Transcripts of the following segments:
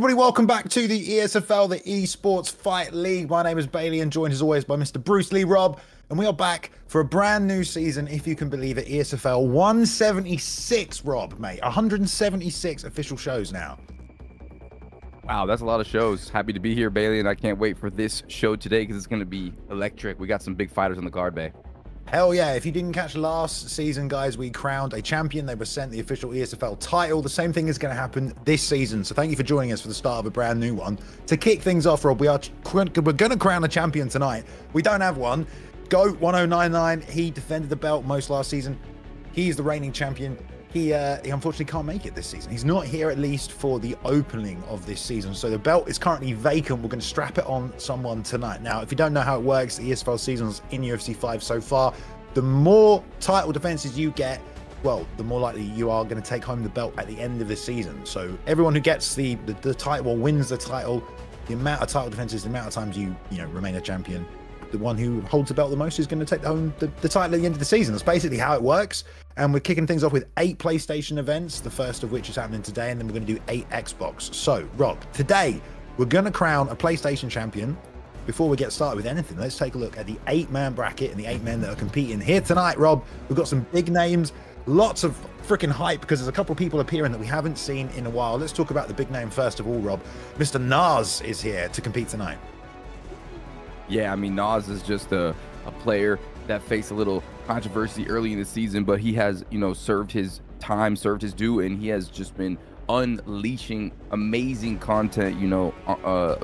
everybody, welcome back to the ESFL, the Esports Fight League. My name is Bailey and joined as always by Mr. Bruce Lee Rob. And we are back for a brand new season, if you can believe it, ESFL 176, Rob, mate. 176 official shows now. Wow, that's a lot of shows. Happy to be here, Bailey, and I can't wait for this show today because it's going to be electric. We got some big fighters on the card, Bay. Hell yeah. If you didn't catch last season, guys, we crowned a champion. They were sent the official ESFL title. The same thing is going to happen this season. So thank you for joining us for the start of a brand new one. To kick things off, Rob, we're going to crown a champion tonight. We don't have one. GOAT 1099. He defended the belt most last season. He's the reigning champion. He unfortunately can't make it this season. He's not here, at least for the opening of this season. So the belt is currently vacant. We're going to strap it on someone tonight. Now, if you don't know how it works, the ESFL seasons in UFC 5 so far, the more title defenses you get, well, the more likely you are going to take home the belt at the end of the season. So everyone who gets the title or wins the title, the amount of title defenses, the amount of times you remain a champion, the one who holds the belt the most is going to take home the title at the end of the season. That's basically how it works. And we're kicking things off with 8 PlayStation events, the first of which is happening today, and then we're going to do 8 Xbox. So, Rob, today we're going to crown a PlayStation champion. Before we get started with anything, let's take a look at the 8-man bracket and the 8 men that are competing here tonight. Rob, we've got some big names, lots of freaking hype because there's a couple of people appearing that we haven't seen in a while. Let's talk about the big name first of all, Rob. Mr. Nas is here to compete tonight. Yeah, I mean, Nas is just a player that faced a little controversy early in the season, but he has, served his time, served his due, and he has just been unleashing amazing content,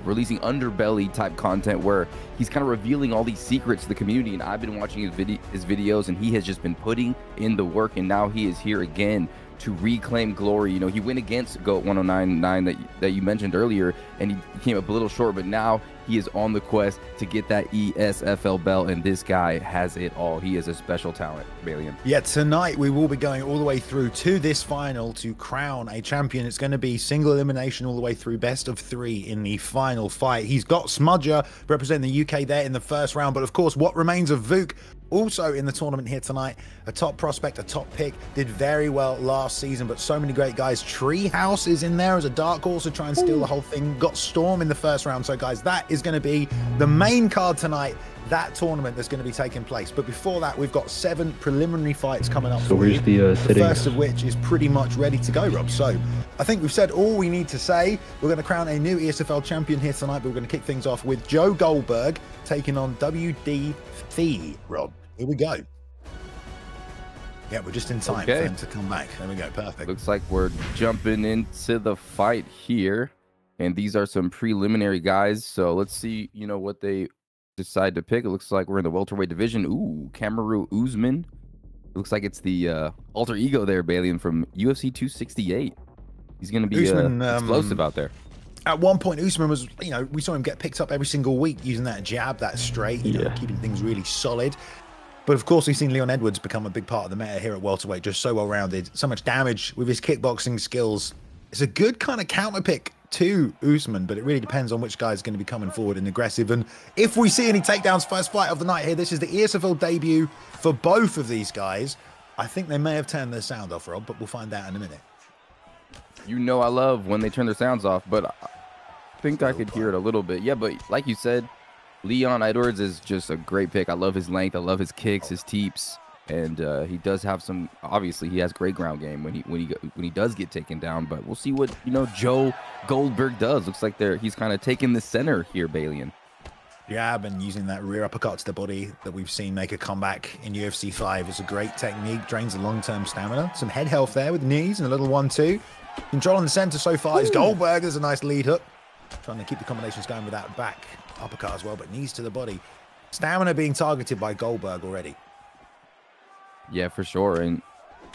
releasing underbelly type content where he's kind of revealing all these secrets to the community. And I've been watching his videos, and he has just been putting in the work, and now he is here again to reclaim glory. He went against GOAT 1099 that you mentioned earlier, and he came up a little short, but now he is on the quest to get that ESFL belt, and this guy has it all. He is a special talent, Balian. Yeah, tonight we will be going all the way through to this final to crown a champion. It's going to be single elimination all the way through, best of 3 in the final fight. He's got Smudger representing the UK there in the first round, but of course, what remains of Vuk also in the tournament here tonight, a top prospect, a top pick, did very well last season, but so many great guys. Treehouse is in there as a dark horse to try and steal the whole thing. Got Storm in the first round. So guys, that is going to be the main card tonight, that tournament that's going to be taking place. But before that, we've got 7 preliminary fights coming up. So where's the first of which is pretty much ready to go, Rob. So I think we've said all we need to say. We're going to crown a new ESFL champion here tonight, but we're going to kick things off with Joe Goldberg taking on WD Fee, Rob. Here we go. Yeah, we're just in time for him to come back. There we go. Perfect. Looks like we're jumping into the fight here. And these are some preliminary guys. So let's see, what they decide to pick. It looks like we're in the welterweight division. Ooh, Kamaru Usman. It looks like it's the alter ego there, Balian, from UFC 268. He's going to be explosive out there. At one point, Usman was, we saw him get picked up every single week using that jab, that straight, keeping things really solid. But of course, we've seen Leon Edwards become a big part of the meta here at welterweight, just so well-rounded, so much damage with his kickboxing skills. It's a good kind of counter pick to Usman, but it really depends on which guy's going to be coming forward and aggressive. And if we see any takedowns, first fight of the night here, this is the ESFL debut for both of these guys. I think they may have turned their sound off, Rob, but we'll find out in a minute. I love when they turn their sounds off, but I think I could hear it a little bit. Yeah, but like you said, Leon Edwards is just a great pick. I love his length. I love his kicks, his teeps, and he does have some. Obviously, he has great ground game when he does get taken down. But we'll see what Joe Goldberg does. Looks like he's kind of taking the center here, Balian. Jab and using that rear uppercut to the body that we've seen make a comeback in UFC 5 is a great technique. Drains the long-term stamina. Some head health there with the knees and a little 1-2. Control on the center so far is Goldberg. There's a nice lead hook. Trying to keep the combinations going with that back uppercut as well, but knees to the body. Stamina being targeted by Goldberg already. Yeah, for sure. And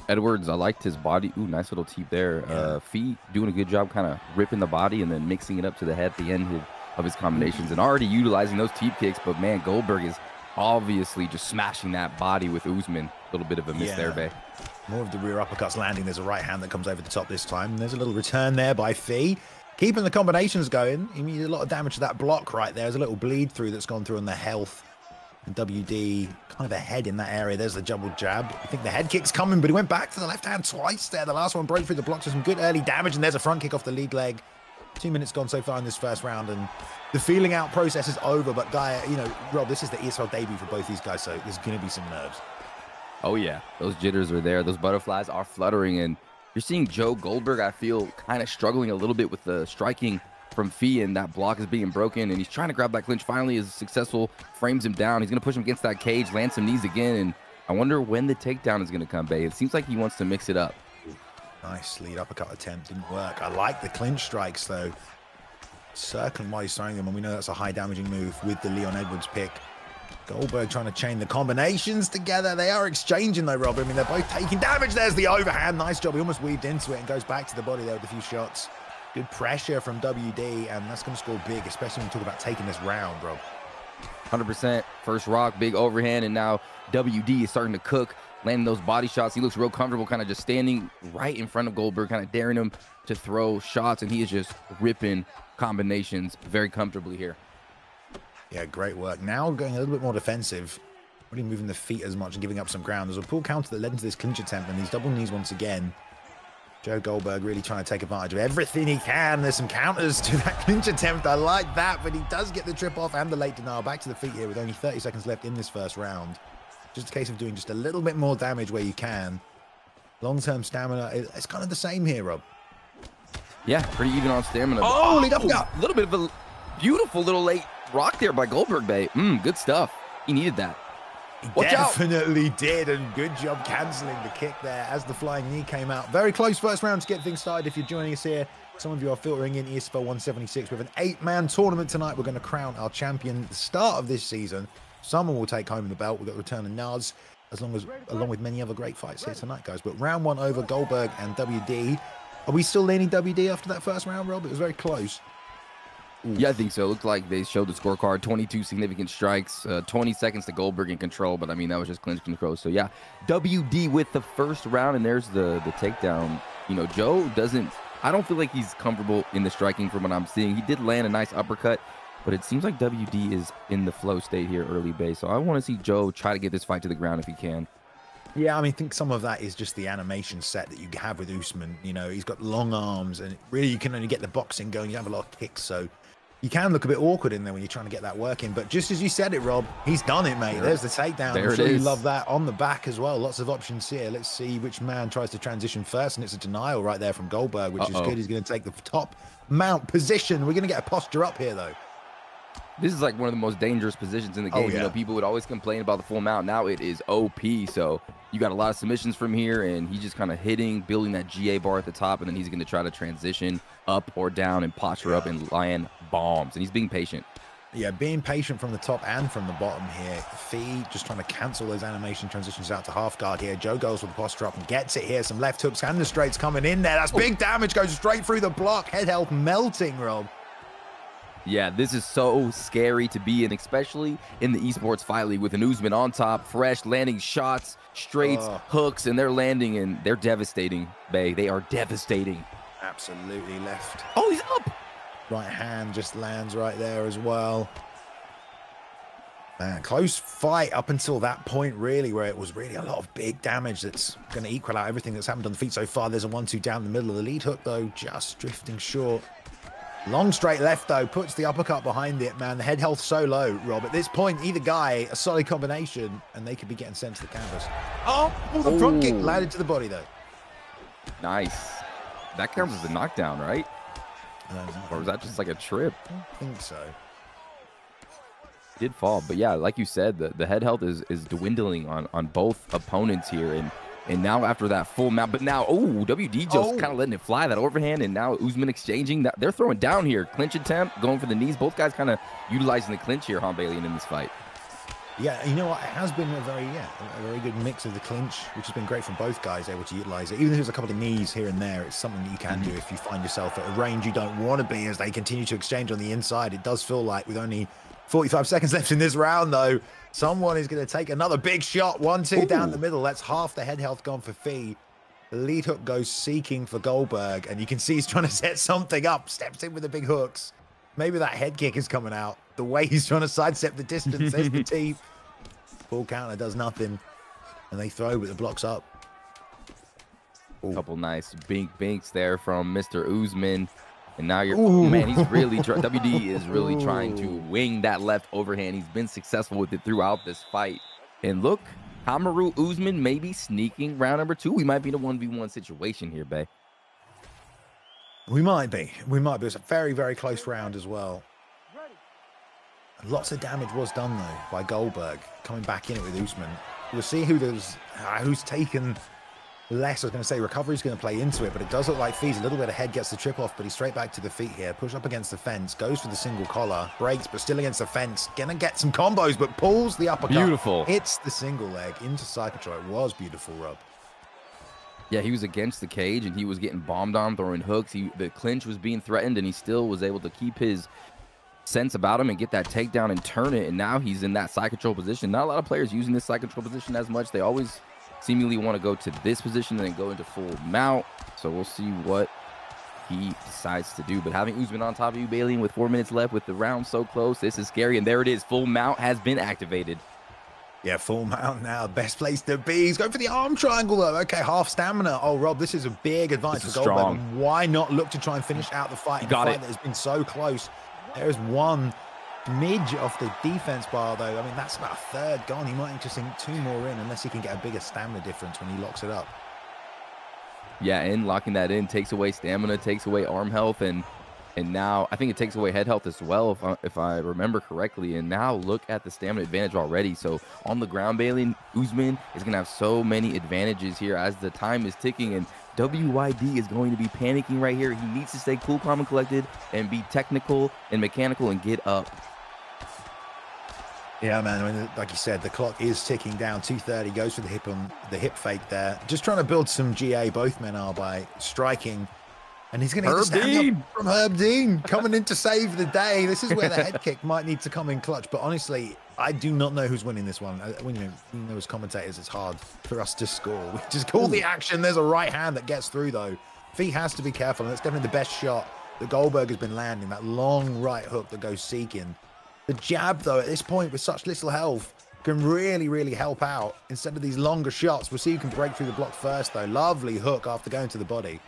Edwards, I liked his body. Ooh, nice little teep there. Feet doing a good job kind of ripping the body and then mixing it up to the head at the end of his combinations and already utilizing those teep kicks. But man, Goldberg is obviously just smashing that body with Usman. A little bit of a miss there, Bay. More of the rear uppercuts landing. There's a right hand that comes over the top this time. There's a little return there by Fee. Keeping the combinations going. He needed a lot of damage to that block right there. There's a little bleed through that's gone through on the health. And WD kind of ahead in that area. There's the double jab. I think the head kick's coming, but he went back to the left hand twice there. The last one broke through the block to some good early damage, and there's a front kick off the lead leg. 2 minutes gone so far in this first round, and the feeling out process is over. But Guy, you know, Rob, this is the ESL debut for both these guys, so there's going to be some nerves. Oh yeah, those jitters are there. Those butterflies are fluttering, and you're seeing Joe Goldberg, I feel, kind of struggling a little bit with the striking from Fee, and that block is being broken, and he's trying to grab that clinch. Finally is successful, frames him down. He's going to push him against that cage, land some knees again, and I wonder when the takedown is going to come, Bay. It seems like he wants to mix it up. Nice lead uppercut attempt, didn't work. I like the clinch strikes, though. Circling while he's throwing them, and we know that's a high damaging move with the Leon Edwards pick. Goldberg trying to chain the combinations together. They are exchanging though, Rob. I mean, they're both taking damage. There's the overhand. Nice job. He almost weaved into it and goes back to the body there with a few shots. Good pressure from WD, and that's going to score big, especially when we talk about taking this round, Rob. 100%. First rock, big overhand, and now WD is starting to cook, landing those body shots. He looks real comfortable, kind of just standing right in front of Goldberg, kind of daring him to throw shots, and he is just ripping combinations very comfortably here. Yeah, great work. Now going a little bit more defensive, really moving the feet as much and giving up some ground. There's a pull counter that led into this clinch attempt, and these double knees once again. Joe Goldberg really trying to take advantage of everything he can. There's some counters to that clinch attempt. I like that, but he does get the trip off and the late denial. Back to the feet here with only 30 seconds left in this first round. Just a case of doing just a little bit more damage where you can. Long-term stamina, it's kind of the same here, Rob. Yeah, pretty even on stamina. Oh, lead uppercut. A little bit of a beautiful little late rock there by Goldberg, Bay. Good stuff. He needed that. Watch Definitely out. Did, and good job cancelling the kick there as the flying knee came out. Very close first round to get things started. If you're joining us here, some of you are filtering in ESFL 176 with an 8-man tournament tonight. We're going to crown our champion at the start of this season. Someone will take home the belt. We've got the return of Naz, along with many other great fights here tonight, guys. But round one over, Goldberg and WD. Are we still leaning WD after that first round, Rob? It was very close. Oof. Yeah, I think so. It looked like they showed the scorecard, 22 significant strikes, 20 seconds to Goldberg in control, but I mean, that was just clinch control. So yeah, WD with the first round, and there's the takedown. You know, Joe I don't feel like he's comfortable in the striking from what I'm seeing. He did land a nice uppercut, but it seems like WD is in the flow state here early base. So I want to see Joe try to get this fight to the ground if he can. Yeah, I mean, I think some of that is just the animation set that you have with Usman. You know, he's got long arms, and really you can only get the boxing going. You have a lot of kicks, so you can look a bit awkward in there when you're trying to get that work in. But just as you said it, Rob, he's done it, mate. There's the takedown. I'm sure you love that on the back as well. Lots of options here. Let's see which man tries to transition first, and it's a denial right there from Goldberg, which is good. He's going to take the top mount position. We're going to get a posture up here, though. This is like one of the most dangerous positions in the game. You know, people would always complain about the full mount. Now it is OP. So you got a lot of submissions from here, and he's just kind of building that GA bar at the top, and then he's going to try to transition up or down and posture up and land bombs. And he's being patient. Yeah, being patient from the top and from the bottom here. Fee just trying to cancel those animation transitions out to half guard here. Joe goes with the posture up and gets it here. Some left hooks and the straights coming in there. That's big damage. Goes straight through the block. Head health melting, Rob. Yeah, this is so scary to be in, especially in the esports fight league with an Usman on top, fresh, landing shots, straights, hooks, and they're landing, and they're devastating, Bay. They are devastating. Absolutely left. Oh, he's up. Right hand just lands right there as well. Man, close fight up until that point, really, where it was really a lot of big damage that's going to equal out everything that's happened on the feet so far. There's a 1-2 down the middle of the lead hook, though, just drifting short. Long straight left, though, puts the uppercut behind it, man. The head health so low, Rob. At this point, either guy, a solid combination, and they could be getting sent to the canvas. Oh, the front kick landed to the body, though. Nice. That counts as a knockdown, right? Or was that just like a trip? I don't think so. Did fall, but yeah, like you said, the head health is dwindling on both opponents here, and now after that full mount, but now, WD just kind of letting it fly, that overhand, and now Usman exchanging. That they're throwing down here. Clinch attempt, going for the knees. Both guys kind of utilizing the clinch here, Hanbalian, in this fight. Yeah, you know what? It has been a very good mix of the clinch, which has been great from both guys able to utilize it. Even if there's a couple of knees here and there, it's something that you can do if you find yourself at a range you don't want to be as they continue to exchange on the inside. It does feel like with only 45 seconds left in this round, though, someone is going to take another big shot. 1-2 down the middle. That's half the head health gone for Fee. The lead hook goes seeking for Goldberg, and you can see he's trying to set something up. Steps in with the big hooks. Maybe that head kick is coming out. The way he's trying to sidestep the distance, there's the teeth. Full counter does nothing, and they throw, but the block's up. Couple nice binks there from Mr. Usman. And now you're, man, he's really, WD is really trying to wing that left overhand. He's been successful with it throughout this fight. And look, Kamaru Usman may be sneaking round number 2. We might be in a 1v1 situation here, Bay. We might be. We might be. It's a very, very close round as well. Lots of damage was done, though, by Goldberg coming back in it with Usman. We'll see who's taken less. I was going to say recovery's going to play into it, but it does look like Fee's a little bit ahead, gets the trip off, but he's straight back to the feet here. Push up against the fence, goes for the single collar, breaks, but still against the fence. Gonna get some combos, but pulls the uppercut. Beautiful. Hits the single leg into Psychotron. It was beautiful, Rob. Yeah, he was against the cage, and he was getting bombed on, throwing hooks. The clinch was being threatened, and he still was able to keep his sense about him and get that takedown and turn it. And now he's in that side control position. Not a lot of players using this side control position as much. They always seemingly want to go to this position and then go into full mount. So we'll see what he decides to do. But having Usman on top of you, Bailey, with 4 minutes left with the round so close, this is scary. And there it is. Full mount has been activated. Yeah, full mount now. Best place to be. He's going for the arm triangle, though. Okay, half stamina. Oh, Rob, this is a big advantage for Goldberg. Why not look to try and finish out the fight? Got it. That has been so close. There's one midge off the defense bar, though. I mean, that's about a third gone. He might just sink 2 more in unless he can get a bigger stamina difference when he locks it up. Yeah, and locking that in takes away stamina, takes away arm health, and now I think it takes away head health as well, if I remember correctly. And now look at the stamina advantage already. So on the ground, Bailey, Usman is going to have so many advantages here as the time is ticking, and WYD is going to be panicking right here. He needs to stay cool, calm, and collected and be technical and mechanical and get up. Yeah, man. I mean, like you said, the clock is ticking down. 2:30 goes for the hip fake there. Just trying to build some GA. Both men are by striking. And he's going to stand up from Herb Dean coming in to save the day. This is where the head kick might need to come in clutch. But honestly, I do not know who's winning this one. When you know, as commentators, it's hard for us to score. We just call the action. There's a right hand that gets through, though. Fee has to be careful, and it's definitely the best shot that Goldberg has been landing, that long right hook that goes seeking. The jab, though, at this point with such little health, can really, really help out instead of these longer shots. We'll see who can break through the block first, though. Lovely hook after going to the body.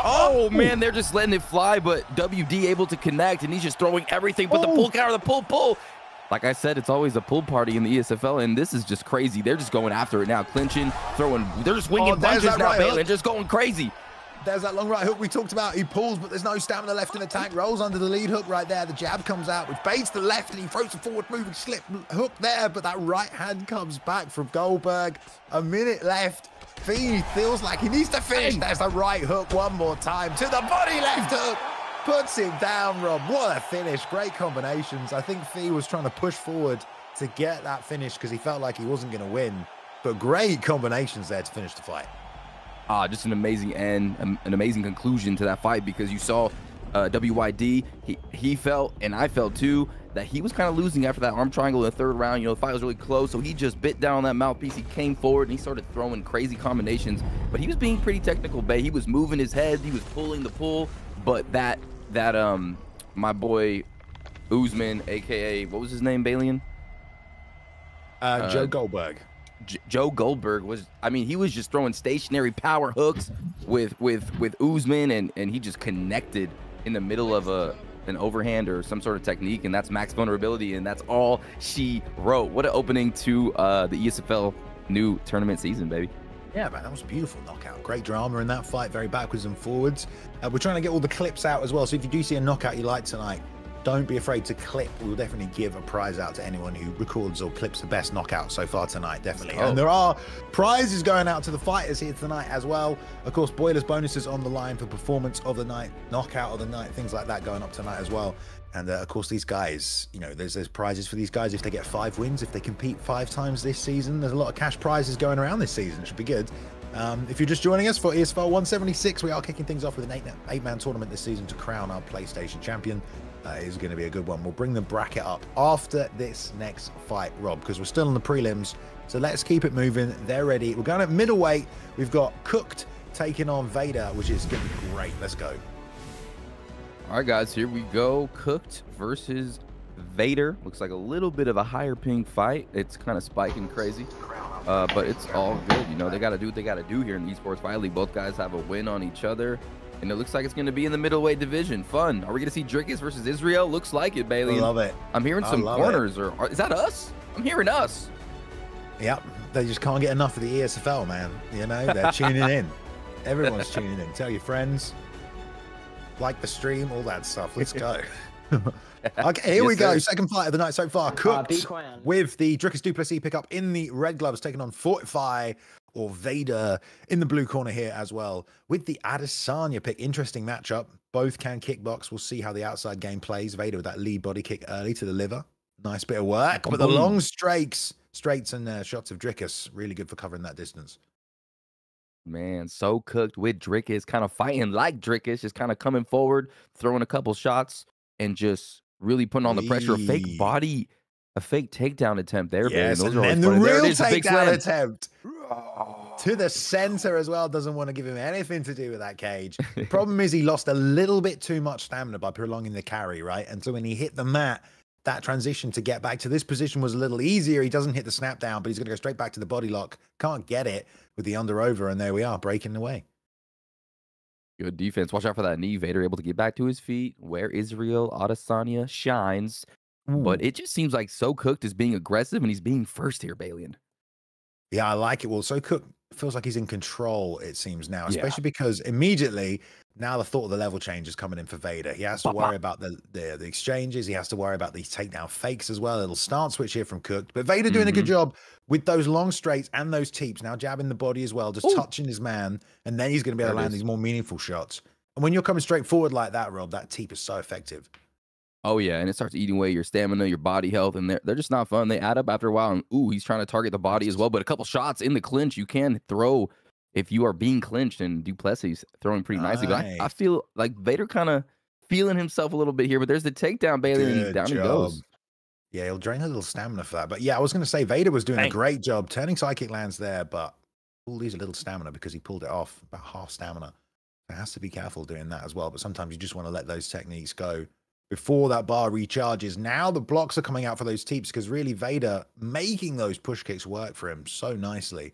Oh, man, they're just letting it fly, but WD able to connect, and he's just throwing everything. But the pull counter, the pull. Like I said, it's always a pull party in the ESFL, and this is just crazy. They're just going after it now, clinching, throwing. They're just winging punches now, Bailey, and just going crazy. There's that long right hook we talked about. He pulls, but there's no stamina left in the tank. Rolls under the lead hook right there. The jab comes out, which baits the left, and he throws a forward moving slip hook there, but that right hand comes back from Goldberg. A minute left. Fee feels like he needs to finish. There's the right hook one more time to the body left hook. Puts him down, Rob. What a finish. Great combinations. I think Fee was trying to push forward to get that finish because he felt like he wasn't going to win. But great combinations there to finish the fight. Just an amazing end, an amazing conclusion to that fight, because you saw WYD, he felt, and I felt too, that he was kind of losing after that arm triangle in the third round. You know, the fight was really close, so he just bit down on that mouthpiece. He came forward, and he started throwing crazy combinations, but he was being pretty technical, Bay. He was moving his head, he was pulling the pull, but that my boy Usman, aka, what was his name, Balian? Joe Goldberg. Joe Goldberg was, I mean, he was just throwing stationary power hooks with Usman, and he just connected in the middle of an overhand or some sort of technique, and that's max vulnerability, and that's all she wrote. What an opening to the ESFL new tournament season, baby. Yeah, man, that was a beautiful knockout. Great drama in that fight, very backwards and forwards. We're trying to get all the clips out as well, so if you do see a knockout you like tonight, don't be afraid to clip. We'll definitely give a prize out to anyone who records or clips the best knockout so far tonight, definitely. And there are prizes going out to the fighters here tonight as well. Of course, Boilers bonuses on the line for performance of the night, knockout of the night, things like that going up tonight as well. And of course, these guys, you know, there's prizes for these guys if they get 5 wins, if they compete 5 times this season. There's a lot of cash prizes going around this season. It should be good. If you're just joining us for ESFL 176, we are kicking things off with an 8-man tournament this season to crown our PlayStation champion. Is going to be a good one. We'll bring the bracket up after this next fight, Rob, because we're still on the prelims. So let's keep it moving. They're ready. We're going at middleweight. We've got Cooked taking on Vader, which is going to be great. Let's go. All right, guys, here we go. Cooked versus Vader. Looks like a little bit of a higher ping fight. It's kind of spiking crazy, but it's all good. You know, they got to do what they got to do here in the Esports Fight League. Both guys have a win on each other. And it looks like it's going to be in the middleweight division. Fun. Are we going to see Dricus versus Israel? Looks like it, Bailey. I love it. I'm hearing some corners. Or is that us? I'm hearing us. Yep. They just can't get enough of the ESFL, man. You know, they're tuning in. Everyone's tuning in. Tell your friends. Like the stream, all that stuff. Let's go. Okay, here we go. Second fight of the night so far. Cooked with the Dricus du Plessis pickup in the red gloves, taking on Fortify or Vader in the blue corner here as well. With the Adesanya pick, interesting matchup. Both can kickbox. We'll see how the outside game plays. Vader with that lead body kick early to the liver. Nice bit of work. But the long straights and shots of Dricus, really good for covering that distance. Man, so cooked with Dricus, kind of fighting like Dricus, just kind of coming forward, throwing a couple shots, and just really putting on the pressure. A fake takedown attempt there. Yes, and then the real takedown attempt to the center as well. Doesn't want to give him anything to do with that cage. Problem is he lost a little bit too much stamina by prolonging the carry, right? And so when he hit the mat, that transition to get back to this position was a little easier. He doesn't hit the snap down, but he's going to go straight back to the body lock. Can't get it with the under over, and there we are, breaking away. Good defense. Watch out for that knee. Vader able to get back to his feet, where Israel Adesanya shines. But it just seems like So Cooked is being aggressive, and he's being first here, Balian. Yeah, I like it. Well, So Cooked feels like he's in control, it seems now, especially because immediately now the thought of the level change is coming in for Vader. He has to worry about the exchanges. He has to worry about these takedown fakes as well. It'll start switch here from Cooked, but Vader doing a good job with those long straights and those teeps. Now jabbing the body as well, just touching his man, and then he's going to be able to land these more meaningful shots. And when you're coming straight forward like that, Rob, that teep is so effective. Oh, yeah, and it starts eating away your stamina, your body health, and they're just not fun. They add up after a while, and he's trying to target the body as well. But a couple shots in the clinch, you can throw if you are being clinched, and du Plessis throwing pretty nicely. But I feel like Vader kind of feeling himself a little bit here, but there's the takedown, Bailey, and down he goes. Yeah, he'll drain a little stamina for that. But yeah, I was going to say Vader was doing a great job. Turning sidekick lands there, but all these a little stamina because he pulled it off, about half stamina. He has to be careful doing that as well. But sometimes you just want to let those techniques go before that bar recharges. Now the blocks are coming out for those teeps because really Vader making those push kicks work for him so nicely.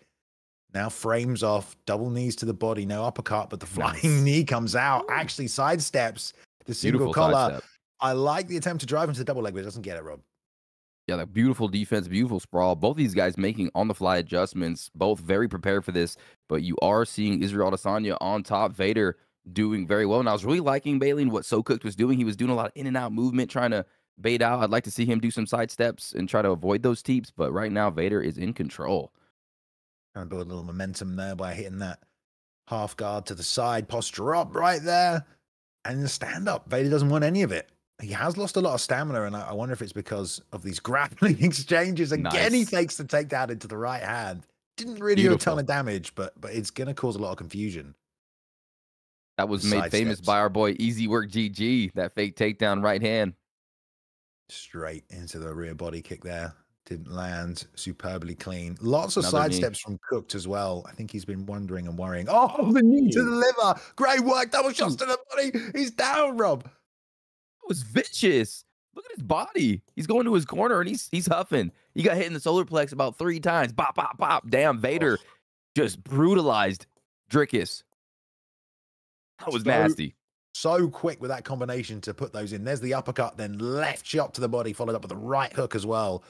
Now frames off, double knees to the body, no uppercut, but the flying knee comes out, actually sidesteps the single collar. I like the attempt to drive into the double leg, but it doesn't get it, Rob. Yeah, like beautiful defense, beautiful sprawl. Both these guys making on-the-fly adjustments, both very prepared for this, but you are seeing Israel Adesanya on top. Vader doing very well. And I was really liking Bailey and what So Cooked was doing. He was doing a lot of in and out movement, trying to bait out. I'd like to see him do some side steps and try to avoid those teeps. But right now, Vader is in control. Trying to build a little momentum there by hitting that half guard to the side, posture up right there. And the stand up, Vader doesn't want any of it. He has lost a lot of stamina, and I wonder if it's because of these grappling exchanges. Again, he takes the takedown into the right hand. Didn't really do a ton of damage, but it's going to cause a lot of confusion. That was made famous by our boy Easy Work GG, that fake takedown right hand. Straight into the rear body kick there. Didn't land. Superbly clean. Lots of side steps from Cooked as well. I think he's been wondering and worrying. Oh, the knee to the liver. Great work. Double shots to the body. He's down, Rob. That was vicious. Look at his body. He's going to his corner, and he's huffing. He got hit in the solar plex about 3 times. Bop, bop, bop. Damn, Vader just brutalized Dricus. That was nasty. So quick with that combination to put those in. There's the uppercut, then left shot to the body, followed up with the right hook as well.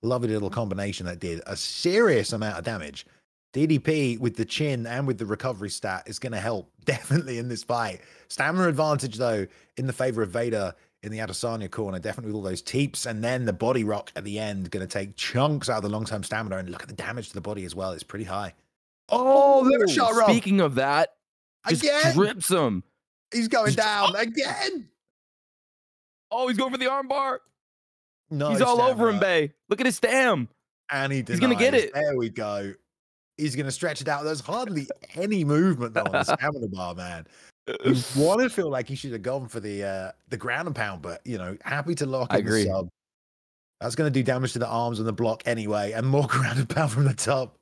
Lovely little combination that did a serious amount of damage. DDP with the chin and with the recovery stat is going to help definitely in this fight. Stamina advantage, though, in the favor of Vader in the Adesanya corner, definitely with all those teeps. And then the body rock at the end, going to take chunks out of the long-term stamina. And look at the damage to the body as well. It's pretty high. Oh, liver shot, Rob. Speaking of that, just drips him. He's going down again. Oh, he's going for the armbar. No, he's all over him, Bay. Look at his stam. And he's going to get it. There we go. He's going to stretch it out. There's hardly any movement though on the stamina bar, man. You want to feel like he should have gone for the ground and pound, but you know, happy to lock in the sub. That's going to do damage to the arms and the block anyway, and more ground and pound from the top.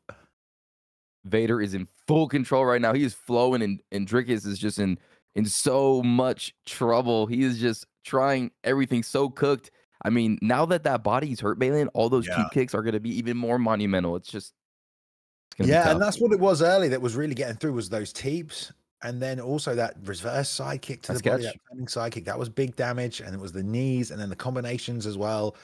Vader is in full control right now. He is flowing, and Dricus is just in so much trouble. He is just trying everything. So Cooked. I mean, now that body's hurt, Balin, all those keep kicks are going to be even more monumental. It's just and that's what it was early that was really getting through was those teeps. And then also that reverse side kick to Nice the body, catch. that turning side kick, that was big damage. And it was the knees and then the combinations as well.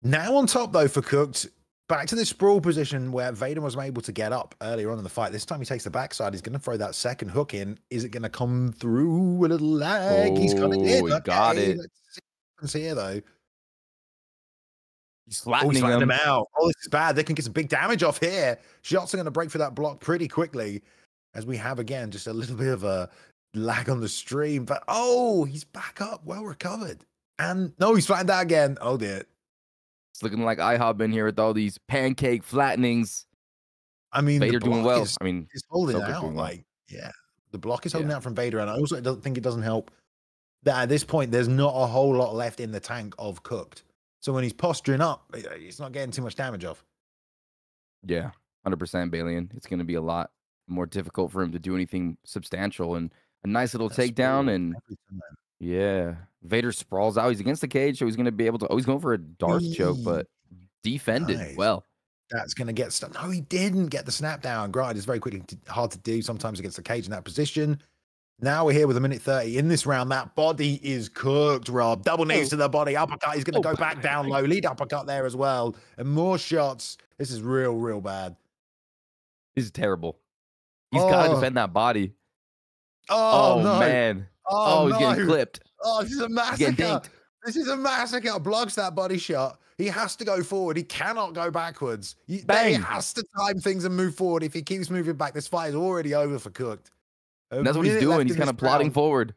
Now on top, though, for Cooked, back to this sprawl position where Vader was able to get up earlier on in the fight. This time he takes the backside. He's going to throw that second hook in. Is it going to come through a little lag? He's got it in. Oh, he got it. Let's see what happens here, though. He's Oh, he's flattening flattening him him. out. Oh, this is bad. They can get some big damage off here. Shots are going to break through that block pretty quickly, as we have, again, just a little bit of a lag on the stream. But, oh, he's back up. Well recovered. And, no, he's flattened out again. Oh, dear. It's looking like IHOP in here with all these pancake flattenings. I mean, Vader the doing block well. is, I mean, is holding Ahsoka's out. doing well. Like, yeah, the block is holding Yeah. out from Vader. And I also don't think it doesn't help that at this point, there's not a whole lot left in the tank of Cooked. So when he's posturing up, it's not getting too much damage off. Yeah, 100% Balian. It's going to be a lot more difficult for him to do anything substantial, and a nice little That's takedown. true. And Every time. yeah, Vader sprawls out. He's against the cage, so he's going to be able to. Oh, he's going for a Darth choke, but defended Nice. well. That's going to get stuck. No, he didn't get the snap down. Granted, it's very quickly hard to do sometimes against the cage in that position. Now we're here with a minute 30 in this round. That body is cooked, Rob. Double knees to the body. Uppercut. He's going to go back down low. Lead uppercut there as well. And more shots. This is real, real bad. This is terrible. He's got to Oh. defend that body. Oh, no. Man. Oh, He's no. getting clipped. Oh, this is a He's massacre. getting dinked. This is a massacre. Blocks that body shot. He has to go forward. He cannot go backwards. He Bang. has to time things and move forward. If he keeps moving back, this fight is already over for Cooked. And that's what he's minute doing. left He's in kind this of plodding round. forward.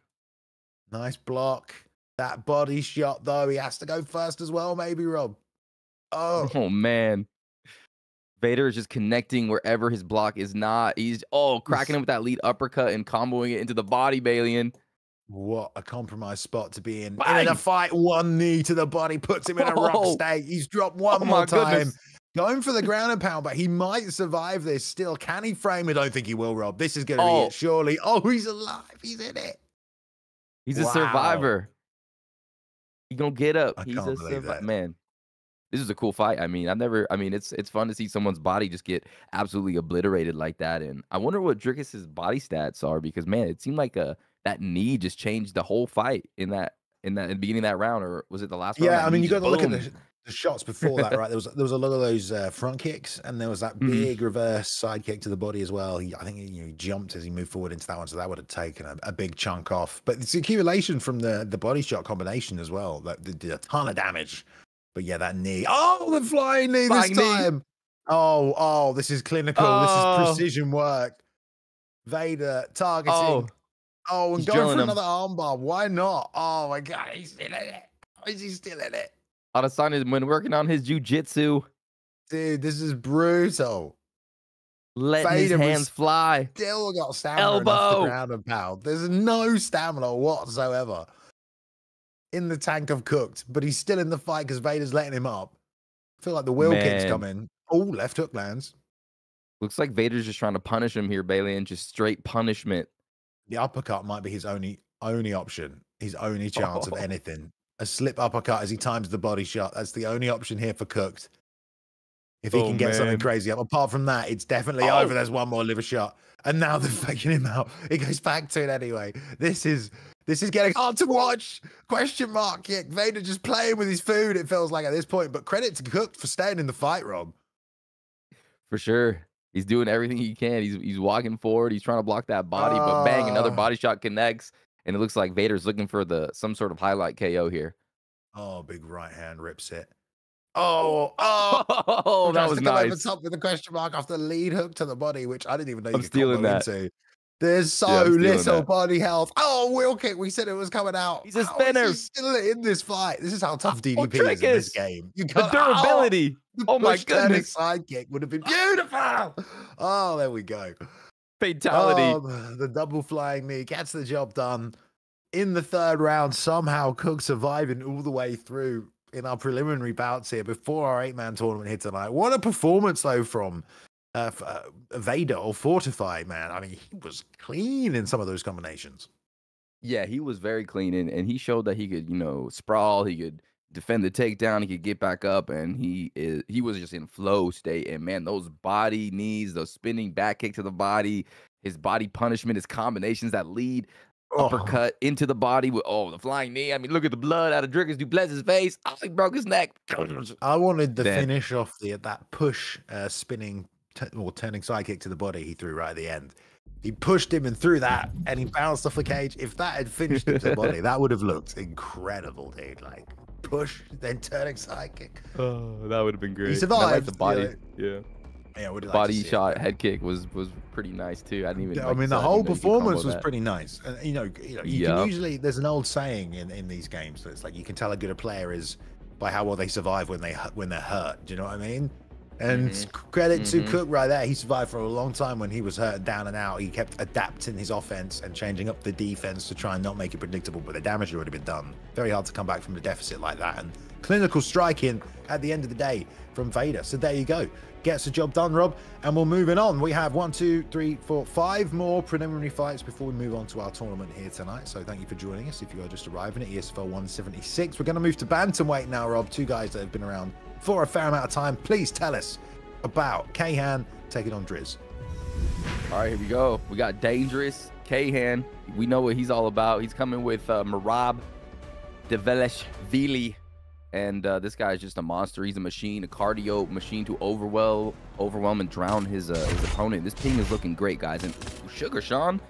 Nice block. That body shot, though. He has to go first as well, maybe, Rob. Oh, Oh, man. Vader is just connecting wherever his block is not. He's cracking him with that lead uppercut and comboing it into the body, Balian. what a compromised spot to be in. Bang. In a fight, one knee to the body puts him in a rough Oh. state. He's dropped one Oh, more my time. goodness. Going for the ground and pound, but he might survive this still. Can he frame? I don't think he will, Rob. This is going to be Oh. it, surely. Oh, he's alive. He's in it. He's a Wow. survivor. He gonna get up. I He's can't a believe survivor. that. Man, this is a cool fight. I mean, it's fun to see someone's body just get absolutely obliterated like that. And I wonder what Dricus's body stats are, because man, it seemed like that knee just changed the whole fight in the beginning of that round, or was it the last round? Yeah, That I mean, knee you got just to look at boomed. the shots before that, right? There was a lot of those front kicks, and there was that Mhm. big reverse side kick to the body as well. I think he jumped as he moved forward into that one, so that would have taken a big chunk off. But it's accumulation from the body shot combination as well that did a ton of damage. But yeah, that knee. Oh, the flying knee Flying this knee. time. Oh, this is clinical. Oh. This is precision work. Vader targeting. Oh, and He's going for drilling him. another armbar. Why not? Oh my God, he's still in it. Is he still in it? Adesanya has been working on his jiu-jitsu, Dude, this is brutal. letting his Vader was hands fly. Still got stamina enough Elbow. to ground and pound. There's no stamina whatsoever in the tank of Cooked, but he's still in the fight because Vader's letting him up. I feel like the wheel kick's Man. coming. Oh, left hook lands. Looks like Vader's just trying to punish him here, Balian. Just straight punishment. The uppercut might be his only option. His only chance of Oh. anything. A slip uppercut as he times the body shot. That's the only option here for Cooked. If he Oh, can get something man. crazy up. Apart from that, it's definitely Oh. over. There's one more liver shot. And now they're faking him out. He goes back to it anyway. This is getting hard to watch. Question mark. Yeah, Vader just playing with his food, it feels like at this point. But credit to Cooked for staying in the fight, Rob. For sure. He's doing everything he can. He's walking forward. He's trying to block that body, but bang, another Ah. body shot connects. And it looks like Vader's looking for some sort of highlight KO here. Oh, big right hand rips it. Oh, Oh, that tries was to come over nice. top with a question mark off the lead hook to the body, which I didn't even know you I'm could stealing combo that. into. There's so Yeah, I'm stealing little that. body health. Oh, wheel kick. We said it was coming out. He's a How is spinner. he still in this fight. This is how tough DDP is in Trickus. this game. You The got durability. the Oh, my push turning goodness. sidekick would have been beautiful. Oh, there we go. Fatality. Oh, the double flying knee gets the job done. In the third round, somehow Cook surviving all the way through in our preliminary bouts here before our 8-man tournament here tonight. What a performance, though, from Vader or Fortify, man. I mean, he was clean in some of those combinations. Yeah, he was very clean, and he showed that he could, sprawl, he could defend the takedown, he could get back up, and he was just in flow state. And man, those body knees, those spinning back kick to the body, his body punishment, his combinations that lead Oh, uppercut into the body with the flying knee. I mean, look at the blood out of Dricus Du Plessis' face. Oh, he broke his neck. I wanted the Then- finish off that push, spinning or turning side kick to the body he threw right at the end. He pushed him and threw that, and he bounced off the cage. If that had finished him to the body, that would have looked incredible, dude. Like push, then turning side kick. Oh, that would have been great. He And I like survived. the body. Yeah. Yeah, would Body shot head kick was pretty nice too. I didn't even. I like mean, you the said, whole you can performance combo was that. pretty nice. And you can Yup. usually there's an old saying in these games that it's like you can tell how good a player is by how well they survive when they're hurt. Do you know what I mean? And credit to Cook right there. He survived for a long time when he was hurt, down and out. He kept adapting his offense and changing up the defense to try and not make it predictable, but the damage had already been done. Very hard to come back from a deficit like that. And clinical striking at the end of the day from Vader. So there you go. Gets the job done, Rob. And we're moving on. We have 1, 2, 3, 4, 5 more preliminary fights before we move on to our tournament here tonight. So thank you for joining us if you are just arriving at ESFL 176. We're going to move to bantamweight now, Rob. Two guys that have been around for a fair amount of time. Please tell us about Kahan taking on Driz. All right, here we go. We got Dangerous Kahan. We know what he's all about. He's coming with Merab Develeshvili. And this guy is just a monster. He's a machine, a cardio machine to overwhelm and drown his opponent. This ping is looking great, guys. And Sugar Sean,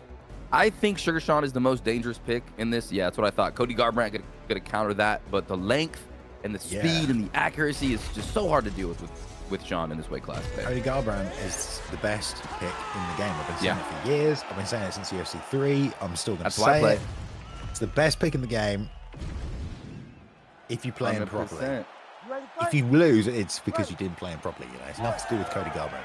I think Sugar Sean is the most dangerous pick in this. Yeah, that's what I thought. Cody Garbrandt gonna counter that, but the length and the speed and the accuracy is just so hard to deal with Sean in this weight class. Cody Garbrandt is the best pick in the game. I've been saying it for years. I've been saying it since UFC 3. I'm still going to say it. It's the best pick in the game if you play him properly. If you lose, it's because you didn't play him properly. You know, it's nothing to do with Cody Garbrandt.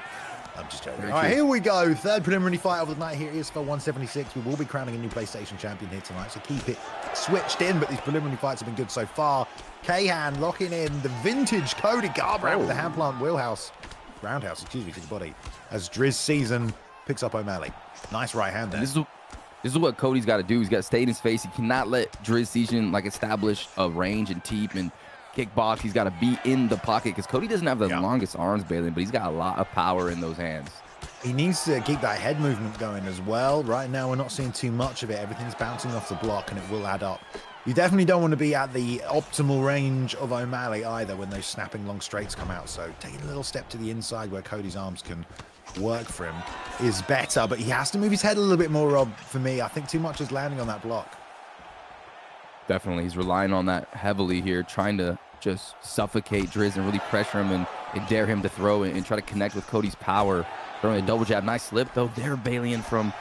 I'm just joking. All right, here we go. Third preliminary fight of the night here, ESFL 176. We will be crowning a new PlayStation champion here tonight, so keep it switched in. But these preliminary fights have been good so far. Kahan locking in the vintage Cody Garbrandt with the hand plant roundhouse, excuse me, to the body. As Driz Season picks up O'Malley. Nice right hand there. This is what Cody's got to do. He's got to stay in his face. He cannot let Driz Season establish a range and teep and kickbox. He's got to be in the pocket because Cody doesn't have the longest arms, Balin, but he's got a lot of power in those hands. He needs to keep that head movement going as well. Right now, we're not seeing too much of it. Everything's bouncing off the block, and it will add up. You definitely don't want to be at the optimal range of O'Malley either when those snapping long straights come out. So taking a little step to the inside where Cody's arms can work for him is better, but he has to move his head a little bit more, Rob, for me. I think too much is landing on that block. Definitely. He's relying on that heavily here, trying to just suffocate Driz and really pressure him and dare him to throw and try to connect with Cody's power. Throwing a double jab. Nice slip, though. There, Balian from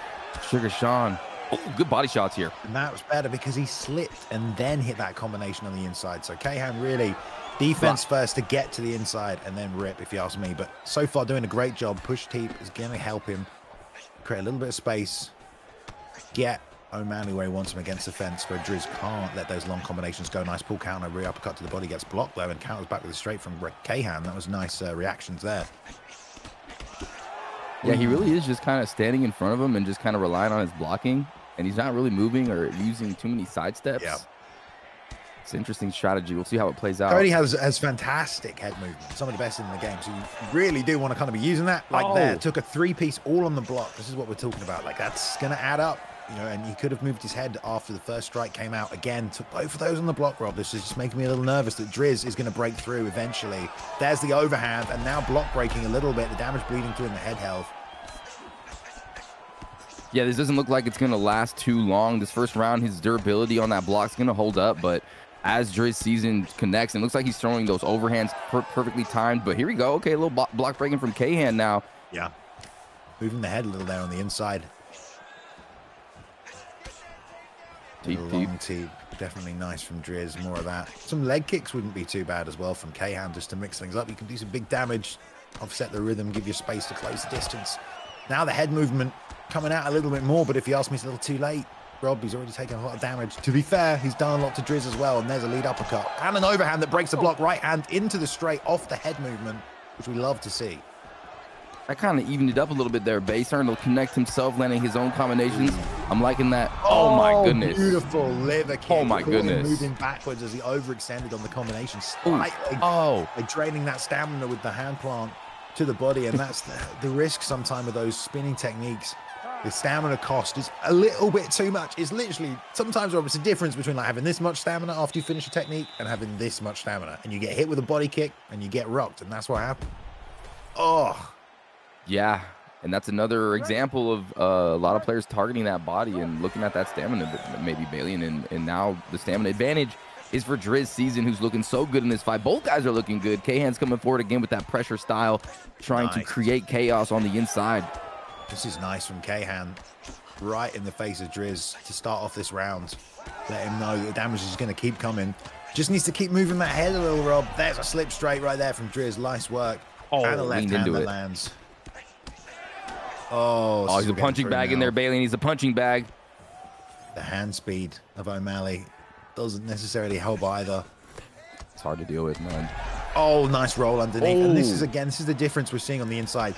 Sugar Sean. Oh, good body shots here. And that was better because he slipped and then hit that combination on the inside. So Kahan really defense first to get to the inside and then rip, if you ask me. But so far doing a great job. Push teep is going to help him create a little bit of space, get O'Malley where he wants him against the fence, where Driz can't let those long combinations go. Nice pull counter, rear uppercut to the body, gets blocked though, and counters back with a straight from Kahan. That was nice reactions there. Yeah, he really is just kind of standing in front of him and just kind of relying on his blocking, and he's not really moving or using too many side steps. Yeah. It's an interesting strategy. We'll see how it plays out. Cody has fantastic head movement, some of the best in the game. So you really do want to kind of be using that. Like there, took a three-piece all on the block. This is what we're talking about. Like that's going to add up. You know, and he could have moved his head after the first strike came out. Again, took both of those on the block, Rob. This is just making me a little nervous that Driz is going to break through eventually. There's the overhand, and now block breaking a little bit. The damage bleeding through in the head health. Yeah, this doesn't look like it's going to last too long. This first round, his durability on that block is going to hold up, but as Driz Season connects, it looks like he's throwing those overhands perfectly timed. But here we go. Okay, a little block breaking from Kahan now. Yeah. Moving the head a little there on the inside. Long teep, definitely nice from Driz. More of that. Some leg kicks wouldn't be too bad as well from Kahan, just to mix things up. You can do some big damage, offset the rhythm, give you space to close the distance. Now the head movement coming out a little bit more, but if you ask me, it's a little too late. Rob, he's already taken a lot of damage. To be fair, he's done a lot to Driz as well, and there's a lead uppercut and an overhand that breaks the block. Right hand into the straight off the head movement, which we love to see. That kind of evened it up a little bit there. Bay starting to connect himself, landing his own combinations. I'm liking that. Oh my goodness. Beautiful liver kick. Oh my goodness. Moving backwards as he overextended on the combination slightly. By draining that stamina with the hand plant to the body. And that's the risk sometimes with those spinning techniques. The stamina cost is a little bit too much. It's literally, sometimes Rob, it's a difference between like having this much stamina after you finish a technique and having this much stamina. And you get hit with a body kick and you get rocked, and that's what happened. Oh. Yeah, and that's another example of a lot of players targeting that body and looking at that stamina, maybe Balian, and now the stamina advantage is for Driz Season, who's looking so good in this fight. Both guys are looking good. Kahan's coming forward again with that pressure style, trying to create chaos on the inside. This is nice from Kahan, right in the face of Driz to start off this round. Let him know that the damage is going to keep coming. Just needs to keep moving that head a little, Rob. There's a slip straight right there from Driz. Nice work. Oh, and a left hand that lands. Oh, he's a punching bag in there, Balian. He's a punching bag. The hand speed of O'Malley doesn't necessarily help either. It's hard to deal with, man. Oh, nice roll underneath. And this is, again, this is the difference we're seeing on the inside.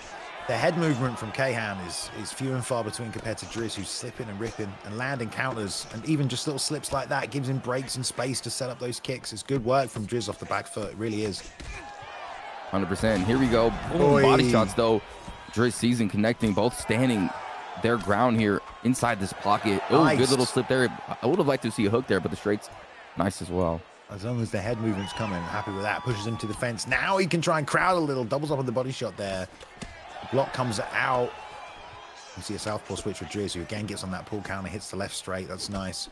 The head movement from Kahan is few and far between compared to Driz, who's slipping and ripping and landing counters, and even just little slips like that gives him breaks and space to set up those kicks. It's good work from Driz off the back foot. It really is. 100%. Here we go. Boom, body shots, though. Driz Season connecting, both standing their ground here inside this pocket. Oh, nice. Good little slip there. I would have liked to see a hook there, but the straight's nice as well. As long as the head movement's coming, happy with that. Pushes him to the fence. Now he can try and crowd a little. Doubles up on the body shot there. Block comes out. You see a southpaw switch with Driz, who again gets on that pull counter, hits the left straight. That's nice.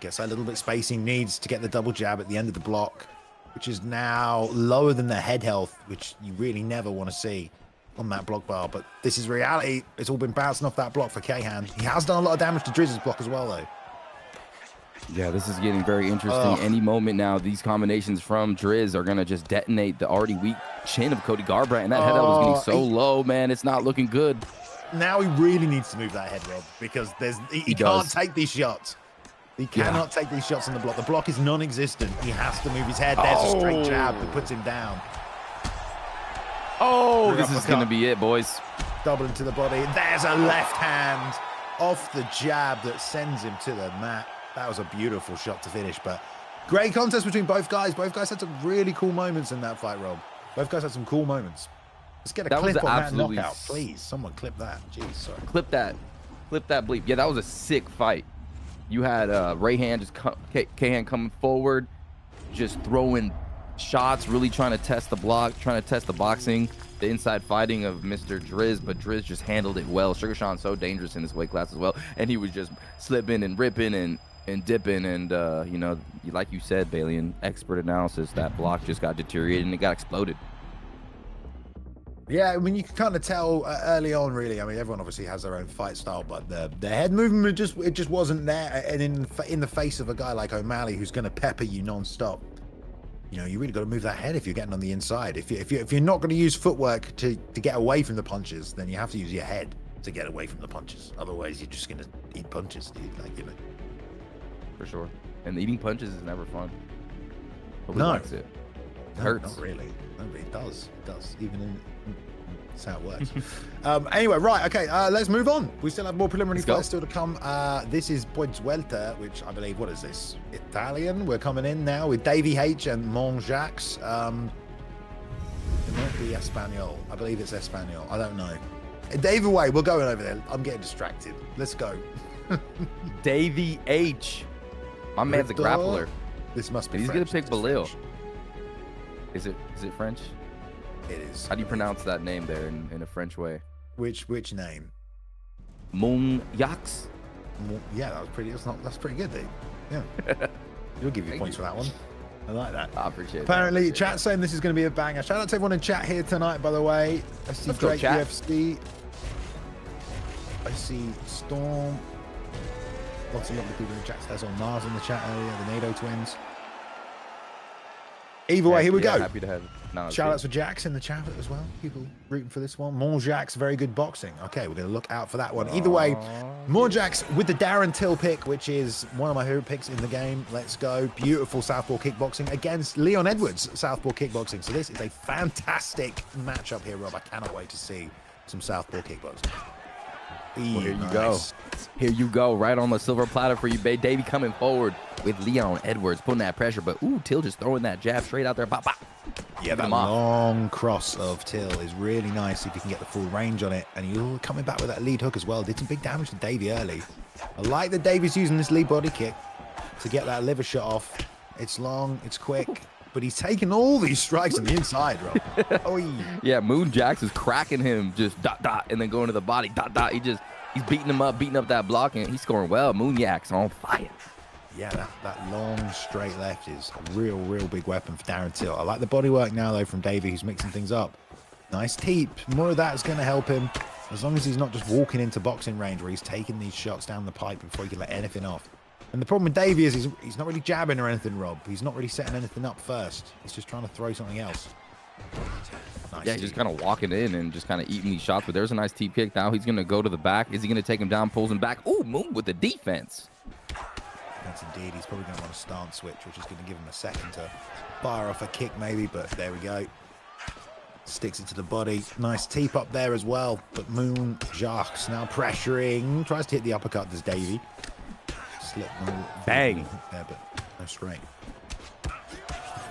Gets that little bit spacing, needs to get the double jab at the end of the block, which is now lower than the head health, which you really never want to see on that block bar. But this is reality. It's all been bouncing off that block for Kahan. He has done a lot of damage to Driz's block as well, though. Yeah, this is getting very interesting. Any moment now, these combinations from Driz are going to just detonate the already weak chin of Cody Garbrandt. And that head was getting so low, man. It's not looking good. Now he really needs to move that head, Rob, because he can't take these shots. He cannot take these shots on the block. The block is non-existent. He has to move his head. There's a straight jab that puts him down. Oh, this is going to be it, boys. Doubling to the body. There's a left hand off the jab that sends him to the mat. That was a beautiful shot to finish, but great contest between both guys. Both guys had some really cool moments in that fight, Rob. Both guys had some cool moments. Let's get a clip on that knockout, please. Someone clip that. Jeez, sorry. Clip that. Clip that bleep. Yeah, that was a sick fight. You had Rayhan just Kahan coming forward, just throwing shots, really trying to test the block, trying to test the boxing, the inside fighting of Mr. Driz, but Driz just handled it well. Sugar Sean's so dangerous in this weight class as well, and he was just slipping and ripping and dipping, and you know, like you said, Balian, expert analysis, that block just got deteriorated and it got exploded. Yeah, I mean, you can kind of tell early on, really. I mean, everyone obviously has their own fight style, but the head movement it just wasn't there. And in the face of a guy like O'Malley, who's going to pepper you non-stop, you know, you really got to move that head if you're getting on the inside. If you're not going to use footwork to get away from the punches, then you have to use your head to get away from the punches. Otherwise, you're just going to eat punches, dude. Like, you know. For sure. And eating punches is never fun. Nobody likes it. It hurts. Not really. No, it does. It does. Even in that's how it works. Anyway, right. Okay. Let's move on. We still have more preliminary fights still to come. This is Points Welter, which I believe, what is this? Italian. We're coming in now with Davey H and Monjax. It might be Espanol. I believe it's Espanol. I don't know. Either way, we're going over there. I'm getting distracted. Let's go. Davey H. My man's a grappler. This must be He's French. Gonna pick Belil. Is it French? It is. How do you pronounce that name there in a French way? Which name? Monjax? Yeah, that was pretty. That's pretty good, dude. Yeah. You'll give you points for that one. I like that. I appreciate Apparently, that. chat's saying this is going to be a banger. Shout out to everyone in chat here tonight, by the way. I see Drake UFC. I see Storm. Lots of lovely people in the chat. There's on Mars in the chat earlier, the NATO twins. Either way, here we go. Happy to have Shout outs for Jax in the chat as well. People rooting for this one. Monjax, very good boxing. Okay, we're going to look out for that one. Either way, Monjax with the Darren Till pick, which is one of my favorite picks in the game. Let's go. Beautiful southpaw kickboxing against Leon Edwards, southpaw kickboxing. So this is a fantastic matchup here, Rob. I cannot wait to see some southpaw kickboxing. Well, here you go. Here you go. Right on the silver platter for you, babe. Davey coming forward with Leon Edwards putting that pressure. But, ooh, Till just throwing that jab straight out there. Bop, bop. Yeah, that long cross of Till is really nice if you can get the full range on it. And you're coming back with that lead hook as well. Did some big damage to Davey early. I like that Davey's using this lead body kick to get that liver shot off. It's long, it's quick, but he's taking all these strikes on the inside, Rob. Oh, yeah, Moonjax is cracking him just dot, dot, and then going to the body, dot, dot. He's beating him up, beating up that block, and he's scoring well. Moonjax on fire. Yeah, that long straight left is a real big weapon for Darren Till. I like the body work now, though, from Davey, who's mixing things up. Nice teep. More of that is going to help him, as long as he's not just walking into boxing range where he's taking these shots down the pipe before he can let anything off. And the problem with Davey is he's not really jabbing or anything, Rob. He's not really setting anything up first. He's just trying to throw something else. Nice yeah, he's just kind of walking in and just kind of eating these shots. But there's a nice teep kick. Now he's going to go to the back. Is he going to take him down, pulls him back? Ooh, Moon with the defense. Yes, indeed. He's probably going to want a stance switch, which is going to give him a second to fire off a kick maybe, but there we go. Sticks it to the body. Nice teep up there as well. But Moonjax now pressuring. Tries to hit the uppercut, does Davey. Slip. Bang. There, but no straight.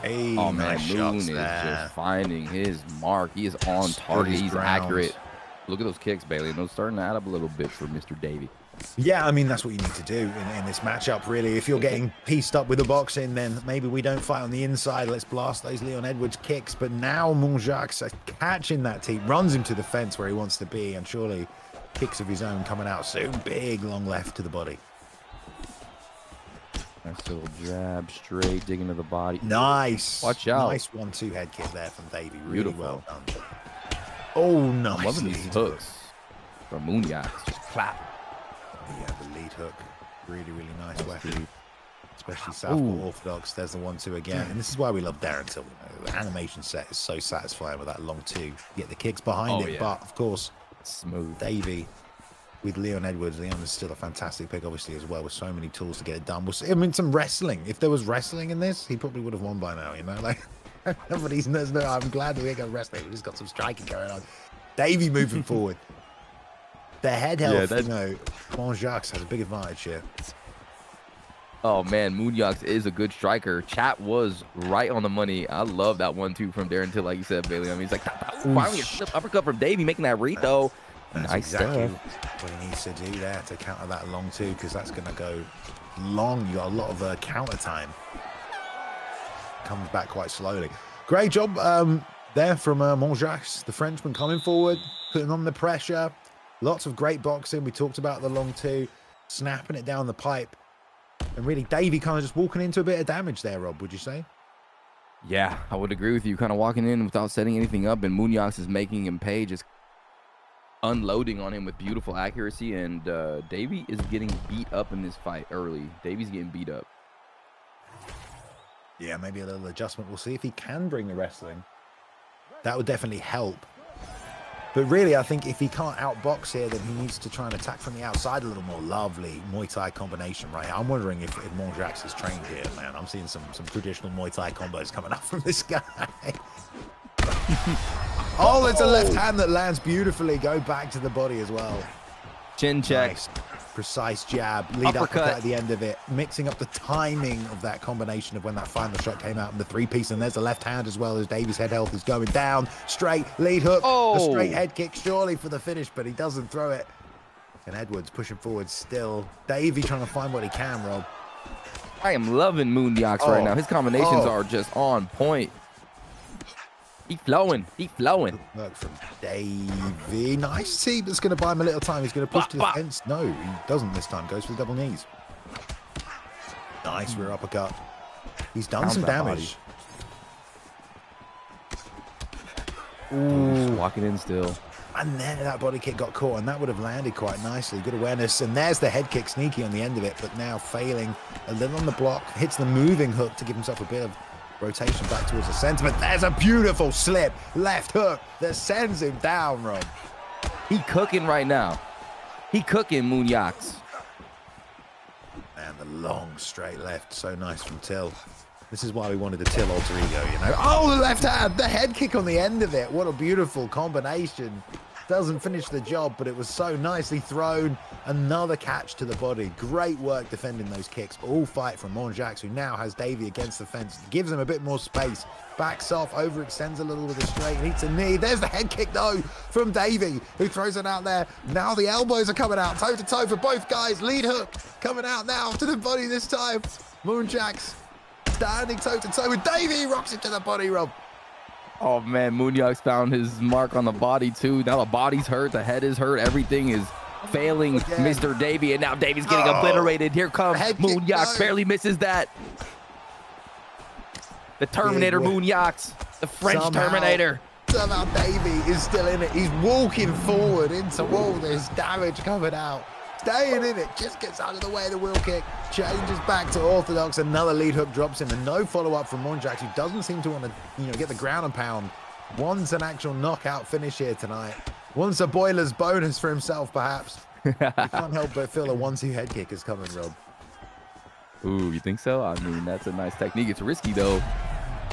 Hey, oh, man, nice Moon shots is there. just finding his mark. He is on target. He's accurate. Look at those kicks, Bailey. And those starting to add up a little bit for Mr. Davey. Yeah, I mean, that's what you need to do in this matchup, really. If you're getting pieced up with the boxing, then maybe we don't fight on the inside. Let's blast those Leon Edwards kicks. But now Moonjax catching that teep, runs him to the fence where he wants to be, and surely kicks of his own coming out soon. Big long left to the body. Nice little jab, straight, digging to the body. Nice. Watch out. Nice 1-2 head kick there from Davey. Really Beautiful. well done. Oh, nice. I'm loving these hooks from Moonjax. Just clap. Yeah, the lead hook. Really nice weapon. Especially Southpaw Orthodox. There's the 1-2 again. And this is why we love Darren Till. The animation set is so satisfying with that long 2. You get the kicks behind it, but of course, smooth. Davey with Leon Edwards. Leon is still a fantastic pick, obviously, as well, with so many tools to get it done. We'll see. I mean, some wrestling. If there was wrestling in this, he probably would have won by now, you know? Like, nobody's, no, I'm glad that we ain't got wrestling. We just got some striking going on. Davey moving forward. The head health, you know, Moonjax has a big advantage here. Oh, man, Moonjax is a good striker. Chat was right on the money. I love that 1-2 from Darren Till, like you said, Bailey. I mean, he's like, finally a slip uppercut from Davey, making that read, though. That's nice exactly stuff. what he needs to do there to counter that long 2, because that's going to go long. You got a lot of counter time. Comes back quite slowly. Great job there from Moonjax, the Frenchman, coming forward, putting on the pressure. Lots of great boxing. We talked about the long 2, snapping it down the pipe. And really, Davey kind of just walking into a bit of damage there, Rob, would you say? Yeah, I would agree with you. Kind of walking in without setting anything up, and Moonjax is making him pay, just unloading on him with beautiful accuracy. And Davey is getting beat up in this fight early. Davey's getting beat up. Yeah, maybe a little adjustment. We'll see if he can bring the wrestling. That would definitely help. But really, I think if he can't outbox here, then he needs to try and attack from the outside a little more. Lovely Muay Thai combination right here. I'm wondering if Moonjax is trained here, man. I'm seeing some traditional Muay Thai combos coming up from this guy. Oh, it's a left hand that lands beautifully. Go back to the body as well. Chin check. Nice. Precise jab. Lead uppercut at the end of it. Mixing up the timing of that combination of when that final shot came out in the 3-piece. And there's a left hand as well as Davey's head health is going down. Straight lead hook. A straight head kick surely for the finish, but he doesn't throw it. And Edwards pushing forward still. Davey trying to find what he can, Rob. I am loving Moonjax right now. His combinations are just on point. He flowing. He flowing. Good work from Davey. Nice teep that's going to buy him a little time. He's going to push to the fence. No, he doesn't this time. Goes for the double knees. Nice rear uppercut. He's done some damage. Ooh, walking in still. And then that body kick got caught, and that would have landed quite nicely. Good awareness. And there's the head kick sneaky on the end of it, but now failing a little on the block. Hits the moving hook to give himself a bit of rotation back towards the center, but there's a beautiful slip left hook that sends him down, Rob. He cooking right now. He cooking, Moonjax. And the long straight left, so nice from Till. This is why we wanted the Till alter ego, you know. Oh, the left hand, the head kick on the end of it. What a beautiful combination. Doesn't finish the job, but it was so nicely thrown. Another catch to the body. Great work defending those kicks. All fight from Monjax, who now has Davey against the fence. Gives him a bit more space. Backs off, overextends a little with the straight. And eats a knee. There's the head kick, though, from Davey, who throws it out there. Now the elbows are coming out, toe-to-toe for both guys. Lead hook coming out now to the body this time. Monjax standing toe-to-toe with Davey. Rocks it to the body, Rob. Oh man, Moonjax found his mark on the body too. Now the body's hurt, the head is hurt, everything is failing Mr. Davey, and now Davey's getting obliterated. Here comes Moonjax, barely misses that. The Terminator Moonjax, the French Terminator. Somehow Davey is still in it. He's walking forward into all this damage coming out. Staying in it, just gets out of the way of the wheel kick, changes back to orthodox. Another lead hook drops him, and no follow-up from Monjax, who doesn't seem to want to, get the ground and pound. Wants an actual knockout finish here tonight. Wants a boiler's bonus for himself, perhaps. You can't help but feel a 1-2 head kick is coming, Rob. Ooh, you think so? I mean, that's a nice technique. It's risky though.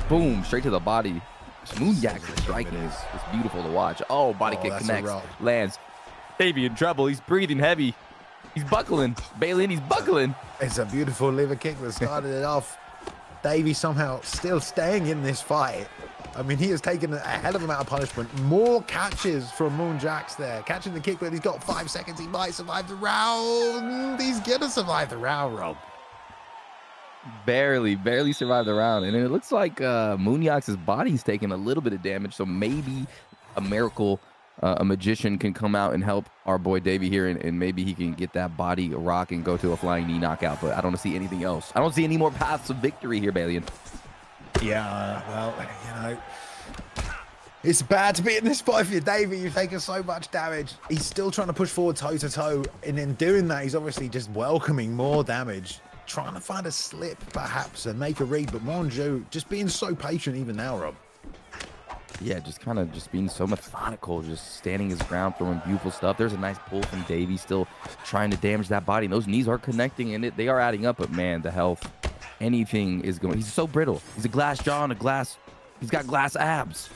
Boom, straight to the body. Moonjax's striking is beautiful to watch. Oh, body kick connects, lands. Davey in trouble. He's breathing heavy. He's buckling. Balin, he's buckling. It's a beautiful liver kick that started it off. Davey somehow still staying in this fight. I mean, he has taken a hell of an amount of punishment. More catches from Moonjax there. Catching the kick, but he's got 5 seconds. He might survive the round. He's going to survive the round, Rob. Barely survived the round. And it looks like Moonjax's body's taking a little bit of damage. So maybe a miracle, a magician can come out and help our boy Davey here, and maybe he can get that body a rock and go to a flying knee knockout. But I don't see anything else. I don't see any more paths of victory here, Balian. Yeah, well, it's bad to be in this fight for you, Davey. You've taken so much damage. He's still trying to push forward toe-to-toe, and in doing that, he's obviously just welcoming more damage, trying to find a slip, perhaps, and make a read. But Monjo just being so patient even now, Rob. Yeah, just kind of just being so methodical, just standing his ground, throwing beautiful stuff. There's a nice pull from Davey, still trying to damage that body. And those knees are connecting, and they are adding up. But man, the health, anything is going. He's so brittle. He's a glass jaw and he's got glass abs.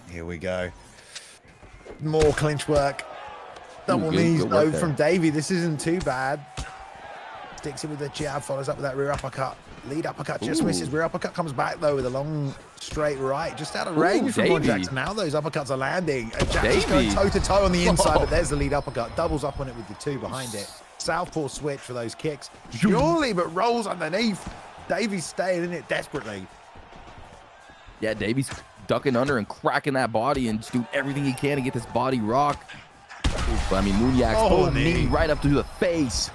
Here we go. More clinch work. Double knees though from Davey. This isn't too bad. Sticks it with the jab, follows up with that rear uppercut. Lead uppercut just misses. Rear uppercut comes back though with a long straight right, just out of range from Monjax. Now those uppercuts are landing. Jax going toe-to-toe on the inside, but there's the lead uppercut. Doubles up on it with the 2 behind it. Southpaw switch for those kicks. Surely, but rolls underneath. Davey's staying in it desperately. Yeah, Davey's ducking under and cracking that body and just doing everything he can to get this body rock. But I mean, Moonjax, knee right up to the face.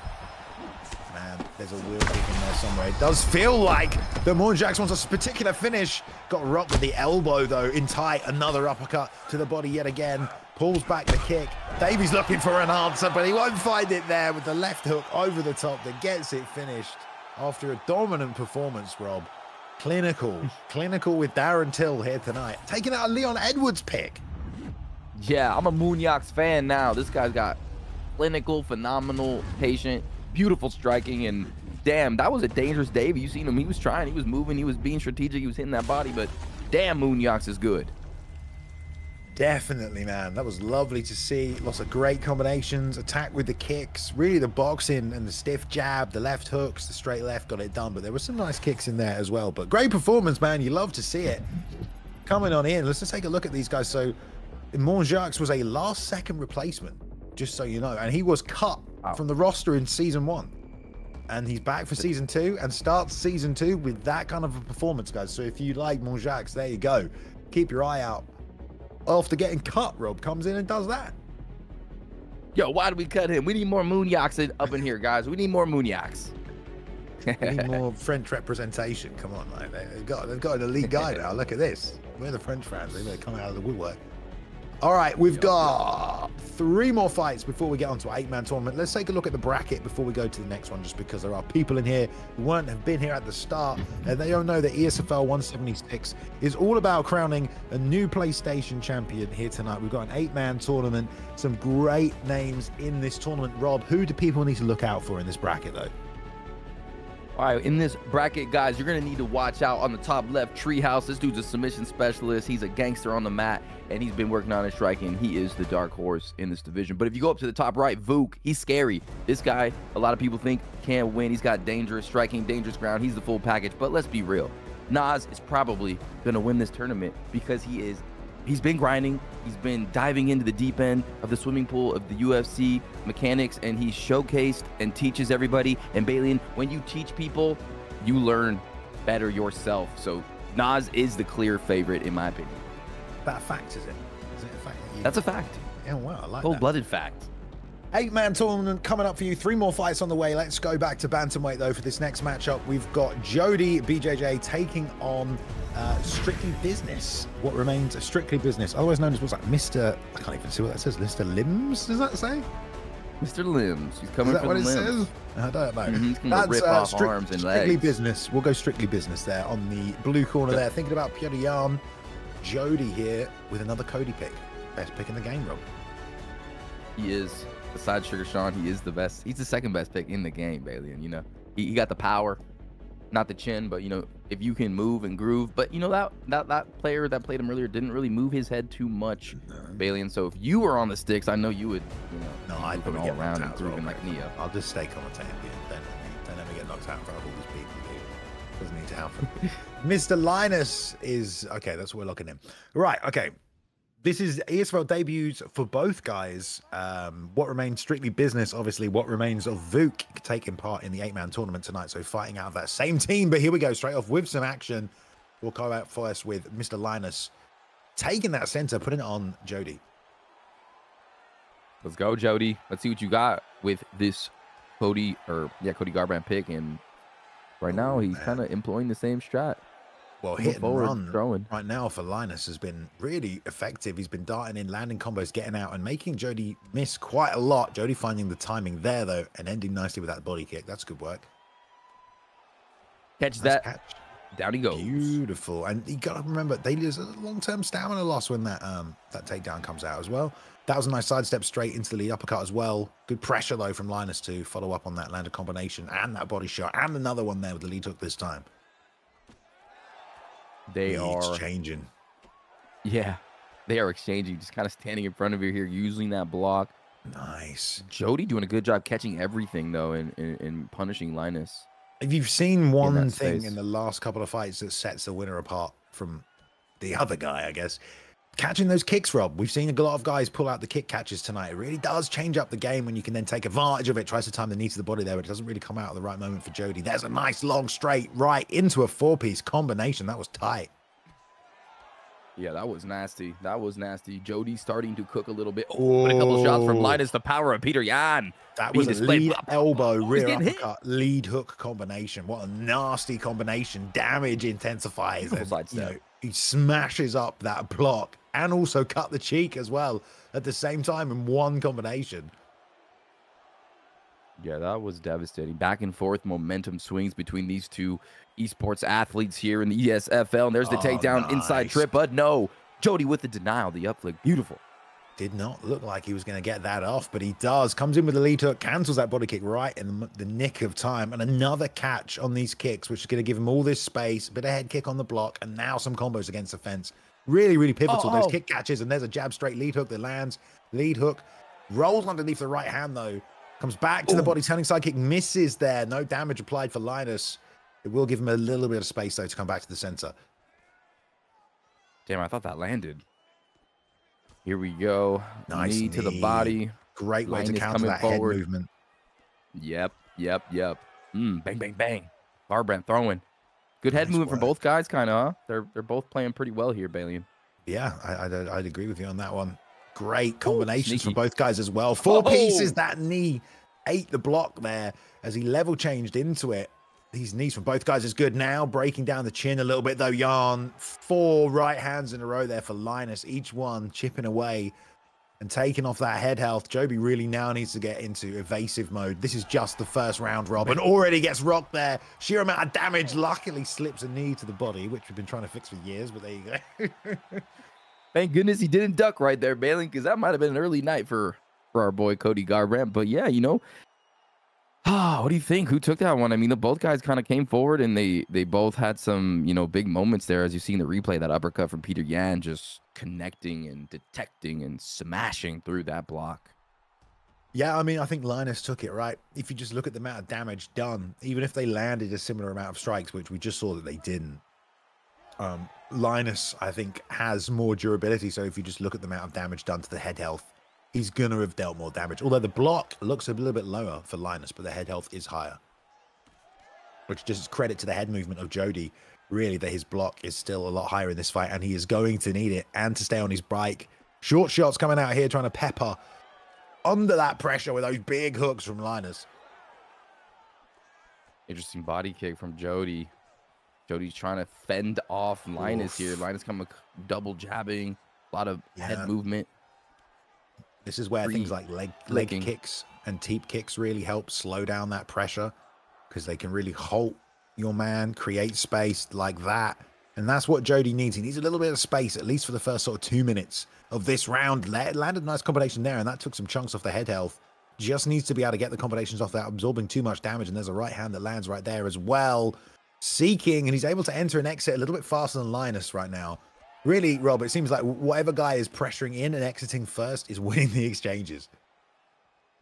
There's a wheel kick in there somewhere. It does feel like the Monjax wants a particular finish. Got rocked with the elbow, though, in tight. Another uppercut to the body yet again. Pulls back the kick. Davey's looking for an answer, but he won't find it there with the left hook over the top that gets it finished after a dominant performance, Rob. Clinical with Darren Till here tonight. Taking out a Leon Edwards pick. Yeah, I'm a Moonjax fan now. This guy's got clinical, phenomenal, patient, beautiful striking, and damn, that was a dangerous Davey. You seen him, he was trying, he was moving, he was being strategic, he was hitting that body, but damn, Moonjax is good. Definitely, man. That was lovely to see. Lots of great combinations, attack with the kicks, really the boxing and the stiff jab, the left hooks, the straight left got it done, but there were some nice kicks in there as well. But great performance, man. You love to see it. Coming on in, let's just take a look at these guys. So Monjax was a last second replacement, just so you know, and he was cut from the roster in season 1, and he's back for season 2 and starts season 2 with that kind of a performance, guys. So if you like Monjax, there you go. Keep your eye out. After getting cut, Rob comes in and does that. Yo, why did we cut him? We need more Moonjax up in here, guys. We need more Moonjax. We need more French representation. Come on, like they've got an elite guy now. Look at this. We're the French fans. They're coming out of the woodwork. All right, we've got 3 more fights before we get onto an 8-man tournament. Let's take a look at the bracket before we go to the next one, just because there are people in here who have been here at the start, and they don't know that ESFL 176 is all about crowning a new PlayStation champion here tonight. We've got an 8-man tournament, some great names in this tournament. Rob, who do people need to look out for in this bracket, though? All right, in this bracket, guys, you're going to need to watch out on the top left, Treehouse. This dude's a submission specialist. He's a gangster on the mat, and he's been working on his striking. He is the dark horse in this division. But if you go up to the top right, Vuk, he's scary. This guy, a lot of people think can't win. He's got dangerous striking, dangerous ground. He's the full package. But let's be real. Nas is probably going to win this tournament because he's been grinding. He's been diving into the deep end of the swimming pool of the UFC mechanics, and he showcased and teaches everybody. And Balian, when you teach people, you learn better yourself. So Nas is the clear favorite, in my opinion. That a fact, is it? Is it a fact? That's a fact. Yeah, well, I like that. Cold-blooded fact. 8-man tournament coming up for you. 3 more fights on the way. Let's go back to bantamweight, though, for this next matchup. We've got Jody BJJ taking on Strictly Business. What remains Strictly Business, otherwise known as, what's that, Mr. I can't even see what that says. Mr. Limbs, does that say? Mr. Limbs. He's coming Is that for what the it limbs. says? I don't know. He's going to rip off arms and legs. Strictly Business. We'll go Strictly Business there on the blue corner there. Thinking about Petr Yan. Jody here with another Cody pick. Best pick in the game, Rob. He is. Besides Sugar Sean, he is the best. He's the second best pick in the game, Bailey. And, you know, he got the power, not the chin, but, you know, if you can move and groove. But, you know, that player that played him earlier didn't really move his head too much, Bailey. And so if you were on the sticks, I know you would, you know, no, I'd move all around and grooving like Neo. I'll just stay commentating. Don't let me get knocked out in front of all these people. Doesn't need to happen. Mr. Linus is okay. That's what we're looking in. Right. Okay. This is ESFL debuts for both guys. What remains Strictly Business, obviously. What remains of Vuk taking part in the 8-man tournament tonight. So fighting out of that same team. But here we go, straight off with some action. We'll go out first with Mr. Linus taking that center, putting it on Jody. Let's go, Jody. Let's see what you got with this Cody Garbrandt pick. And right now, he's kind of employing the same strat. Well, hit and run throwing right now for Linus has been really effective. He's been darting in, landing combos, getting out, and making Jody miss quite a lot. Jody finding the timing there, though, and ending nicely with that body kick. That's good work. Catch that. Down he goes. Beautiful. And you got to remember, there's a long-term stamina loss when that takedown comes out as well. That was a nice sidestep straight into the lead uppercut as well. Good pressure, though, from Linus to follow up on that landed combination and that body shot, and another one there with the lead hook this time. They are changing. Yeah, they are exchanging. Just kind of standing in front of you here, using that block. Nice. Jody doing a good job catching everything, though, and punishing Linus. If you've seen one thing in the last couple of fights that sets the winner apart from the other guy, I guess, catching those kicks, Rob. We've seen a lot of guys pull out the kick catches tonight. It really does change up the game when you can then take advantage of it. Tries to time the knee to the body there, but it doesn't really come out at the right moment for Jody. There's a nice long straight right into a 4-piece combination. That was tight. Yeah, that was nasty. That was nasty. Jody starting to cook a little bit. Oh, but a couple of shots from Linus. The power of Petr Yan. That was a lead elbow, rear uppercut, lead hook combination. What a nasty combination. Damage intensifies. And, you know, he smashes up that block and also cut the cheek as well at the same time in one combination. Yeah, that was devastating. Back and forth momentum swings between these two esports athletes here in the ESFL. And there's the takedown inside trip, but no. Jody with the denial, the upflick. Beautiful. Did not look like he was going to get that off, but he does. Comes in with the lead hook, cancels that body kick right in the nick of time. And another catch on these kicks, which is going to give him all this space. A bit of head kick on the block, and now some combos against the fence. Really, really pivotal. Those kick catches, and there's a jab straight lead hook that lands. Lead hook rolls underneath the right hand, though. Comes back to the body, turning side kick, misses there. No damage applied for Linus. It will give him a little bit of space, though, to come back to the center. Damn, I thought that landed. Here we go. Nice knee to the body. Great way to counter that head movement. Yep. Bang, bang, bang. Garbrandt throwing. Good head movement from both guys, kind of, huh? They're both playing pretty well here, Balian. Yeah, I'd agree with you on that one. Great combinations from both guys as well. 4 pieces. That knee ate the block there as he level changed into it. These knees from both guys is good now. Breaking down the chin a little bit, though. Yan, 4 right hands in a row there for Linus. Each one chipping away and taking off that head health. Joby really now needs to get into evasive mode. This is just the first round, Rob, and already gets rocked there. Sheer amount of damage. Luckily slips a knee to the body, which we've been trying to fix for years, but there you go. Thank goodness he didn't duck right there, Balian, because that might have been an early night for our boy Cody Garbrandt. But yeah, you know, Ah, what do you think? Who took that one? I mean, the both guys kind of came forward and they both had some, big moments there. As you see in the replay, that uppercut from Peter Yan just connecting and detecting and smashing through that block. Yeah, I mean, I think Linus took it, right? If you just look at the amount of damage done, even if they landed a similar amount of strikes, which we just saw that they didn't, Linus, I think, has more durability. So if you just look at the amount of damage done to the head health, he's going to have dealt more damage. Although the block looks a little bit lower for Linus, but the head health is higher. Which just is credit to the head movement of Jody, really, that his block is still a lot higher in this fight, and he is going to need it, and to stay on his bike. Short shots coming out here, trying to pepper under that pressure with those big hooks from Linus. Interesting body kick from Jody. Jody's trying to fend off Linus here. Linus coming double jabbing, a lot of head movement. This is where things like leg kicks and teep kicks really help slow down that pressure, because they can really halt your man, create space like that. And that's what Jody needs. He needs a little bit of space, at least for the first sort of 2 minutes of this round. Landed a nice combination there, and that took some chunks off the head health. Just needs to be able to get the combinations off without absorbing too much damage. And there's a right hand that lands right there as well. Seeking, and he's able to enter and exit a little bit faster than Linus right now. Really, Rob, it seems like whatever guy is pressuring in and exiting first is winning the exchanges.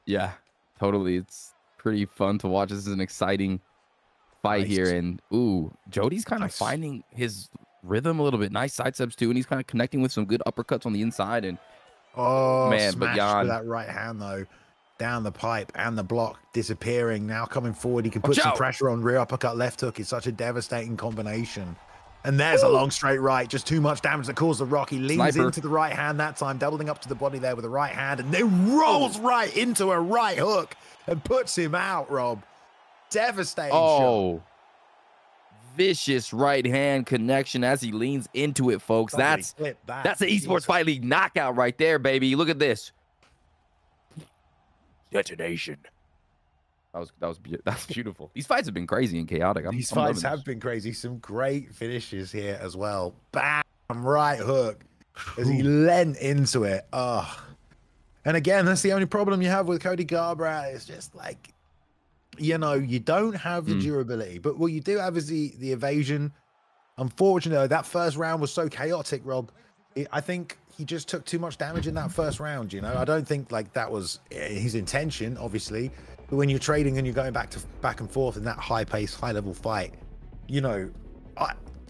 Yeah, totally. It's pretty fun to watch. This is an exciting fight here. And, ooh, Jody's kind of finding his rhythm a little bit. Nice side steps, too. And he's kind of connecting with some good uppercuts on the inside. And, man, but Yan, that right hand, though, down the pipe, and the block disappearing. Now coming forward, he can put some pressure on. Rear uppercut, left hook is such a devastating combination. And there's a long straight right. Just too much damage that caused the rock. He leans into the right hand that time, doubling up to the body there with the right hand, and then rolls right into a right hook and puts him out, Rob. Devastating shot. Vicious right hand connection as he leans into it, folks. That's the Esports Fight League knockout right there, baby. Look at this. Detonation. That was beautiful. These fights have been crazy and chaotic. These fights have been crazy. Some great finishes here as well. Bam! Right hook as he leant into it. Oh. And again, that's the only problem you have with Cody Garbrandt. It's just like, you don't have the durability. But what you do have is the evasion. Unfortunately, that first round was so chaotic, Rob. I think he just took too much damage in that first round, I don't think like that was his intention, obviously. But when you're trading and you're going back and forth in that high-paced, high-level fight,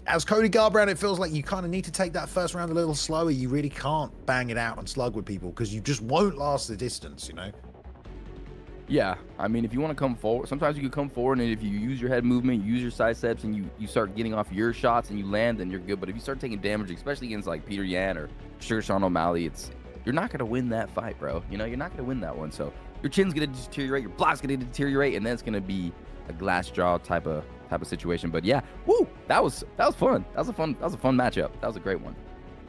as Cody Garbrandt, it feels like you kind of need to take that first round a little slower. You really can't bang it out and slug with people because you just won't last the distance, Yeah, I mean, if you want to come forward, sometimes you can come forward, and if you use your head movement, you use your side steps, and you start getting off your shots and you land, then you're good. But if you start taking damage, especially against like Peter Yan or Sugar Sean O'Malley, you're not going to win that fight, bro. You're not going to win that one. So your chin's going to deteriorate, your block's going to deteriorate, and then it's going to be a glass jaw type of situation. But yeah, woo, that was fun. That was a fun matchup. That was a great one.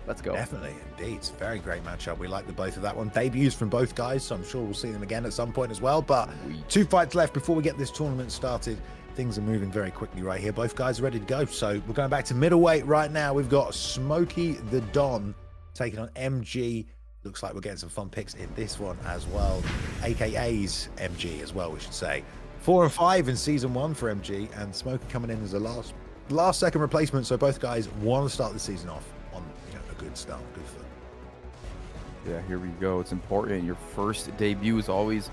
Let's go. Definitely, indeed. It's a very great matchup. We like the both of that one. Debuts from both guys, so I'm sure we'll see them again at some point as well. But 2 fights left before we get this tournament started. Things are moving very quickly right here. Both guys are ready to go. So we're going back to middleweight right now. We've got Smokey the Don taking on MG. Looks like we're getting some fun picks in this one as well. AKA's MG as well, we should say. 4 and 5 in season 1 for MG, and Smokey coming in as a last second replacement. So both guys want to start the season off on a good start, good foot. Yeah, here we go. It's important. Your first debut is always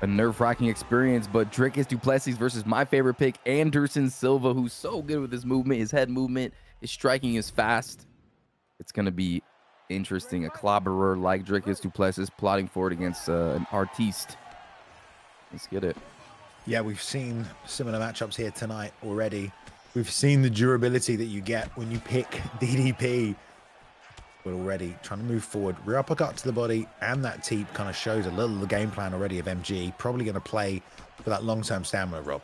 a nerve-wracking experience, but Dricus du Plessis versus my favorite pick, Anderson Silva, who's so good with his movement. His head movement, his striking is fast. It's going to be interesting. A clobberer like Dricus du Plessis plotting forward against an artiste. Let's get it. Yeah, we've seen similar matchups here tonight already. We've seen the durability that you get when you pick DDP. But already trying to move forward. Rear uppercut to the body, and that teep kind of shows a little of the game plan already of MG. Probably going to play for that long-term stamina, Rob.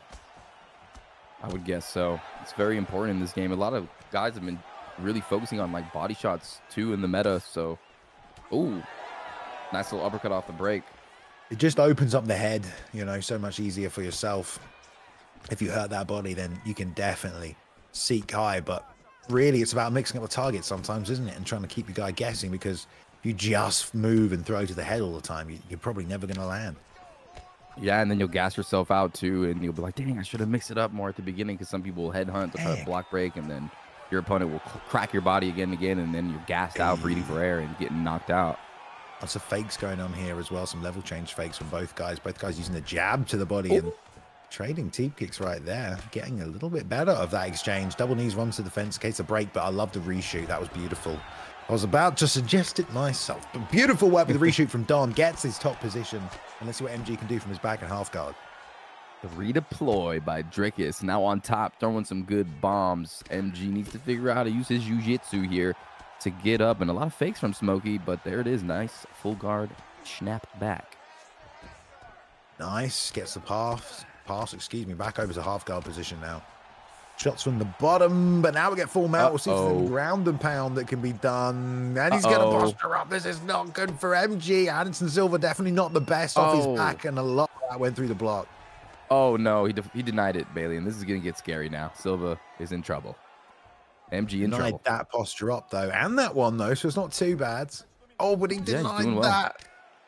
I would guess so. It's very important in this game. A lot of guys have been really focusing on like body shots too in the meta. So, ooh, nice little uppercut off the break. It just opens up the head, so much easier for yourself. If you hurt that body, then you can definitely seek high. But really, it's about mixing up the target sometimes, isn't it? And trying to keep your guy guessing, because if you just move and throw to the head all the time, you're probably never going to land. Yeah, and then you'll gas yourself out too, and you'll be like, "Dang, I should have mixed it up more at the beginning." Because some people will headhunt, they'll try to block break, and then your opponent will crack your body again and again, and then you're gassed out, breathing for air, and getting knocked out. Lots of fakes going on here as well. Some level change fakes from both guys. Both guys using the jab to the body and trading teep kicks right there. Getting a little bit better of that exchange. Double knees run to the fence in case of break, but I love the reshoot. That was beautiful. I was about to suggest it myself. But beautiful work with the reshoot from Don. Gets his top position. And let's see what MG can do from his back and half guard. The redeploy by Dricus. Now on top, throwing some good bombs. MG needs to figure out how to use his jiu-jitsu here to get up. And a lot of fakes from Smokey, but there it is. Nice full guard snap back. Nice. Gets the pass, excuse me, back over to half guard position now. Shots from the bottom, but now we get full mount. We'll see if there's a ground and pound that can be done. And he's going to posture up. This is not good for MG. Anderson Silva definitely not the best off his back, and a lot of that went through the block. Oh, no, he denied it, Bailey, and this is going to get scary now. Silva is in trouble. MG in trouble. That posture up, though, and that one, though, so it's not too bad. Oh, but he denied that.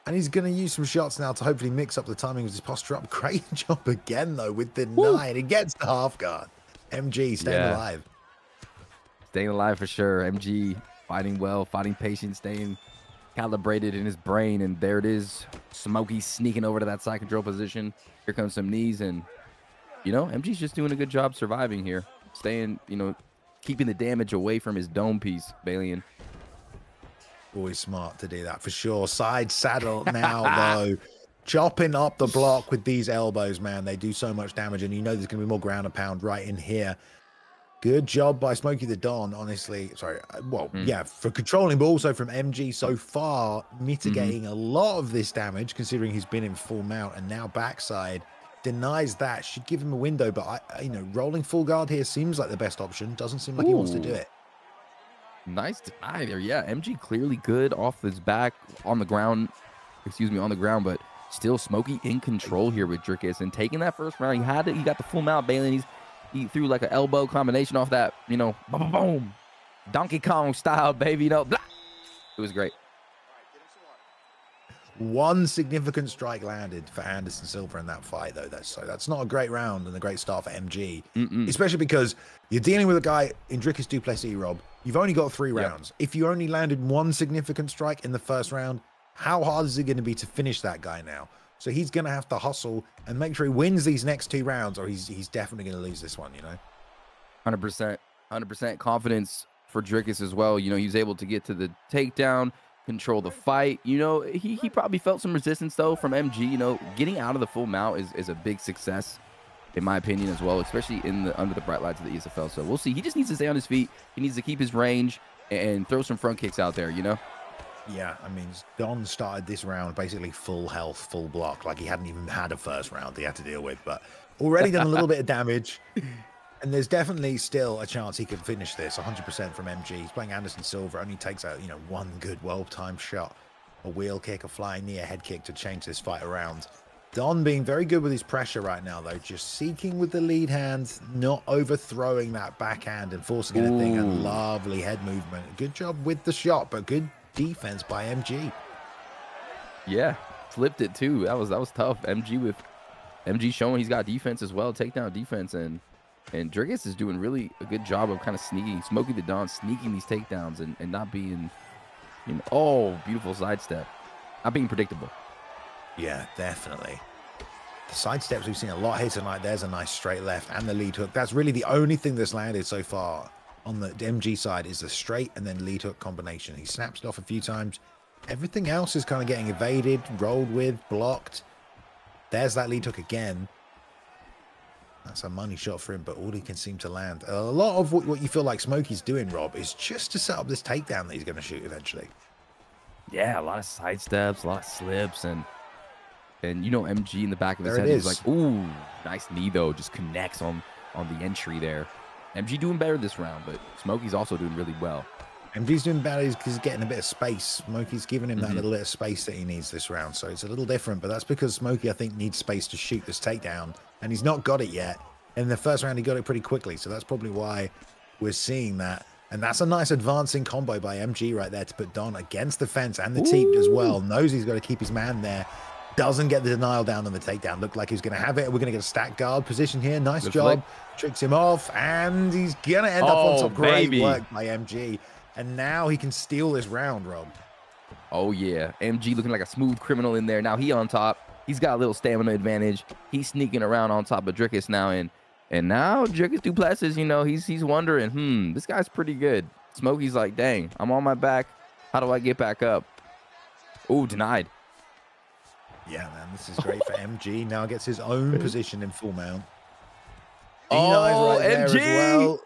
And he's going to use some shots now to hopefully mix up the timing of his posture up. Great job again, though, with the 9. He gets the half guard. MG staying alive. Staying alive for sure. MG fighting well, fighting patient, staying calibrated in his brain. And there it is. Smokey sneaking over to that side control position. Here comes some knees. And, you know, MG's just doing a good job surviving here. Staying, you know, keeping the damage away from his dome piece, Balian. Always smart to do that for sure. Side saddle now, though. Chopping up the block with these elbows, man. They do so much damage, and you know there's going to be more ground and pound right in here. Good job by Smokey the Don, honestly. Sorry. Well, yeah, for controlling, but also from MG so far, mitigating a lot of this damage, considering he's been in full mount, and now backside denies that. Should give him a window, but, you know, rolling full guard here seems like the best option. Doesn't seem like he wants to do it. Nice deny there. Yeah, MG clearly good off his back on the ground. Excuse me, on the ground, but still Smokey in control here with Dricus and taking that first round. He got the full mount, Bailey. He threw like an elbow combination off that, you know, boom, boom, boom. Donkey Kong style, baby. You know, blah. It was great. One significant strike landed for Anderson Silva in that fight, though. That's not a great round and a great start for MG, especially because you're dealing with a guy in Dricus du Plessis, Rob. You've only got 3 rounds. If you only landed one significant strike in the first round, how hard is it going to be to finish that guy now? So he's going to have to hustle and make sure he wins these next 2 rounds, or he's definitely going to lose this one, you know? 100% confidence for Dricus as well. You know, he was able to get to the takedown, control the fight. You know, he probably felt some resistance, though, from MG. You know, getting out of the full mount is a big success, in my opinion, as well, especially under the bright lights of the ESFL. So we'll see. He just needs to stay on his feet. He needs to keep his range and throw some front kicks out there, you know? Yeah, I mean, Don started this round basically full health, full block, like he hadn't even had a first round he had to deal with, but already done a little bit of damage. And there's definitely still a chance he could finish this 100% from MG. He's playing Anderson Silva, only takes out, you know, one good well-timed shot, a wheel kick, a flying knee, a head kick to change this fight around. Don being very good with his pressure right now, though, just seeking with the lead hand, not overthrowing that backhand and forcing anything, and lovely head movement. Good job with the shot, but good defense by MG. Yeah, flipped it too. That was tough. MG showing he's got defense as well, takedown defense, and Dricus is doing really a good job of kind of sneaking, Smokey the Don sneaking these takedowns and not being, you know, oh, beautiful sidestep, not being predictable. Yeah, definitely. The side steps we've seen a lot here tonight. There's a nice straight left and the lead hook. That's really the only thing that's landed so far on the MG side is the straight and then lead hook combination. He snaps it off a few times. Everything else is kind of getting evaded, rolled with, blocked. There's that lead hook again. That's a money shot for him, but all he can seem to land. A lot of what you feel like Smokey's doing, Rob, is just to set up this takedown that he's going to shoot eventually. Yeah, a lot of side steps, a lot of slips, and you know MG in the back of his head is like, ooh, nice knee though, just connects on the entry there. MG doing better this round, but Smokey's also doing really well. MG's doing better because he's getting a bit of space. Smokey's giving him that little bit of space that he needs this round, so it's a little different, but that's because Smokey, I think, needs space to shoot this takedown, and he's not got it yet. In the first round, he got it pretty quickly, so that's probably why we're seeing that. And that's a nice advancing combo by MG right there to put Don against the fence and the teep as well. Knows he's got to keep his man there. Doesn't get the denial down on the takedown. Looked like he was going to have it. We're going to get a stack guard position here. Nice Good job. flick. Tricks him off, and he's going to end up on top. Great baby. work by MG. And now he can steal this round, Rob. Oh, yeah. MG looking like a smooth criminal in there. Now he on top. He's got a little stamina advantage. He's sneaking around on top of Dricus now. And now Dricus du Plessis, you know, he's wondering, this guy's pretty good. Smokey's like, dang, I'm on my back. How do I get back up? Oh, denied. Yeah, man, this is great for MG. Now gets his own position in full mount. Oh, right there MG! as well.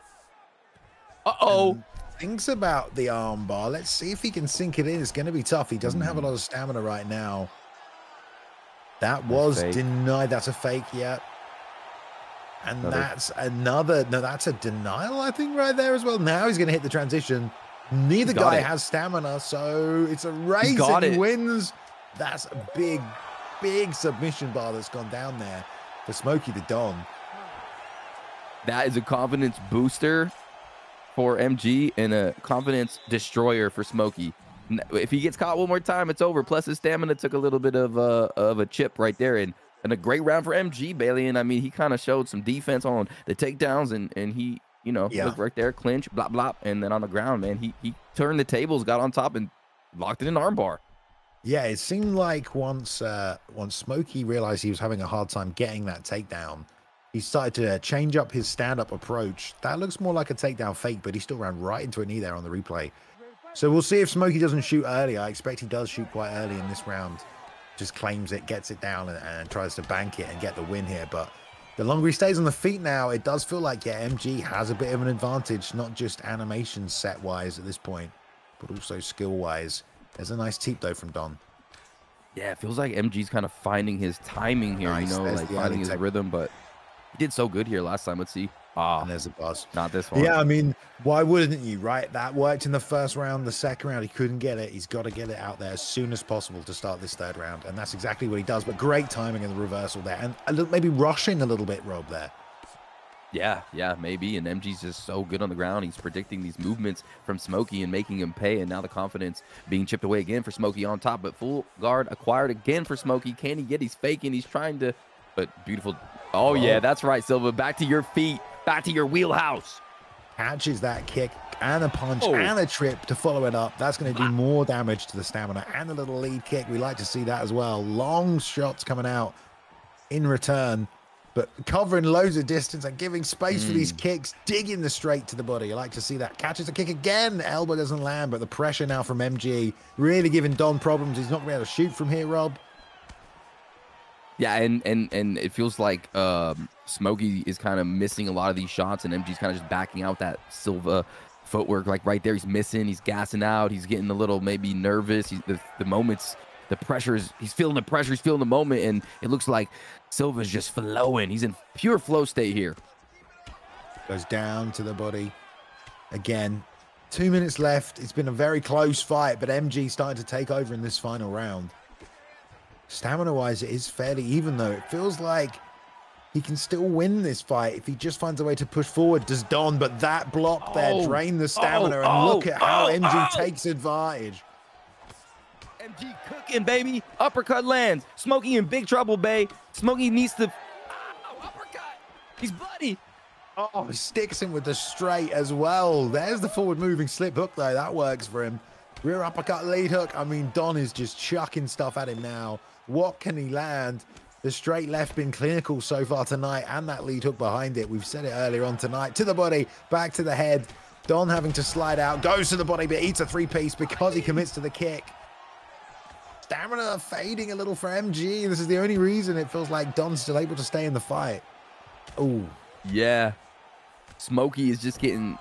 Uh-oh. Thinks about the arm bar. Let's see if he can sink it in. It's going to be tough. He doesn't have a lot of stamina right now. That was denied. That's a fake, yeah. And that's another. No, that's a denial, I think, right there as well. Now he's going to hit the transition. Neither guy has stamina, so it's a race and he wins. That's a big, big submission bar that's gone down there for Smokey the Don. That is a confidence booster for MG and a confidence destroyer for Smokey. If he gets caught one more time, it's over. Plus his stamina took a little bit of a chip right there, and a great round for MG, Bailey. And I mean, he kind of showed some defense on the takedowns, and he, you know, looked right there, clinch, blah blah, and then on the ground, man, he turned the tables, got on top, and locked it in armbar. Yeah, it seemed like once Smokey realized he was having a hard time getting that takedown, he started to change up his stand-up approach. That looks more like a takedown fake, but he still ran right into a knee there on the replay. So we'll see if Smokey doesn't shoot early. I expect he does shoot quite early in this round. Just claims it, gets it down, and tries to bank it and get the win here. But the longer he stays on the feet now, it does feel like, yeah, MG has a bit of an advantage, not just animation set-wise at this point, but also skill-wise. There's a nice teep, though, from Don. Yeah, it feels like MG's kind of finding his timing here, you know, like finding his rhythm, but he did so good here last time. Let's see. And there's a buzz. Not this one. Yeah, I mean, why wouldn't you, right? That worked in the first round. The second round, he couldn't get it. He's got to get it out there as soon as possible to start this third round. And that's exactly what he does. But great timing in the reversal there. And a little, maybe rushing a little bit, Rob, there. Yeah, maybe. And MG's just so good on the ground. He's predicting these movements from Smokey and making him pay. And now the confidence being chipped away again for Smokey on top. But full guard acquired again for Smokey. Can he get? He's faking. He's trying to. But beautiful. Oh, yeah, that's right, Silva. Back to your feet. Back to your wheelhouse. Catches that kick and a punch and a trip to follow it up. That's going to do more damage to the stamina and a little lead kick. We like to see that as well. Long shots coming out in return, but covering loads of distance and giving space for these kicks, digging the straight to the body. I like to see that. Catches a kick again. Elbow doesn't land, but the pressure now from MG really giving Don problems. He's not going to be able to shoot from here, Rob. Yeah, and it feels like Smokey is kind of missing a lot of these shots, and MG's kind of just backing out that Silva footwork. Like right there, he's missing, he's gassing out, he's getting a little maybe nervous. The moments, the pressures, he's feeling the pressure, he's feeling the moment, and it looks like Silva's just flowing. He's in pure flow state here. Goes down to the body. Again, 2 minutes left. It's been a very close fight, but MG starting to take over in this final round. Stamina-wise, it is fairly even, though. It feels like he can still win this fight if he just finds a way to push forward. Does Don, but that block there drained the stamina, and look at how MG takes advantage. MG cooking, baby. Uppercut lands. Smokey in big trouble, babe. Smokey needs to... uppercut. He's bloody. Oh, he sticks him with the straight as well. There's the forward-moving slip hook, though. That works for him. Rear uppercut, lead hook. I mean, Don is just chucking stuff at him now. What can he land? The straight left been clinical so far tonight, and that lead hook behind it. We've said it earlier on tonight. To the body, back to the head. Don having to slide out, goes to the body, but eats a three-piece because he commits to the kick. Stamina fading a little for MG. This is the only reason it feels like Don's still able to stay in the fight. Oh. Yeah. Smokey is just getting...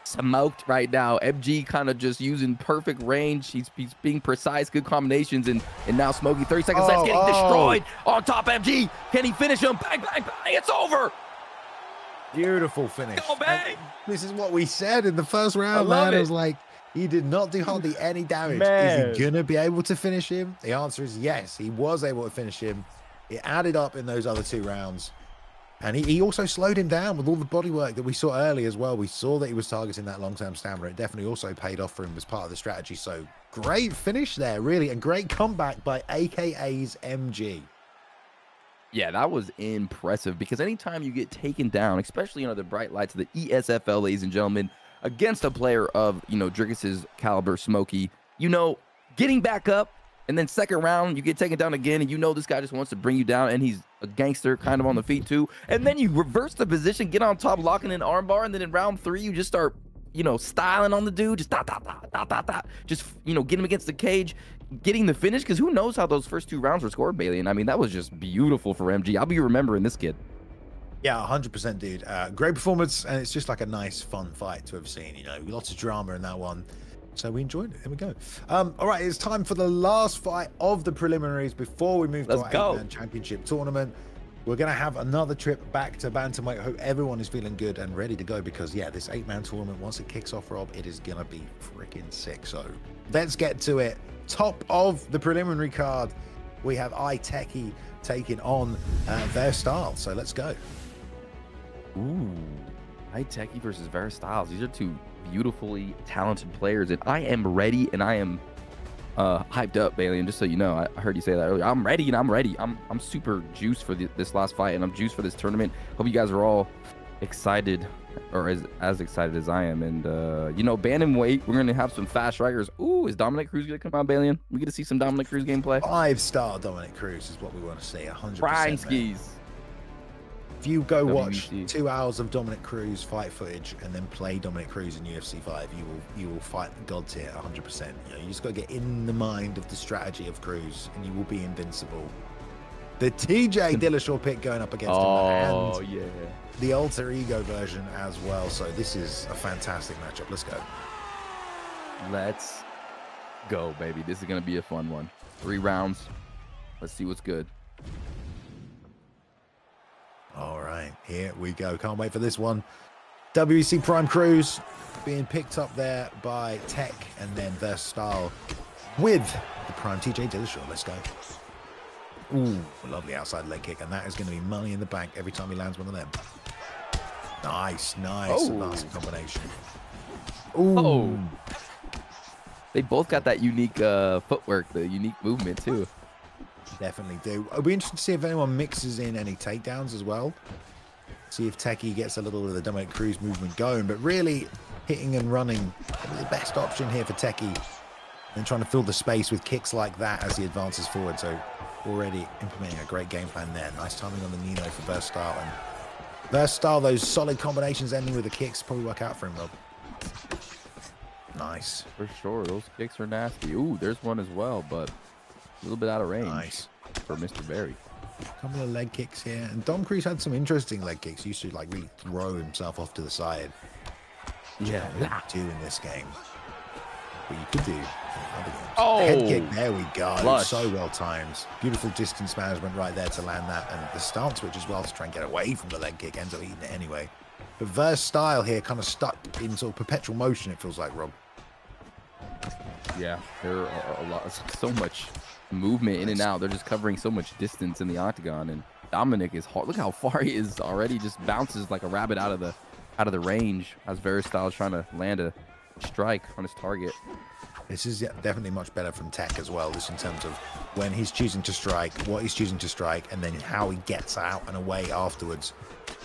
smoked right now. MG kind of just using perfect range. He's being precise, good combinations, and now Smokey 30 seconds left, getting destroyed on top. MG, can he finish him? Bang, bang, bang, it's over. Beautiful finish. Go, bang. This is what we said in the first round, man. It was like, he did not do hardly any damage. Is he gonna be able to finish him? The answer is yes. He was able to finish him. It added up in those other 2 rounds. And he also slowed him down with all the body work that we saw early as well. We saw that he was targeting that long-term stamina. It definitely also paid off for him as part of the strategy. So great finish there, really, and great comeback by AKA's MG. Yeah, that was impressive because anytime you get taken down, especially under the bright lights of the ESFL, ladies and gentlemen, against a player of, Dricus's caliber, Smokey, getting back up, and then second round, you get taken down again, and this guy just wants to bring you down, and he's a gangster kind of on the feet too. And then you reverse the position, get on top, locking in armbar, and then in round 3, you just start, styling on the dude, just just, get him against the cage, getting the finish, because who knows how those first 2 rounds were scored, Bailey. And I mean, that was just beautiful for MG. I'll be remembering this kid. Yeah, 100%, dude. Great performance, and it's just like a nice, fun fight to have seen. Lots of drama in that one. So we enjoyed it. There we go. All right, it's time for the last fight of the preliminaries before we move to our 8-man championship tournament. We're going to have another trip back to Bantamweight. I hope everyone is feeling good and ready to go because, yeah, this 8-man tournament, once it kicks off, Rob, it is going to be freaking sick. So let's get to it. Top of the preliminary card, we have iTechie taking on Verstyle. So let's go. Ooh, iTechie versus Verstyle. These are 2 beautifully talented players, and I am ready, and I am hyped up, Bailey. And just so you know, I heard you say that earlier. I'm ready, and I'm ready. I'm super juiced for this last fight, and I'm juiced for this tournament. Hope you guys are all excited, or as excited as I am. And bantamweight, we're gonna have some fast strikers. Ooh, is Dominic Cruz gonna come on, Bailey? We get to see some Dominic Cruz gameplay. 5-star Dominic Cruz is what we want to see. 100%. Prime skis. If you go watch 2 hours of Dominic Cruz fight footage and then play Dominic Cruz in UFC 5, you will fight God's here 100%. You just got to get in the mind of the strategy of Cruz, and you will be invincible. The TJ Dillashaw pick going up against him, and yeah, the alter ego version as well. So this is a fantastic matchup. Let's go. Let's go, baby. This is gonna be a fun one. 3 rounds. Let's see what's good. All right, here we go. Can't wait for this one. WEC Prime Cruz being picked up there by Tech, and then Verstyle with the Prime TJ Dillashaw. Let's go. Ooh, a lovely outside leg kick, and that is going to be money in the bank every time he lands one of them. Nice, nice. Advanced combination. Ooh. Oh. They both got that unique footwork, the unique movement too. Definitely do. It'll be interesting to see if anyone mixes in any takedowns as well. See if Techie gets a little of the Dominic Cruz movement going, but really hitting and running the best option here for Techie, and trying to fill the space with kicks like that as he advances forward. So already implementing a great game plan there. Nice timing on the Nino for Verstyle, and Verstyle, those solid combinations ending with the kicks probably work out for him, Rob. Nice. For sure, those kicks are nasty. Ooh, there's one as well, but a little bit out of range. Nice for Mr. Berry. A couple of leg kicks here, and Dom Cruz had some interesting leg kicks. He used to like really throw himself off to the side. Yeah, do in this game, but you could do in other games. Oh, head kick. There we go. Flush. So well timed. Beautiful distance management right there to land that, and the stance switch as well to try and get away from the leg kick. Ends up eating it anyway. But Verstyle here kind of stuck in sort of perpetual motion. It feels like, Rob. Yeah, there are a lot, so much movement in and out. They're just covering so much distance in the octagon, and Dominic is hard. Look how far he is already. Just bounces like a rabbit out of the range as Verstyle is trying to land a strike on his target. This is definitely much better from Tech as well, just in terms of when he's choosing to strike, what he's choosing to strike, and then how he gets out and away afterwards.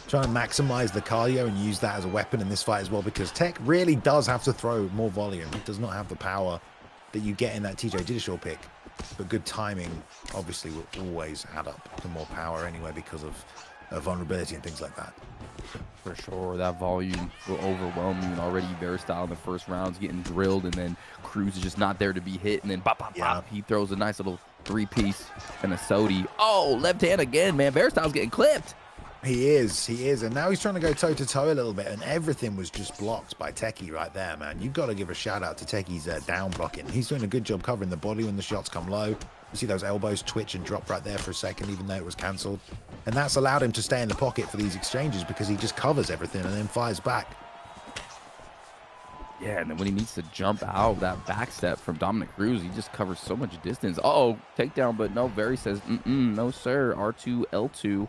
Trying to maximize the cardio and use that as a weapon in this fight as well, because Tech really does have to throw more volume. He does not have the power that you get in that TJ Dillashaw pick, but good timing obviously will always add up to more power anyway because of vulnerability and things like that. For sure, that volume will overwhelm you, and already Verstyle in the first round's getting drilled, and then Cruz is just not there to be hit, and then bop, bop, bop, he throws a nice little 3-piece and a Sodi. Oh, left hand again, man. Verstyle's getting clipped. He is, and now he's trying to go toe-to-toe a little bit, and everything was just blocked by Techie right there, man. You've got to give a shout-out to Techie's down blocking. He's doing a good job covering the body when the shots come low. You see those elbows twitch and drop right there for a second, even though it was cancelled. And that's allowed him to stay in the pocket for these exchanges because he just covers everything and then fires back. Yeah, and then when he needs to jump out, that back step from Dominic Cruz, he just covers so much distance. Uh-oh, takedown, but no, Very says, no, sir, R2, L2.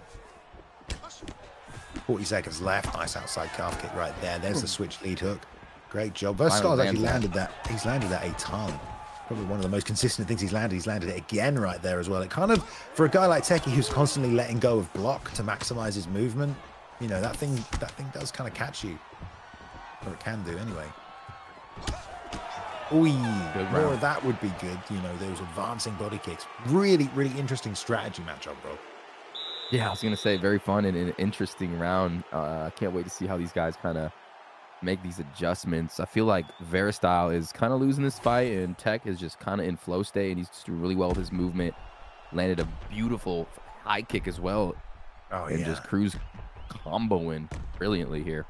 40 seconds left. Nice outside calf kick right there. There's the switch lead hook. Great job. Versatile's actually landed that. He's landed that a ton. Probably one of the most consistent things he's landed. He's landed it again right there as well. It kind of, for a guy like Techie who's constantly letting go of block to maximize his movement, you know, that thing does kind of catch you. Or it can do anyway. Ooh, more of that would be good. You know, those advancing body kicks. Really, really interesting strategy matchup, bro. Yeah, I was going to say, very fun and an interesting round. I can't wait to see how these guys kind of make these adjustments. I feel like Veristyle is kind of losing this fight, and Tech is just kind of in flow state, and he's just doing really well with his movement. Landed a beautiful high kick as well. Oh, and just Cruz comboing brilliantly here.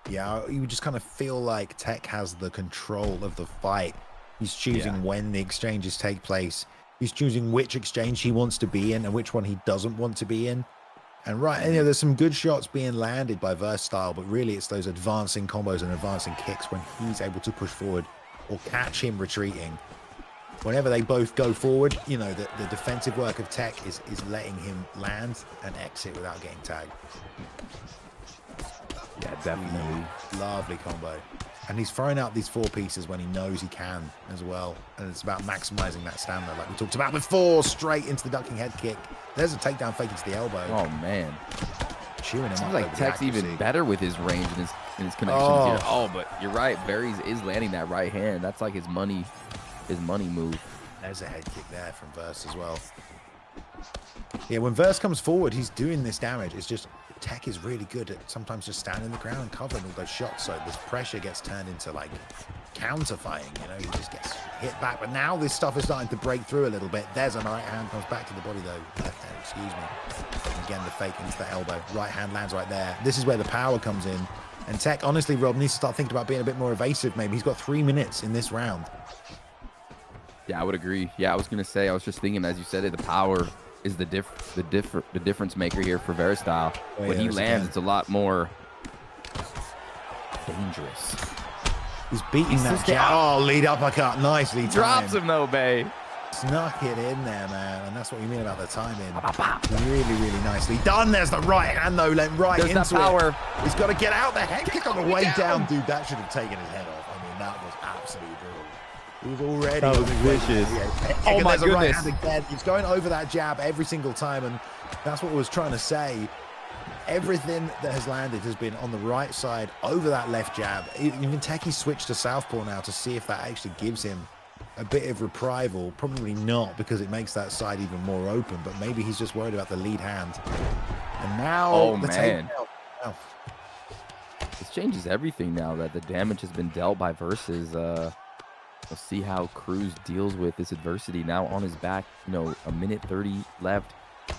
Yeah, you just kind of feel like Tech has the control of the fight. He's choosing when the exchanges take place. He's choosing which exchange he wants to be in and which one he doesn't want to be in. And you know, there's some good shots being landed by Versatile, but really it's those advancing combos and advancing kicks when he's able to push forward or catch him retreating. Whenever they both go forward, you know, the defensive work of Tech is letting him land and exit without getting tagged. Yeah, definitely. Lovely combo. And he's throwing out these 4 pieces when he knows he can as well. And it's about maximizing that stamina like we talked about before. Straight into the ducking head kick. There's a takedown fake into the elbow. Oh, man. Chewing him Seems like Tech's even better with his range and his connections here. Oh, but you're right. Berries is landing that right hand. That's like his money move. There's a head kick there from Verse as well. Yeah, when Verse comes forward, he's doing this damage. It's just Tech is really good at sometimes just standing the ground and covering all those shots. So this pressure gets turned into like counter-fighting, you know, he just gets hit back. But now this stuff is starting to break through a little bit. There's a right hand, comes back to the body though. Left hand, excuse me. And again, the fake into the elbow. Right hand lands right there. This is where the power comes in. And Tech, honestly, Rob, needs to start thinking about being a bit more evasive maybe. He's got 3 minutes in this round. Yeah, I would agree. Yeah, I was going to say, I was just thinking, as you said it, the power is the difference maker here for Veristyle. Oh, when he lands, it's a lot more dangerous. He's beating that jab. Oh, lead uppercut. Nicely timed. Drops him though, Bay. Snuck it in there, man. And that's what you mean about the timing. Really, really nicely done. There's the right hand, though. Lent right There's into that power. it. He's got to get out. The head kick on the way down. Dude, that should have taken his head off. I mean, that was absolutely brutal. He was already. That was vicious. Oh, my goodness. right hand again. He's going over that jab every single time. And that's what I was trying to say. Everything that has landed has been on the right side over that left jab. Even Techie switched to southpaw now to see if that actually gives him a bit of reprisal. Probably not, because it makes that side even more open, but maybe he's just worried about the lead hand. And now the takedown. Oh. This changes everything now that the damage has been dealt by Versus. We'll see how Cruz deals with this adversity now on his back. You know, a minute 30 left,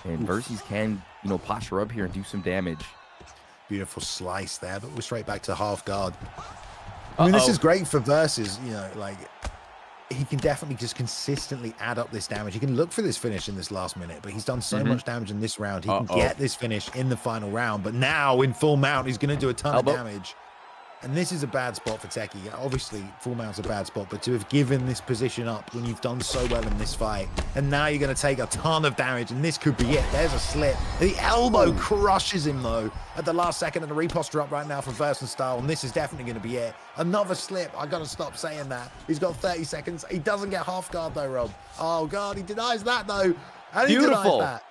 and Versus can, you know, posture up here and do some damage. Beautiful slice there, but we're straight back to half guard. I mean, this is great for Versus, you know, like he can definitely just consistently add up this damage. He can look for this finish in this last minute, but he's done so much damage in this round. He can get this finish in the final round, but now in full mount, he's going to do a ton of damage. And this is a bad spot for Techie. Obviously, full mount's a bad spot, but to have given this position up when you've done so well in this fight, and now you're going to take a ton of damage, and this could be it. There's a slip. The elbow crushes him, though, at the last second, and the reposture up right now from Versatile, and this is definitely going to be it. Another slip. I got to stop saying that. He's got 30 seconds. He doesn't get half guard, though, Rob. Oh, God, he denies that, though. And he denies that.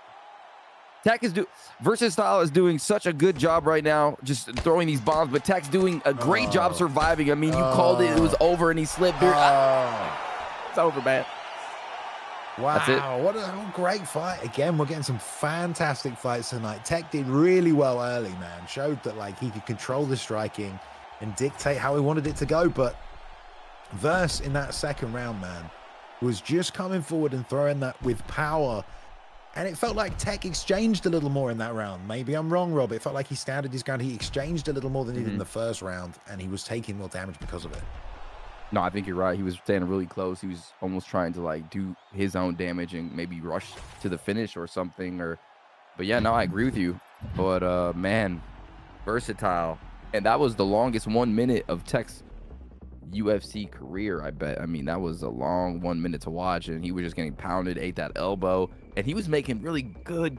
Tech is Versatile is doing such a good job right now, just throwing these bombs, but Tech's doing a great job surviving. I mean, you called it was over, and he slipped. It's over, man. Wow, that's it. What a great fight. Again, we're getting some fantastic fights tonight. Tech did really well early, man. Showed that, like, he could control the striking and dictate how he wanted it to go, but Verse in that second round, man, was just coming forward and throwing that with power. And it felt like Tech exchanged a little more in that round. Maybe I'm wrong, Rob. It felt like he standed his ground. He exchanged a little more than he did in the first round, and he was taking more damage because of it. No, I think you're right. He was standing really close. He was almost trying to, like, do his own damage and maybe rush to the finish or something. But yeah, no, I agree with you. But man, Versatile, and that was the longest 1 minute of Tech's UFC career, I bet. I mean, that was a long 1 minute to watch, and he was just getting pounded, ate that elbow, and he was making really good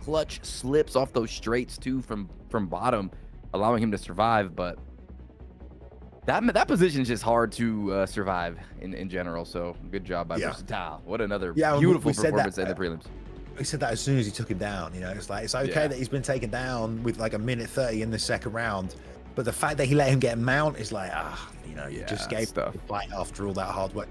clutch slips off those straights too from bottom, allowing him to survive. But that position is just hard to survive in general. So good job by Versatile. What another beautiful performance in the prelims. We said that as soon as he took him down. You know, it's like, it's okay that he's been taken down with like 1:30 in the second round, but the fact that he let him get a mount is like, you know, you just gave the fight after all that hard work.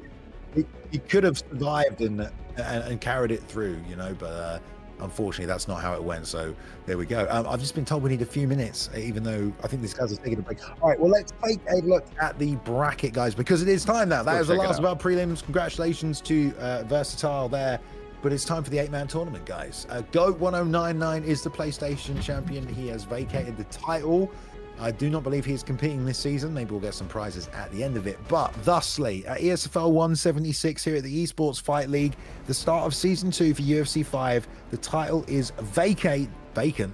He could have survived and carried it through, you know, but unfortunately that's not how it went. So there we go. I've just been told we need a few minutes, even though I think these guys are taking a break. All right, well, let's take a look at the bracket, guys, because it is time now. That is the last of our prelims. Congratulations to Versatile there. But it's time for the 8-man tournament, guys. Goat 1099 is the PlayStation champion. He has vacated the title. I do not believe he is competing this season. Maybe we'll get some prizes at the end of it. But thusly, at ESFL 176 here at the Esports Fight League, the start of Season 2 for UFC 5, the title is vacant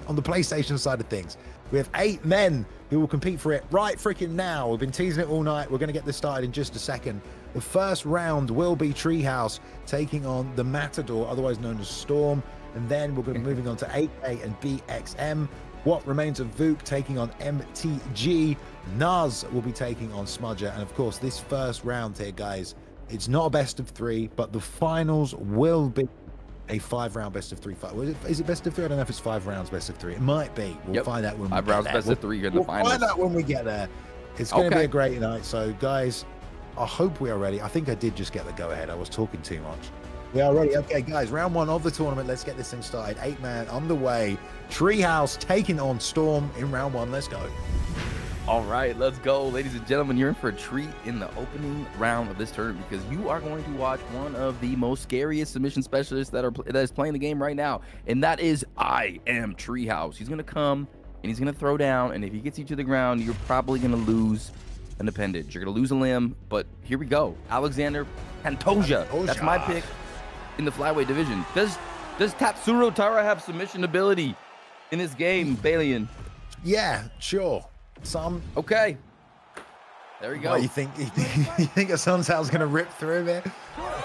on the PlayStation side of things. We have 8 men who will compete for it right freaking now. We've been teasing it all night. We're going to get this started in just a second. The first round will be Treehouse taking on the Matador, otherwise known as Storm. And then we're going to be moving on to 8K and BXM. What Remains of Vuk taking on MTG. Nuz will be taking on Smudger. And of course, this first round here, guys, it's not a best of 3, but the finals will be a 5-round best of 3 fight. Is it best of 3? I don't know if it's 5 rounds best of 3. It might be. We'll find out when we get there. 5 rounds best of 3 in the finals. We'll find out when we get there. It's going to be a great night. So, guys, I hope we are ready. I think I did just get the go-ahead. I was talking too much. We are ready. Okay, guys, round 1 of the tournament. Let's get this thing started. 8-man underway. Treehouse taking on Storm in round 1. Let's go. All right, let's go. Ladies and gentlemen, you're in for a treat in the opening round of this tournament because you are going to watch one of the most scariest submission specialists that is playing the game right now, and that is I Am Treehouse. He's going to come, and he's going to throw down, and if he gets you to the ground, you're probably going to lose an appendage. You're going to lose a limb, but here we go. Alexander Pantoja. That's my pick in the flyweight division. Does Tatsuro Taira have submission ability in this game, Balian? Yeah, sure. Some. Okay. There we go. What, you think Asunsal's going to rip through there?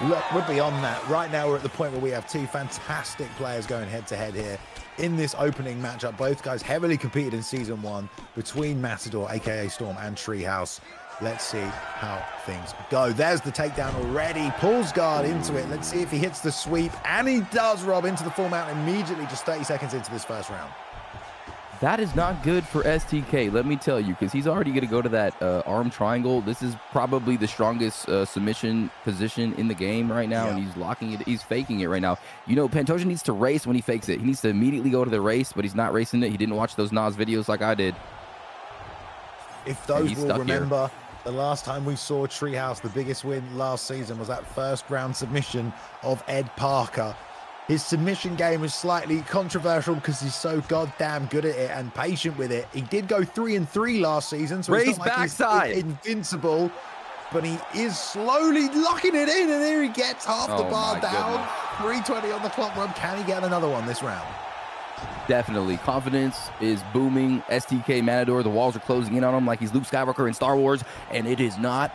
Look, we're beyond that. Right now, we're at the point where we have 2 fantastic players going head-to-head here in this opening matchup. Both guys heavily competed in Season 1 between Matador, a.k.a. Storm, and Treehouse. Let's see how things go. There's the takedown already. Pulls guard into it. Let's see if he hits the sweep. And he does, Rob, into the full mount immediately, just 30 seconds into this first round. That is not good for STK, let me tell you, because he's already going to go to that arm triangle. This is probably the strongest submission position in the game right now, and he's locking it. He's faking it right now. You know, Pantoja needs to race when he fakes it. He needs to immediately go to the race, but he's not racing it. He didn't watch those Nas videos like I did. If those will remember, the last time we saw Treehouse, the biggest win last season was that first round submission of Ed Parker. His submission game is slightly controversial because he's so goddamn good at it and patient with it. He did go 3-3 last season, so it's not like he's invincible, but he is slowly locking it in, and there he gets half the bar down. 3:20 on the clock, Rob. Can he get another one this round? Definitely. Confidence is booming. STK Matador, the walls are closing in on him like he's Luke Skywalker in Star Wars, and it is not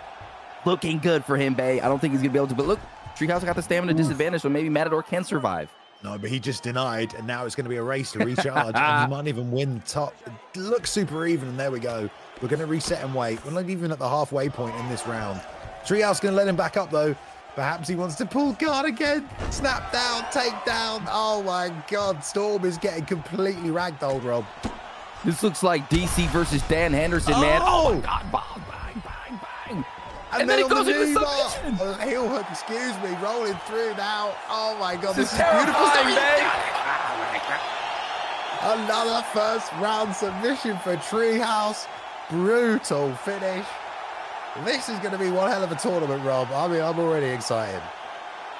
looking good for him, Bay. I don't think he's going to be able to, but look, Treehouse got the stamina disadvantage, so maybe Matador can survive. No, but he just denied, and now it's going to be a race to recharge, and he might even win the top. It looks super even, and there we go. We're going to reset and wait. We're not even at the halfway point in this round. Treehouse going to let him back up, though. Perhaps he wants to pull guard again. Snap down, take down. Oh, my God. Storm is getting completely ragdolled, Rob. This looks like DC versus Dan Henderson, man. Oh, my God. Bang, bang, bang, bang. And then it goes into submission. Heel hook, excuse me, rolling through now. Oh my God, this is beautiful, man. Another first round submission for Treehouse. Brutal finish. This is going to be one hell of a tournament, Rob. I mean, I'm already excited.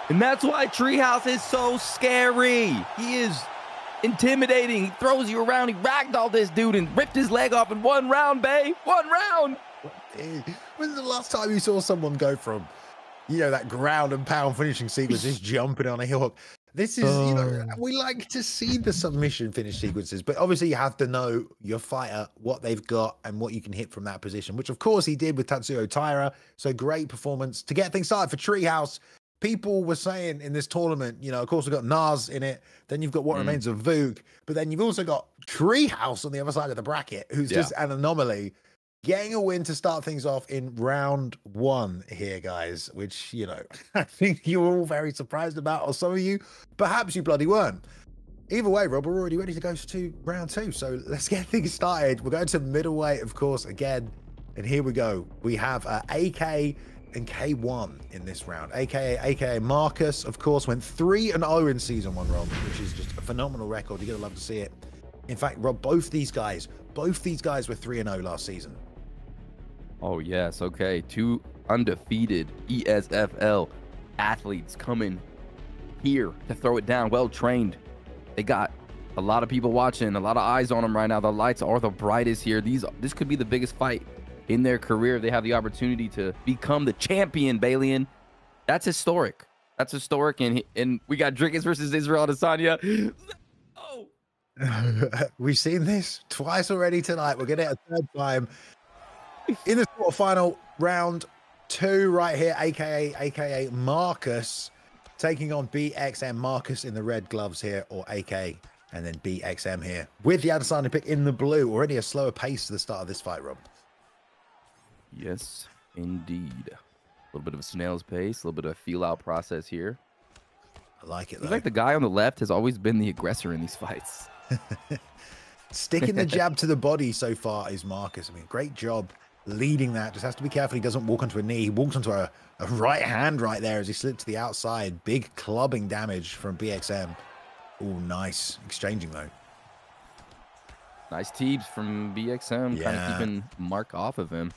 And that's why Treehouse is so scary. He is intimidating. He throws you around. He ragdolled this dude and ripped his leg off in 1 round, babe. 1 round. When's the last time you saw someone go from, you know, that ground and pound finishing sequence, just jumping on a heel hook? This is, you know, we like to see the submission finish sequences, but obviously you have to know your fighter, what they've got, and what you can hit from that position, which of course he did with Tatsuro Taira. So great performance to get things started for Treehouse. people were saying in this tournament, you know, of course we've got Nas in it, then you've got what remains of Vuk, but then you've also got Treehouse on the other side of the bracket, who's just an anomaly, getting a win to start things off in round 1 here, guys, which, you know, I think you were all very surprised about, or some of you, perhaps you bloody weren't. Either way, Rob, we're already ready to go to round 2, so let's get things started. We're going to middleweight, of course, again, and here we go. We have AK and K1 in this round. aka Marcus, of course, went 3-0 in season 1, Rob, which is just a phenomenal record. You're gonna love to see it. In fact, Rob, both these guys were 3-0 last season. Oh yes, okay. 2 undefeated ESFL athletes coming here to throw it down, well trained. They got a lot of people watching, a lot of eyes on them right now. The lights are the brightest here. This could be the biggest fight in their career. They have the opportunity to become the champion, Balian. That's historic. That's historic. And we got Drickus versus Israel Adesanya. Oh. We've seen this twice already tonight. We're getting it a third time. In the quarterfinal, round 2 right here, aka Marcus taking on BXM. Marcus in the red gloves here, or AK, and then BXM here with the Adesanya pick in the blue. Already a slower pace to the start of this fight, Rob. Yes, indeed. A little bit of a snail's pace, a little bit of a feel-out process here. I like it, though. Seems like the guy on the left has always been the aggressor in these fights. Sticking the jab to the body so far is Marcus. I mean, great job leading that. Just has to be careful he doesn't walk onto a knee. He walks onto a right hand right there as he slipped to the outside. Big clubbing damage from BXM. Oh, nice. Exchanging, though. Nice teeps from BXM, kind of keeping Mark off of him.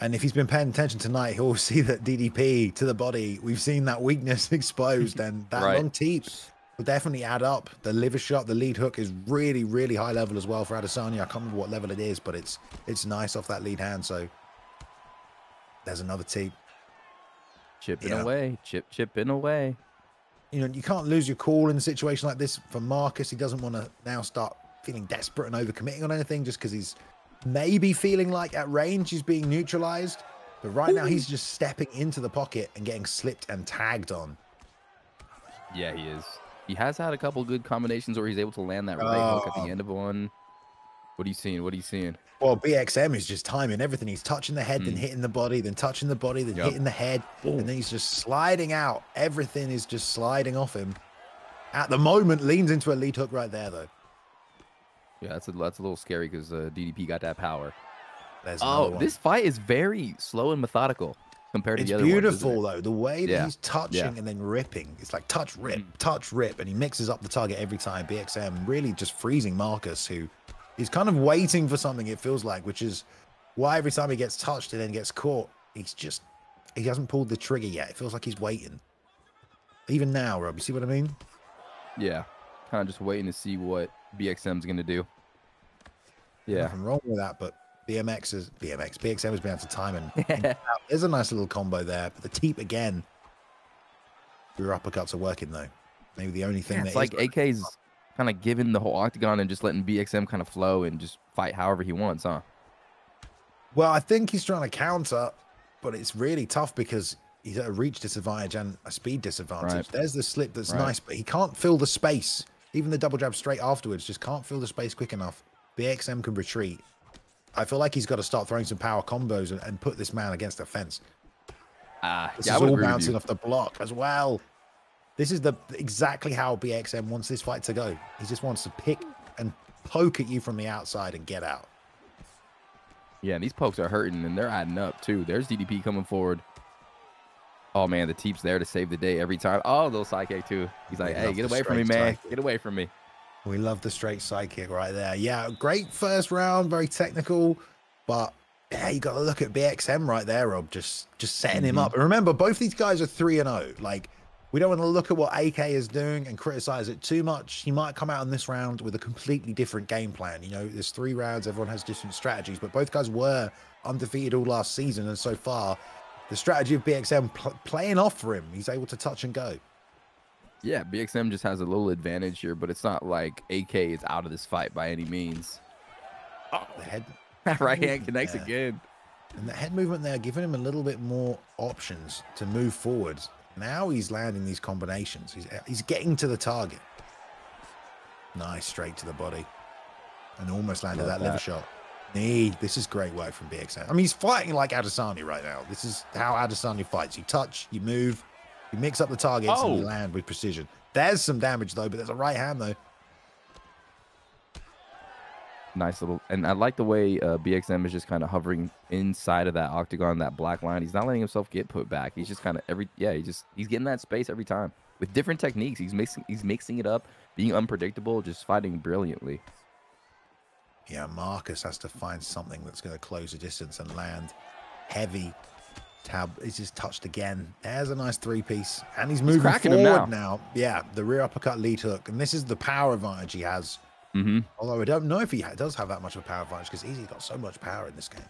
And if he's been paying attention tonight, he'll see that DDP to the body, we've seen that weakness exposed, and that long teep will definitely add up. The liver shot, the lead hook is really, really high level as well for Adesanya. I can't remember what level it is, but it's nice off that lead hand. So there's another teep. Chipping away, chipping away. You know, you can't lose your cool in a situation like this for Marcus. He doesn't want to now start feeling desperate and overcommitting on anything just because he's maybe feeling like at range he's being neutralized. But right now he's just stepping into the pocket and getting slipped and tagged on. Yeah, he is. He has had a couple good combinations where he's able to land that right hook at the end of one. What are you seeing? What are you seeing? Well, BXM is just timing everything. He's touching the head, then hitting the body, then touching the body, then hitting the head, and then he's just sliding out. Everything is just sliding off him. At the moment, leans into a lead hook right there, though. Yeah, that's a little scary because DDP got that power. There's this fight is very slow and methodical compared to the other ones. It's beautiful, though. The way that he's touching and then ripping. It's like touch, rip, and he mixes up the target every time. BXM really just freezing Marcus, who he's kind of waiting for something, it feels like, which is why every time he gets touched and then gets caught, he hasn't pulled the trigger yet. It feels like he's waiting. Even now, Rob, you see what I mean? Yeah, kind of just waiting to see what BXM's going to do. Yeah. Nothing wrong with that, but BXM has been able to time and there's a nice little combo there, but the teep again. Your uppercuts are working, though. Maybe the only thing it's like AK's kind of giving the whole octagon and just letting BXM kind of flow and just fight however he wants, huh? Well, I think he's trying to counter, but it's really tough because he's at a reach disadvantage and a speed disadvantage. Right. There's the slip that's nice, but he can't fill the space. Even the double jab straight afterwards just can't fill the space quick enough. BXM can retreat. I feel like he's got to start throwing some power combos and put this man against the fence. This is all bouncing off the block as well. This is exactly how BXM wants this fight to go. He just wants to pick and poke at you from the outside and get out. Yeah, and these pokes are hurting, and they're adding up, too. There's DDP coming forward. Oh, man, the Teep's there to save the day every time. Oh, little side kick, too. He's like, hey, get away from me, man. Get away from me. We love the straight side kick right there. Yeah, great first round, very technical, but yeah, you got to look at BXM right there, Rob, just setting him up. And remember, both these guys are 3-0. Like, we don't want to look at what AK is doing and criticize it too much. He might come out in this round with a completely different game plan. You know, there's 3 rounds, everyone has different strategies, but both guys were undefeated all last season, and so far, the strategy of BXM playing off for him. He's able to touch and go. Yeah, BXM just has a little advantage here, but it's not like AK is out of this fight by any means. Oh, the head. Right hand connects again. And the head movement there, giving him a little bit more options to move forwards. Now he's landing these combinations. He's getting to the target. Nice, straight to the body. And almost landed that liver shot. This is great work from BXM. I mean, he's fighting like Adesanya right now. This is how Adesanya fights. You touch, you move, you mix up the targets, and you land with precision. There's some damage, though, but there's a right hand, though. Nice little, and I like the way BXM is just kind of hovering inside of that octagon, that black line. He's not letting himself get put back. He's just kind of he's getting that space every time with different techniques. He's mixing it up, being unpredictable, just fighting brilliantly. Yeah, Marcus has to find something that's going to close the distance and land heavy. Tab is just touched again. There's a nice three-piece, and he's moving forward now. Yeah, the rear uppercut lead hook, and this is the power advantage he has. Although I don't know if he does have that much of a power advantage because he's got so much power in this game.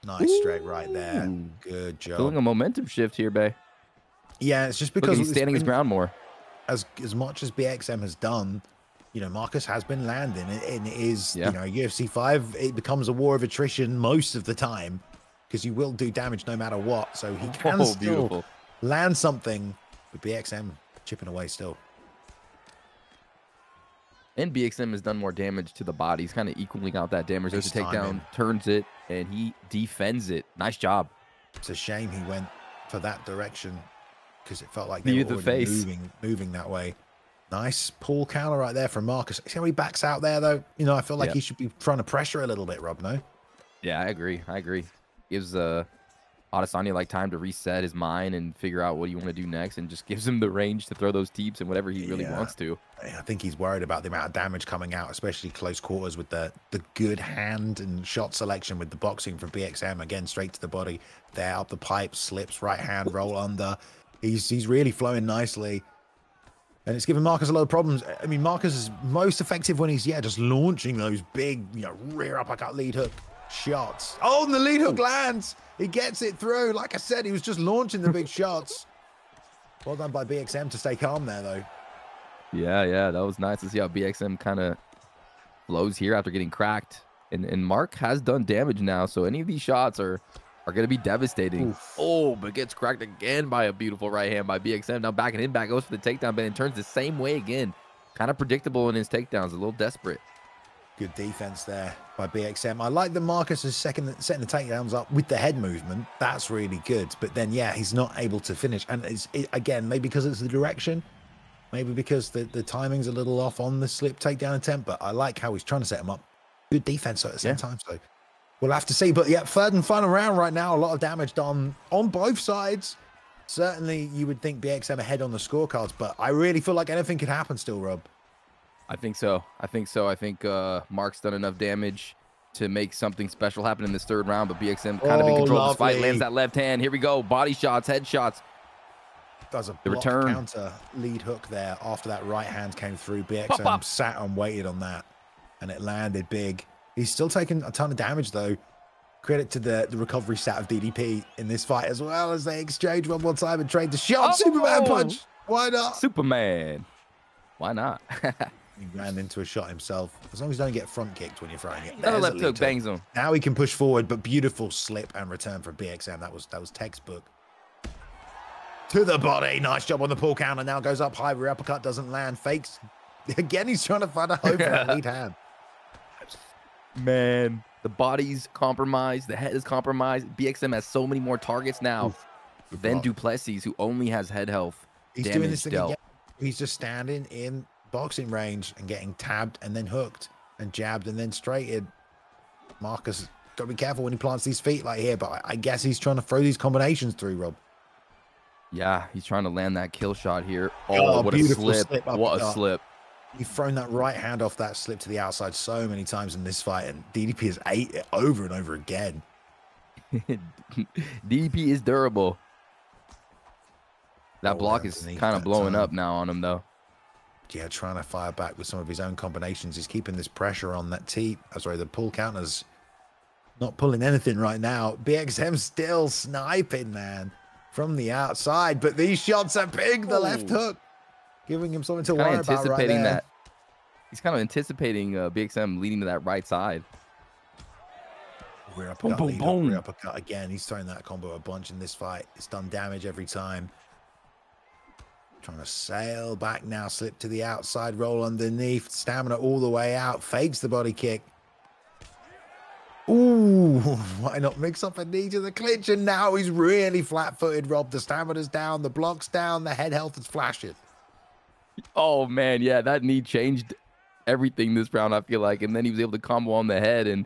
Nice straight right there. Good job. Feeling a momentum shift here, Bay. Yeah, it's just because he's standing his ground more. As much as BXM has done, you know, Marcus has been landing. And it is, you know, UFC 5, it becomes a war of attrition most of the time because you will do damage no matter what. So he can still land something, but BXM chipping away still. And BXM has done more damage to the body. He's kind of equaling out that damage. There's a takedown, turns it, and he defends it. Nice job. It's a shame he went for that direction because it felt like they were already moving that way. Nice pull counter right there from Marcus. See how he backs out there, though? You know, I feel like he should be trying to pressure a little bit, Rob, no? Yeah, I agree. Gives Adesanya like time to reset his mind and figure out what you want to do next, and just gives him the range to throw those teeps and whatever he really wants to. I think he's worried about the amount of damage coming out, especially close quarters with the good hand and shot selection with the boxing from BXM. Again, straight to the body. There, up the pipe, slips, right hand, roll under. He's really flowing nicely. And it's given Marcus a lot of problems. I mean, Marcus is most effective when he's, just launching those big, rear uppercut lead hook shots. Oh, and the lead hook lands. He gets it through. Like I said, he was just launching the big shots. Well done by BXM to stay calm there, though. Yeah, that was nice to see how BXM kind of flows here after getting cracked. And Mark has done damage now, so any of these shots are going to be devastating. Oof. Oh, but gets cracked again by a beautiful right hand by BXM. Now backing him back, goes for the takedown, but it turns the same way again. Kind of predictable in his takedowns, a little desperate. Good defense there by BXM. I like that Marcus is setting the takedowns up with the head movement. That's really good. But then, he's not able to finish. And again, maybe because it's the direction, maybe because the timing's a little off on the slip takedown attempt. But I like how he's trying to set him up. Good defense at the same time. So we'll have to see. But third and final round right now. A lot of damage done on both sides. Certainly, you would think BXM ahead on the scorecards. But I really feel like anything could happen still, Rob. I think so. I think Mark's done enough damage to make something special happen in this third round, but BXM kind of in control of this fight, lands that left hand. Here we go. Body shots, head shots. Does a return counter lead hook there after that right hand came through. BXM sat and waited on that, and it landed big. He's still taking a ton of damage, though. Credit to the recovery stat of DDP in this fight, as well as they exchange one more time and trade the shot. Superman punch. Why not? Superman. Why not? He ran into a shot himself. As long as you don't get front kicked when you're throwing it. Another left hook bangs him. Now he can push forward, but beautiful slip and return from BXM. That was textbook. To the body. Nice job on the pull counter. Now goes up high. Rear uppercut doesn't land. Fakes. Again, he's trying to find a home for that lead hand. Man, the body's compromised. The head is compromised. BXM has so many more targets now than Duplessis, who only has head health. He's doing this thing again. He's just standing in boxing range and getting tabbed and then hooked and jabbed and then straighted. Marcus got to be careful when he plants these feet like here, but I guess he's trying to throw these combinations through, Rob. Yeah, he's trying to land that kill shot here. Oh, what a slip. What a slip. You've thrown that right hand off that slip to the outside so many times in this fight, and DDP has ate it over and over again. DDP is durable. That block is kind of blowing up now on him, though. Yeah, trying to fire back with some of his own combinations. He's keeping this pressure on that the pull counters. Not pulling anything right now. BXM still sniping, man, from the outside. But these shots are big. The left hook, giving him something to worry about right there. He's kind of anticipating BXM leading to that right side. Rear uppercut, boom, boom, boom. Rear uppercut again. He's throwing that combo a bunch in this fight. It's done damage every time. Trying to sail back now, slip to the outside, roll underneath, stamina all the way out, fakes the body kick. Ooh, why not mix up a knee to the clinch? And now he's really flat-footed, Rob. The stamina's down, the block's down, the head health is flashing. Oh, man, yeah, that knee changed everything this round, I feel like. And then he was able to combo on the head, and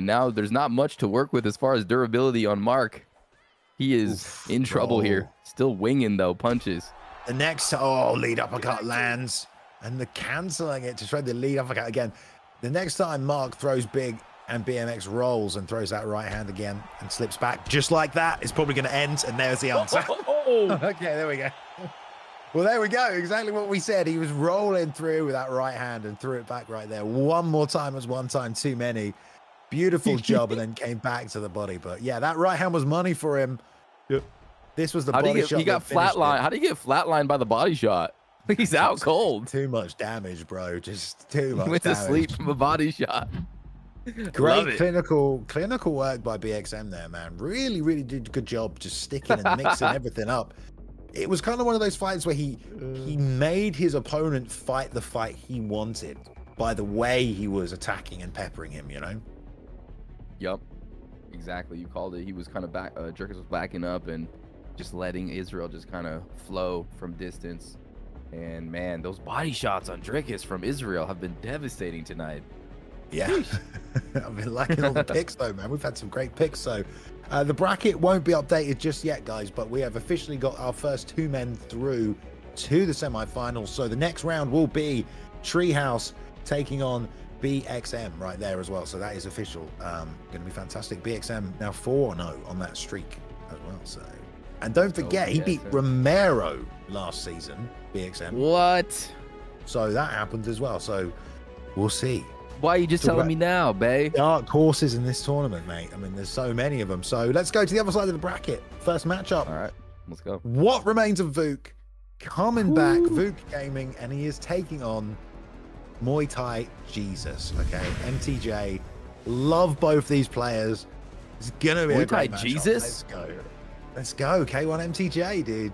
now there's not much to work with as far as durability on Mark. He is in trouble here. Still winging, though, punches. The next, lead uppercut lands, and the canceling it to try the lead uppercut again. The next time Mark throws big, and BMX rolls and throws that right hand again and slips back just like that. It's probably going to end, and there's the answer. Okay, there we go. Well, there we go. Exactly what we said. He was rolling through with that right hand and threw it back right there. One more time was one time too many. Beautiful job, and then came back to the body. But yeah, that right hand was money for him. Yep. This was the body shot. He got flatlined. How do you get flatlined by the body shot? He's out cold. Too much damage, bro. Just too much He went to sleep from a body shot. Great clinical work by BXM there, man. Really did a good job just sticking and mixing everything up. It was kind of one of those fights where he made his opponent fight the fight he wanted by the way he was attacking and peppering him, you know? Yep, exactly. You called it. He was kind of back. Dricus was backing up and just letting Israel just kind of flow from distance. And man, those body shots on Dricus from Israel have been devastating tonight. Yeah, I've been liking all the picks though, man. We've had some great picks. So the bracket won't be updated just yet, guys, but we have officially got our first 2 men through to the semifinals. So the next round will be Treehouse taking on BXM right there as well. So that is official. Going to be fantastic. BXM now 4-0 on that streak as well. So, and don't forget, he beat Romero last season, BXM. What? So that happened as well. So we'll see. Why are you just telling me now, babe? Dark horses in this tournament, mate. I mean, there's so many of them. So let's go to the other side of the bracket. First matchup. All right, let's go. What remains of Vuk? Coming back, Vuk Gaming, and he is taking on Muay Thai Jesus. Okay, MTJ. Love both these players. It's gonna be Muay Thai a great matchup. Jesus. Let's go. K1 MTJ, dude.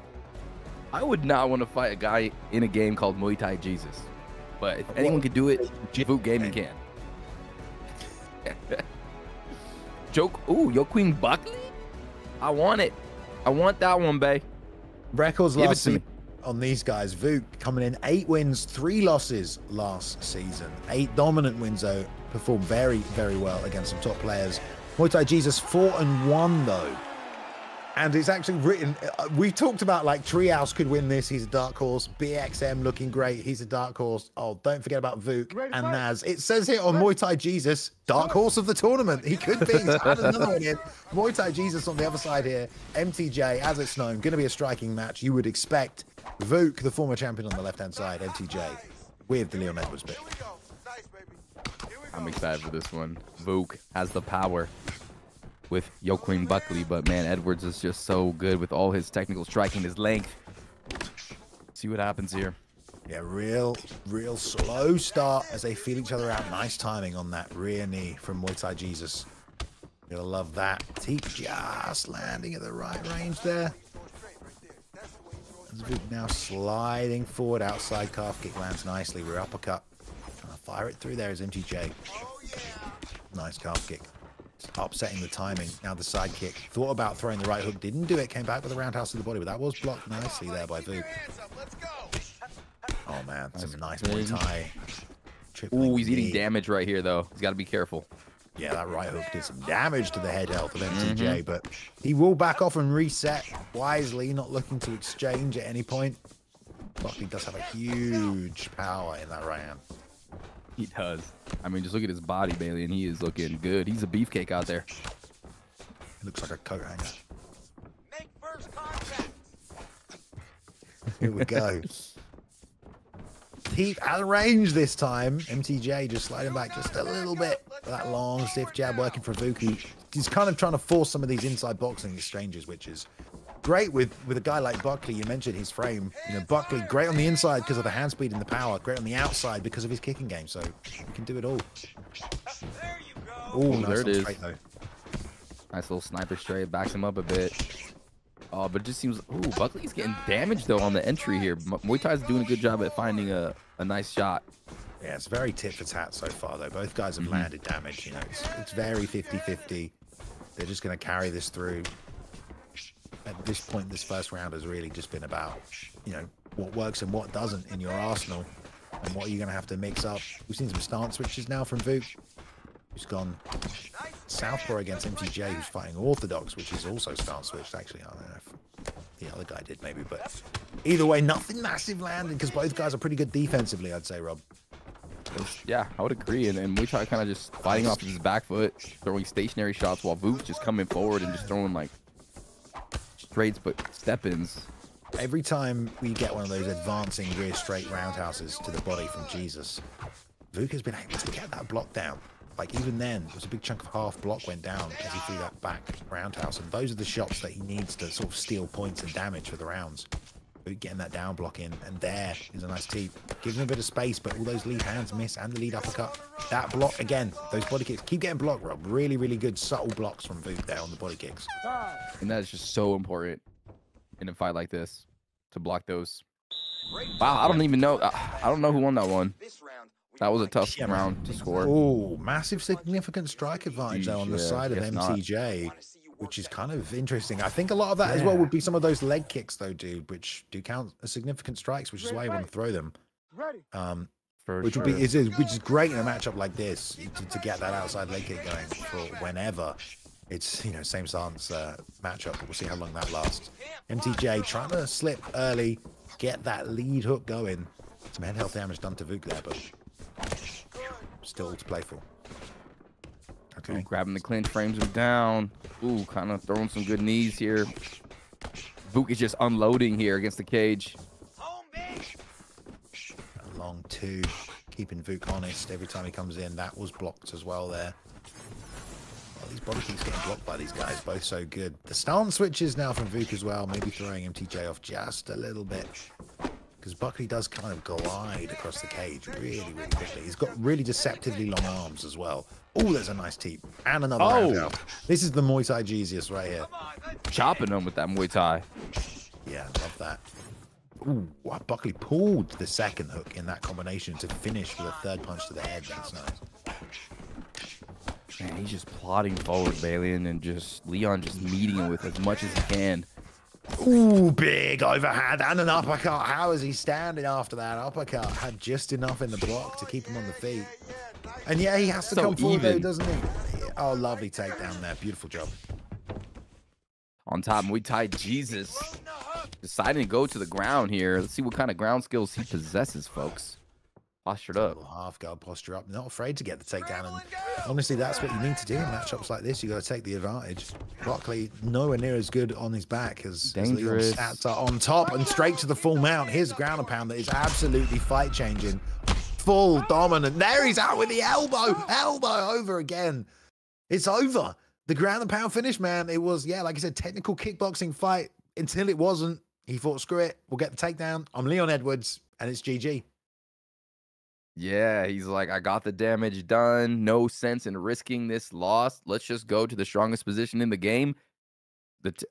I would not want to fight a guy in a game called Muay Thai Jesus. But if anyone could do it, Vuk Gaming can. Joaquin Buckley? I want it. I want that one, bae. Records last season on these guys. Vuk coming in 8 wins, 3 losses last season. 8 dominant wins, though. Performed very well against some top players. Muay Thai Jesus 4-1, though. And it's actually written, we've talked about like Treehouse could win this. He's a dark horse. BXM looking great. He's a dark horse. Oh, don't forget about Vuk and Naz. It says here on Muay Thai Jesus, dark horse of the tournament. He could be. He's added another one in. Muay Thai Jesus on the other side here. MTJ, as it's known, going to be a striking match. You would expect Vuk, the former champion on the left-hand side, MTJ, with the Leon Edwards pick. I'm excited for this one. Vuk has the power with Joaquin Buckley, but man, Edwards is just so good with all his technical striking, his length. See what happens here. Yeah, real slow start as they feel each other out. Nice timing on that rear knee from Muay Thai Jesus. You'll love that. Teep just landing at the right range there. Now sliding forward, outside calf kick lands nicely. Rear uppercut. Trying to fire it through there is MTJ. Nice calf kick. Upsetting the timing. Now the side kick. Thought about throwing the right hook. Didn't do it. Came back with a roundhouse to the body, but that was blocked nicely there by Vuk. Oh man, some nice Muay Thai. Ooh, he's eating damage right here though. He's got to be careful. Yeah, that right hook did some damage to the head health of MTJ, but he will back off and reset wisely, not looking to exchange at any point. Buckley does have a huge power in that right hand. He does. I mean, just look at his body, Bailey, and he is looking good. He's a beefcake out there. He looks like a coat hanger. Make first contact. Here we go. Teep out of range this time. MTJ just sliding back just a little bit. That long, stiff jab working for Vuk. He's kind of trying to force some of these inside boxing exchanges, which is great with a guy like Buckley. You mentioned his frame. You know, Buckley, great on the inside because of the hand speed and the power. Great on the outside because of his kicking game. So he can do it all. There you go. Oh, Ooh, nice there it is. straight, though. Nice little sniper straight. Backs him up a bit. Oh, but it just seems. Ooh, Buckley's getting damaged though on the entry here. Muay Thai's doing a good job at finding a nice shot. Yeah, it's very tit for tat so far, though. Both guys have landed damage. You know, it's very 50-50. They're just going to carry this through. At this point, this first round has really just been about, you know, what works and what doesn't in your arsenal, and what you're going to have to mix up. We've seen some stance switches now from Vuk, who's gone southpaw against MTJ, who's fighting Orthodox, which is also stance switched. Actually, I don't know if the other guy did maybe, but either way, nothing massive landed because both guys are pretty good defensively, I'd say, Rob. Yeah, I would agree. And Muay Thai kind of just fighting off his back foot, throwing stationary shots while Vuk's just coming forward and just throwing like straights but step-ins. Every time we get one of those advancing rear straight roundhouses to the body from Jesus, Vuk has been able to get that block down. Like even then, there was a big chunk of half block went down as he threw that back roundhouse. And those are the shots that he needs to sort of steal points and damage for the rounds. Getting that down block in, and there is a nice teep. Give him a bit of space, but all those lead hands miss and the lead uppercut. That block again, those body kicks. Keep getting blocked, Rob. Really, really good subtle blocks from Vuk there on the body kicks. And that is just so important in a fight like this to block those. Wow, I don't even know. I don't know who won that one. That was a tough round to score. Oh, massive significant strike advantage though on the side of MTJ. Not. Which is kind of interesting. I think a lot of that as well would be some of those leg kicks, though, dude, which do count as significant strikes, which is why you want to throw them. Which would be which is great in a matchup like this to get that outside leg kick going for whenever. It's, you know, same stance matchup, but we'll see how long that lasts. MTJ trying to slip early, get that lead hook going. Some head health damage done to Vuk there, but still to play for. Okay. Ooh, grabbing the clinch, frames him down. Ooh, kind of throwing some good knees here. Vuk is just unloading here against the cage. A long two, keeping Vuk honest every time he comes in. That was blocked as well there. Well, these body kicks getting blocked by these guys, both so good. The stance switches now from Vuk as well, maybe throwing MTJ off just a little bit. Because Buckley does kind of glide across the cage really, really quickly. He's got really deceptively long arms as well. Oh, there's a nice teep. And another roundhouse. This is the Muay Thai Jesus right here. Chopping him with that Muay Thai. Yeah, love that. Ooh, wow, Buckley pulled the second hook in that combination to finish with a third punch to the head. That's nice. Man, he's just plodding forward, Balian, and just Leon just meeting him with as much as he can. Ooh, big overhand and an uppercut. How is he standing after that uppercut? Had just enough in the block to keep him on the feet. And yeah, he has to come forward though, doesn't he? Oh, lovely takedown there. Beautiful job. On top, Muay Thai Jesus deciding to go to the ground here. Let's see what kind of ground skills he possesses, folks. Postured up. Half guard posture up. Not afraid to get the takedown. And honestly, that's what you need to do in matchups like this. You got to take the advantage. Buckley nowhere near as good on his back as Leon's stats are on top and straight to the full mount. Here's a ground and pound that is absolutely fight changing. Full dominant. There he's out with the elbow. Elbow over again. It's over. The ground and pound finish, man. It was, yeah, like I said, technical kickboxing fight until it wasn't. He thought, screw it. We'll get the takedown. I'm Leon Edwards and it's GG. Yeah, he's like, I got the damage done. No sense in risking this loss. Let's just go to the strongest position in the game.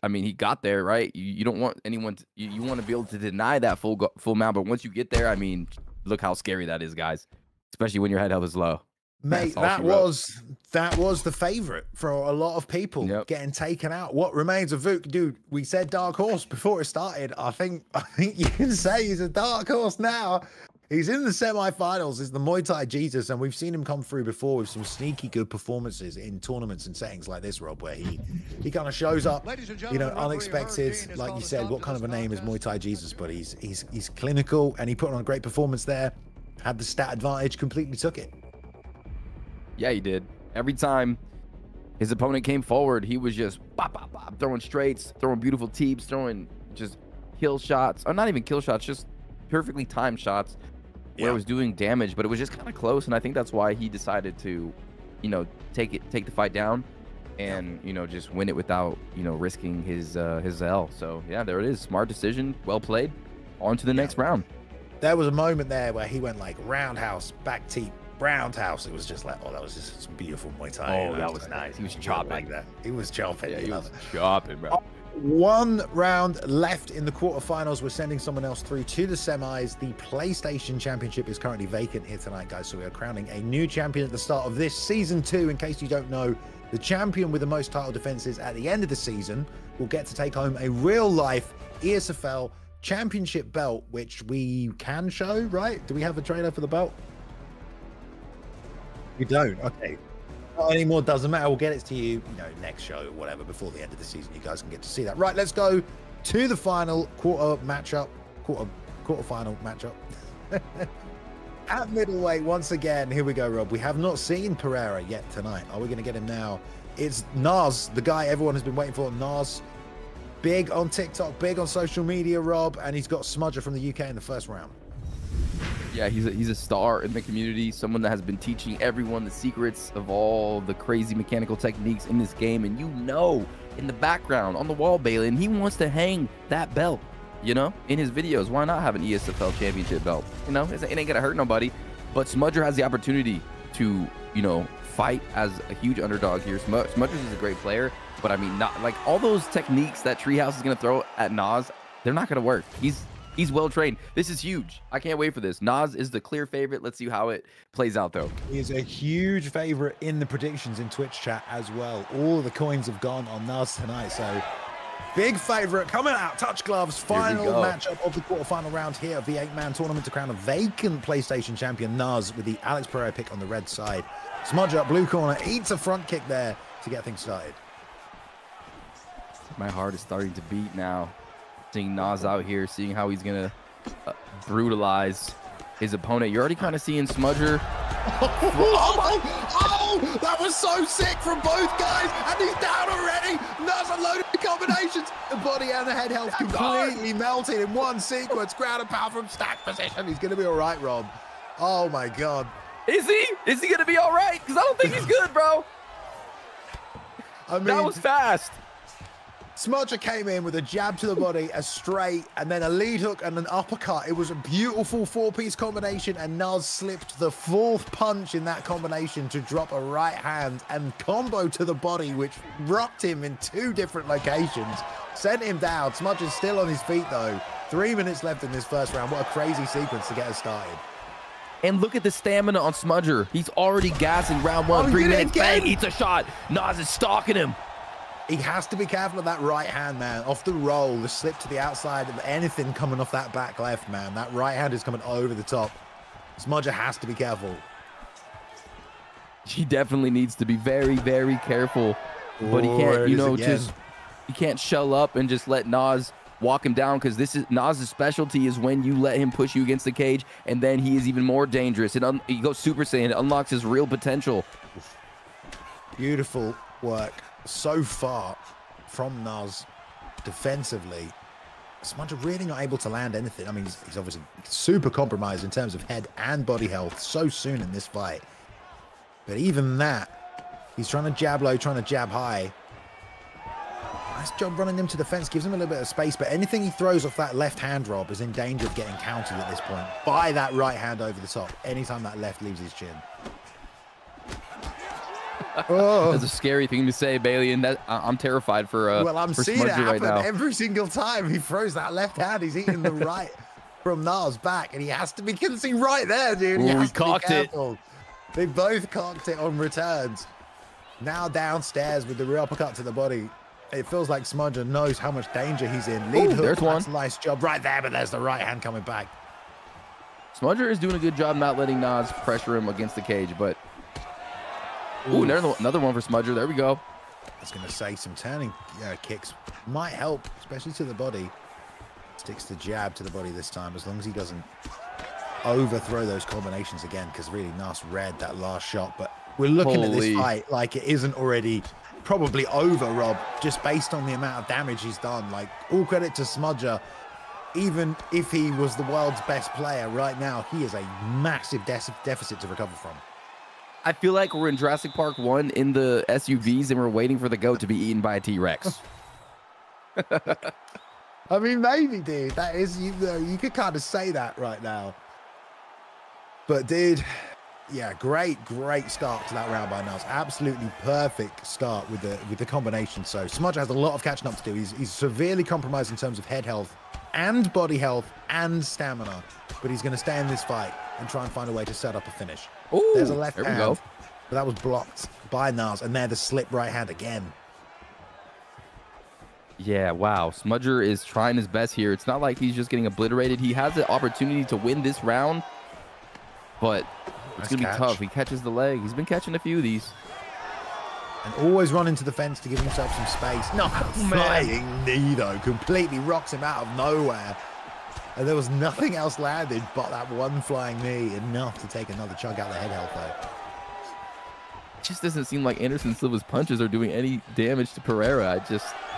I mean, he got there, right? You don't want anyone to, you want to be able to deny that full mount. But once you get there, I mean, look how scary that is, guys. Especially when your head health is low. Mate, that was the favorite for a lot of people. Yep. Getting taken out. What remains of Vuk? Dude, we said dark horse before it started. I think you can say he's a dark horse now. He's in the semifinals. It's the Muay Thai Jesus, and we've seen him come through before with some sneaky good performances in tournaments and settings like this, Rob, where he kind of shows up, you know, unexpected. Like you said, what kind of a name is Muay Thai Jesus? But he's clinical, and he put on a great performance there. Had the stat advantage, completely took it. Yeah, he did. Every time his opponent came forward, he was just bop, bop, bop, throwing straights, throwing beautiful teeps, throwing just kill shots, or not even kill shots, just perfectly timed shots. Where it was doing damage, but it was just kind of close, and I think that's why he decided to, you know, take the fight down, and you know, just win it without, you know, risking his L. So yeah, there it is. Smart decision, well played. On to the next round. There was a moment there where he went like roundhouse, back teep, roundhouse. It was just like, oh, that was just some beautiful Muay Thai. Oh, that was nice. He was chopping like that. He was chopping. Yeah, he was chopping, bro. One round left in the quarterfinals. We're sending someone else through to the semis. The PlayStation Championship is currently vacant here tonight, guys. So we are crowning a new champion at the start of this season 2. In case you don't know, the champion with the most title defenses at the end of the season will get to take home a real-life ESFL Championship belt, which we can show, right? Do we have a trailer for the belt? You don't? Okay. Not anymore, doesn't matter. We'll get it to you, next show or whatever before the end of the season. You guys can get to see that. Right, let's go to the final quarterfinal matchup. At middleweight, once again, here we go, Rob. We have not seen Pereira yet tonight. Are we going to get him now? It's Nas, the guy everyone has been waiting for. Nas, big on TikTok, big on social media, Rob, and he's got Smudger from the UK in the first round. Yeah, he's a star in the community, someone that has been teaching everyone the secrets of all the crazy mechanical techniques in this game. And in the background on the wall, Bailey, and he wants to hang that belt, in his videos. Why not have an ESFL championship belt? It ain't gonna hurt nobody. But Smudger has the opportunity to, fight as a huge underdog here. Smudger is a great player, but I mean, not like all those techniques that Treehouse is gonna throw at Nas, they're not gonna work. He's well trained. This is huge. I can't wait for this. Nas is the clear favorite. Let's see how it plays out, though. He is a huge favorite in the predictions in Twitch chat as well. All of the coins have gone on Nas tonight, so big favorite coming out. Touch Gloves, final matchup of the quarterfinal round here of the 8-man tournament to crown a vacant PlayStation champion. Nas with the Alex Pereira pick on the red side. Smudger, blue corner, eats a front kick there to get things started. My heart is starting to beat now. Seeing Nas out here, seeing how he's gonna brutalize his opponent. You're already kind of seeing Smudger. Oh, that was so sick from both guys, and he's down already. Nas unloaded the combinations. The body and the head health completely melted in one sequence. Ground and pound from stack position. He's gonna be all right, Rob. Oh my God. Is he? Is he gonna be all right? Because I don't think he's good, bro. I mean, that was fast. Smudger came in with a jab to the body, a straight, and then a lead hook and an uppercut. It was a beautiful 4-piece combination, and Nas slipped the 4th punch in that combination to drop a right hand and combo to the body, which rocked him in 2 different locations, sent him down. Smudger's still on his feet, though. 3 minutes left in this first round. What a crazy sequence to get us started. And look at the stamina on Smudger. He's already gassing round 1. 3 minutes, bang, eats a shot. Nas is stalking him. He has to be careful of that right hand, man. Off the roll, the slip to the outside, of anything coming off that back left, man. That right hand is coming over the top. Smudger has to be careful. He definitely needs to be very, very careful. But he can't, he can't shell up and just let Nas walk him down, because this is Nas's specialty, is when you let him push you against the cage, and then he is even more dangerous. And he goes Super Saiyan, it unlocks his real potential. Beautiful work so far from Nas defensively. Smudger really not able to land anything. I mean, he's obviously super compromised in terms of head and body health so soon in this fight. But even that, he's trying to jab low, trying to jab high. Nice job running him to the fence, gives him a little bit of space, but anything he throws off that left hand, Rob, is in danger of getting countered at this point by that right hand over the top, anytime that left leaves his chin. Oh. That's a scary thing to say, Bailey, and that I'm terrified for well, I'm for seeing it happen right now. Every single time he throws that left hand, he's eating the right from Nas back, and he has to be, you can see right there, dude. Ooh, he cocked it. They both cocked it on returns. Now downstairs with the rear uppercut to the body. It feels like Smudger knows how much danger he's in. Lead hook, there's one. That's a nice job right there, but there's the right hand coming back. Smudger is doing a good job not letting Nas pressure him against the cage, but ooh, another one for Smudger. There we go. I was going to say some turning kicks might help, especially to the body. Sticks the jab to the body this time, as long as he doesn't overthrow those combinations again, because really Nas read that last shot. But we're looking at this fight like it isn't already probably over, Rob, just based on the amount of damage he's done. Like, all credit to Smudger. Even if he was the world's best player right now, he is a massive deficit to recover from. I feel like we're in Jurassic Park 1 in the SUVs and we're waiting for the goat to be eaten by a T-Rex. I mean, maybe, dude. That is, you could kind of say that right now. But, dude, Yeah, great start to that round by Nas. Absolutely perfect start with the combination. So Smudger has a lot of catching up to do. He's severely compromised in terms of head health and body health and stamina, but he's going to stay in this fight and try and find a way to set up a finish. Ooh, there's a left there we hand, go. but that was blocked by Nas, and there the slip right hand again. Yeah, wow. Smudger is trying his best here. It's not like he's just getting obliterated. He has the opportunity to win this round, but it's going to be tough. He catches the leg. He's been catching a few of these. And always run into the fence to give himself some space. No, flying knee, though. Completely rocks him out of nowhere. And there was nothing else landed but that one flying knee. Enough to take another chunk out of the head health, though. It just doesn't seem like Anderson Silva's punches are doing any damage to Pereira.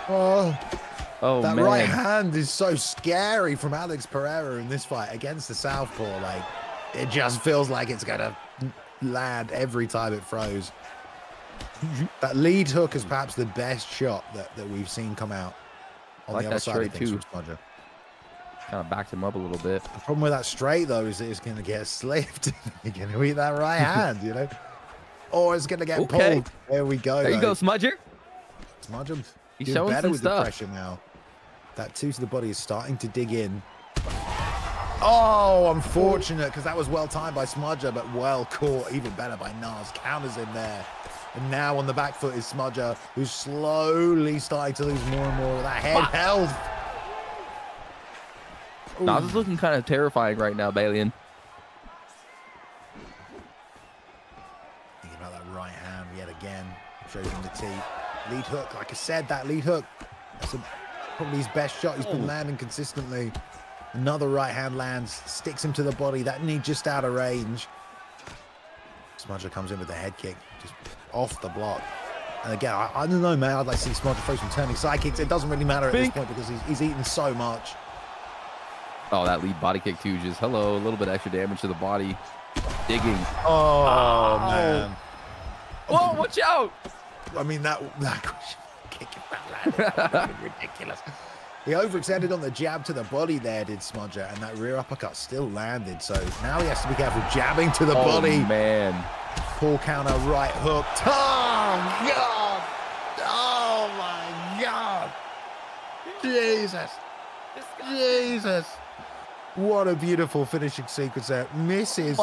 Oh, that man. right hand is so scary from Alex Pereira in this fight against the southpaw. Like, it just feels like it's going to land every time it throws. That lead hook is perhaps the best shot that we've seen come out on the other side of things from Smudger. Kind of backed him up a little bit. The problem with that straight, though, is it's going to get slipped. You're going to eat that right hand, you know? Or it's going to get pulled. There we go. There you go, Smudger. Smudger. He's doing showing better some with stuff. the pressure now. That 2 to the body is starting to dig in. Oh, unfortunate, because that was well timed by Smudger, but well caught. Even better by Nas. Counters in there. And now on the back foot is Smudger, who's slowly starting to lose more and more of that head health. Nas is looking kind of terrifying right now, Balian. Thinking about that right hand yet again. Shows him the teeth. Lead hook, like I said, that lead hook. That's probably his best shot. He's been landing consistently. Another right hand lands, sticks him to the body. That knee just out of range. Smudger comes in with the head kick, just off the block. And again, I don't know, man. I'd like to see Smudger throw some turning side kicks. It doesn't really matter at this point because he's eaten so much. Oh, that lead body kick too. Just a little bit extra damage to the body. Digging. Oh, man. Whoa, watch out. I mean, that kick is ridiculous. He overextended on the jab to the body there, did Smudger, and that rear uppercut still landed. So now he has to be careful jabbing to the body. Man. Pull counter, right hook. Oh, God. Oh, my God. Jesus. Jesus. What a beautiful finishing sequence there. Misses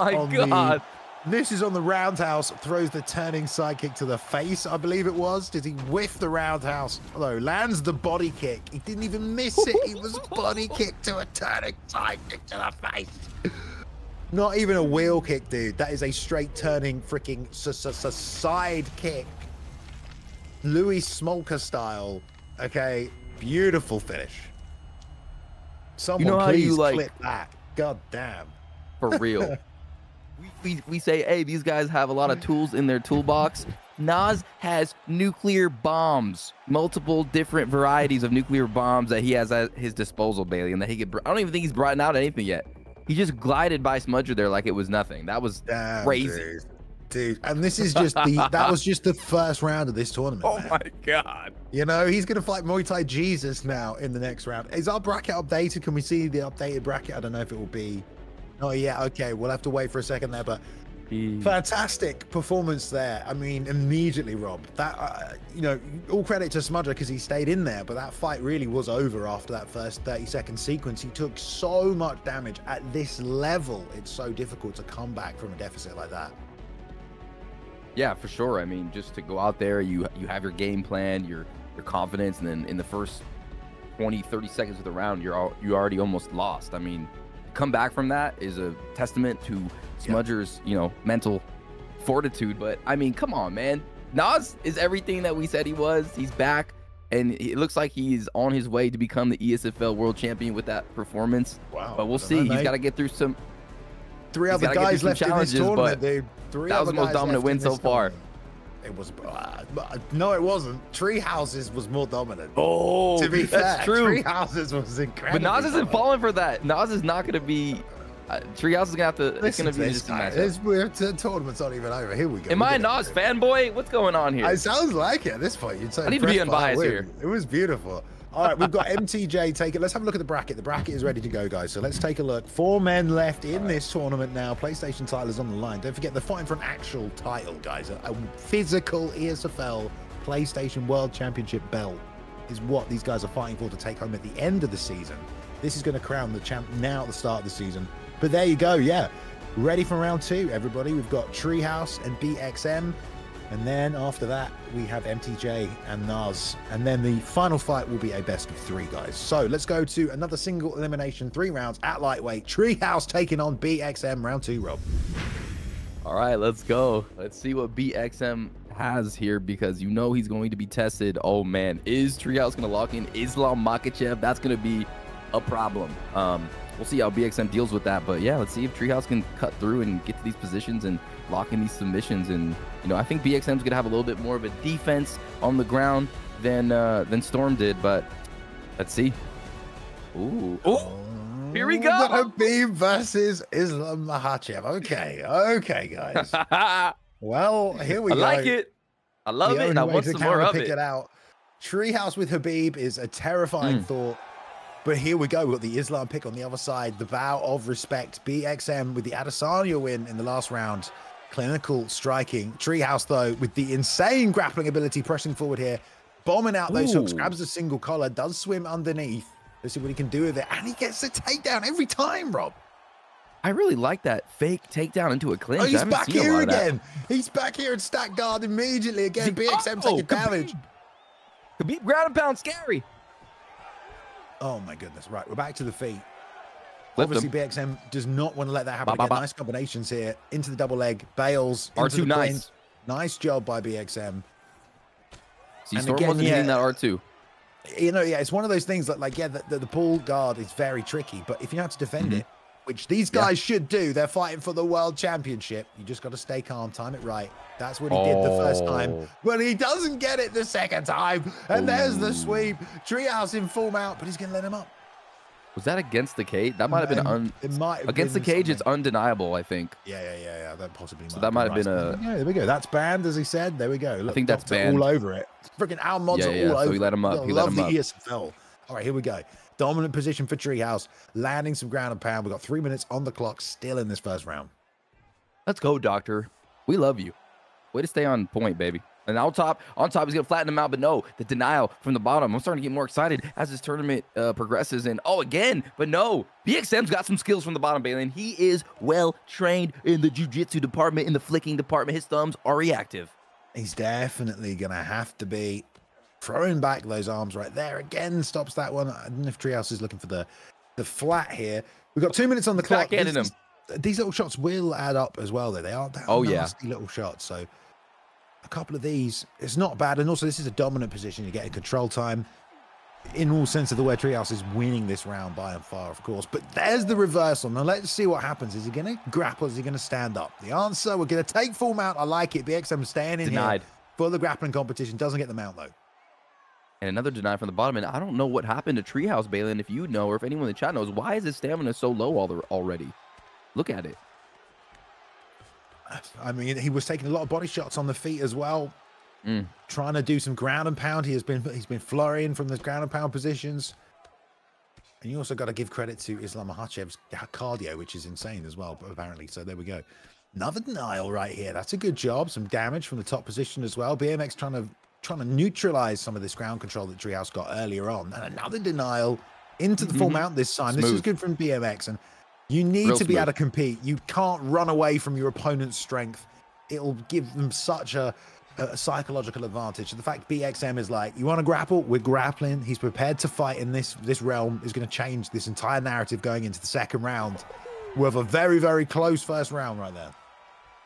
Misses on the roundhouse, throws the turning sidekick to the face, I believe it was. Did he whiff the roundhouse? Although lands the body kick. He didn't even miss it. He was body kick to a turning sidekick to the face. Not even a wheel kick, dude. That is a straight turning freaking side kick. Louis Smolka style. Okay, beautiful finish. Someone please clip that. God damn. For real. We say, hey, these guys have a lot of tools in their toolbox. Nas has nuclear bombs, multiple different varieties of nuclear bombs that he has at his disposal, Bailey, and that he could. I don't even think he's brought out anything yet. He just glided by Smudger there like it was nothing. That was crazy, dude. And this is just that was just the first round of this tournament. Oh man. my God! You know he's gonna fight Muay Thai Jesus now in the next round. Is our bracket updated? Can we see the updated bracket? I don't know if it will be. Oh yeah, okay. We'll have to wait for a second there, but fantastic performance there. I mean, immediately, Rob. That you know, all credit to Smudger because he stayed in there, but that fight really was over after that first 30-second sequence. He took so much damage at this level. It's so difficult to come back from a deficit like that. Yeah, for sure. I mean, just to go out there, you have your game plan, your confidence, and then in the first 20-30 seconds of the round, you already almost lost. I mean, come back from that is a testament to Smudger's, you know, mental fortitude. But I mean, come on, man. Nas is everything that we said he was. He's back, and it looks like he's on his way to become the ESFL world champion with that performance. Wow. But we'll see. He's got to get through some. Three other guys left in this tournament, dude. That was the most dominant win so far. It was, no, it wasn't. Tree Houses was more dominant. Oh, to be fair, that's true. Tree Houses was incredible. But Nas isn't falling for that. Nas is not going to be. Treehouse is going to have to. It's going to be just a matchup. The tournament's not even over. Here we go. Am I a Nas fanboy? What's going on here? It sounds like it at this point. You'd say I need to be unbiased here. It was beautiful. All right, we've got MTJ take it. Let's have a look at the bracket. The bracket is ready to go, guys. So let's take a look. 4 men left in this tournament now. PlayStation title is on the line. Don't forget, they're fighting for an actual title, guys. A physical ESFL PlayStation World Championship belt is what these guys are fighting for to take home at the end of the season. This is going to crown the champ now at the start of the season. But there you go, yeah. Ready for round 2, everybody. We've got Treehouse and BXM. And then after that, we have MTJ and Nas. And then the final fight will be a best of 3, guys. So let's go to another single elimination, 3 rounds at lightweight. Treehouse taking on BXM, round 2, Rob. All right, let's go. Let's see what BXM has here, because you know he's going to be tested. Oh, man. Is Treehouse going to lock in Islam Makhachev? That's going to be a problem. We'll see how BXM deals with that. But, yeah, let's see if Treehouse can cut through and get to these positions and lock in these submissions. And, you know, I think BXM's going to have a little bit more of a defense on the ground than Storm did. But let's see. Ooh. Oh, here we go. Habib versus Islam Makhachev. Okay, guys. Well, here we go. I like it. I love it, and I want some more of it. Treehouse with Habib is a terrifying thought. But here we go. We've got the Islam pick on the other side. The vow of respect. BXM with the Adesanya win in the last round. Clinical striking. Treehouse, though, with the insane grappling ability, pressing forward here. Bombing out those hooks. Grabs a single collar. Does swim underneath. Let's see what he can do with it. And he gets a takedown every time, Rob. I really like that fake takedown into a clinch. Oh, he's back here again. He's back here and stack guard immediately again. BXM taking damage. Khabib ground and pound, scary. Oh my goodness. Right, we're back to the feet. Obviously, BXM does not want to let that happen again. Nice combinations here. Into the double leg. Bails. R2 nice. Nice job by BXM. See, Storm wasn't hitting that R2. You know, yeah, it's one of those things that, like, yeah, the pull guard is very tricky, but if you have to defend it, which these guys should do, they're fighting for the world championship. You just got to stay calm, time it right. That's what he did the first time, but he doesn't get it the second time. And there's the sweep. Treehouse in full mount, but he's going to let him up. Was that against the cage? That might have been it might have against been the cage. Something. It's undeniable, I think. Yeah. That possibly. So that might have been a. Yeah, there we go. That's banned, as he said. There we go. Look, I think that's banned. All over it. Freaking Al mods are all over. So he let him up. He let him up. ESFL. All right, here we go. Dominant position for Treehouse, landing some ground and pound. We've got 3 minutes on the clock, still in this first round. Let's go, Doctor. We love you. Way to stay on point, baby. And on top, he's going to flatten him out. But no, the denial from the bottom. I'm starting to get more excited as this tournament progresses. And, again. But no, BXM's got some skills from the bottom, Bailey. And he is well-trained in the jiu-jitsu department, in the flicking department. His thumbs are reactive. He's definitely going to have to be throwing back those arms right there. Again, stops that one. I don't know if Treehouse is looking for the flat here. We've got 2 minutes on the clock. These little shots will add up as well, though. They are nasty little shots. So a couple of these, it's not bad. And also, this is a dominant position. You're getting control time in all sense of the word. Treehouse is winning this round by and far, of course. But there's the reversal. Now, let's see what happens. Is he going to grapple? Is he going to stand up? The answer, we're going to take full mount. I like it. BXM staying in here for the grappling competition. Doesn't get the mount, though. And another deny from the bottom. And I don't know what happened to Treehouse, Balin. If you know, or if anyone in the chat knows, why is his stamina so low already? Look at it. I mean, he was taking a lot of body shots on the feet as well. Trying to do some ground and pound. He's been flurrying from the ground and pound positions. And you also got to give credit to Islam Makhachev's cardio, which is insane as well, apparently. So there we go. Another denial right here. That's a good job. Some damage from the top position as well. BMX trying to neutralize some of this ground control that Treehouse got earlier on. And another denial into the full mount this time. Smooth. This is good from BMX. And you need to be able to compete. You can't run away from your opponent's strength. It'll give them such a psychological advantage. The fact BXM is like, you want to grapple? We're grappling. He's prepared to fight in this realm is going to change this entire narrative going into the second round. We have a very, very close first round right there.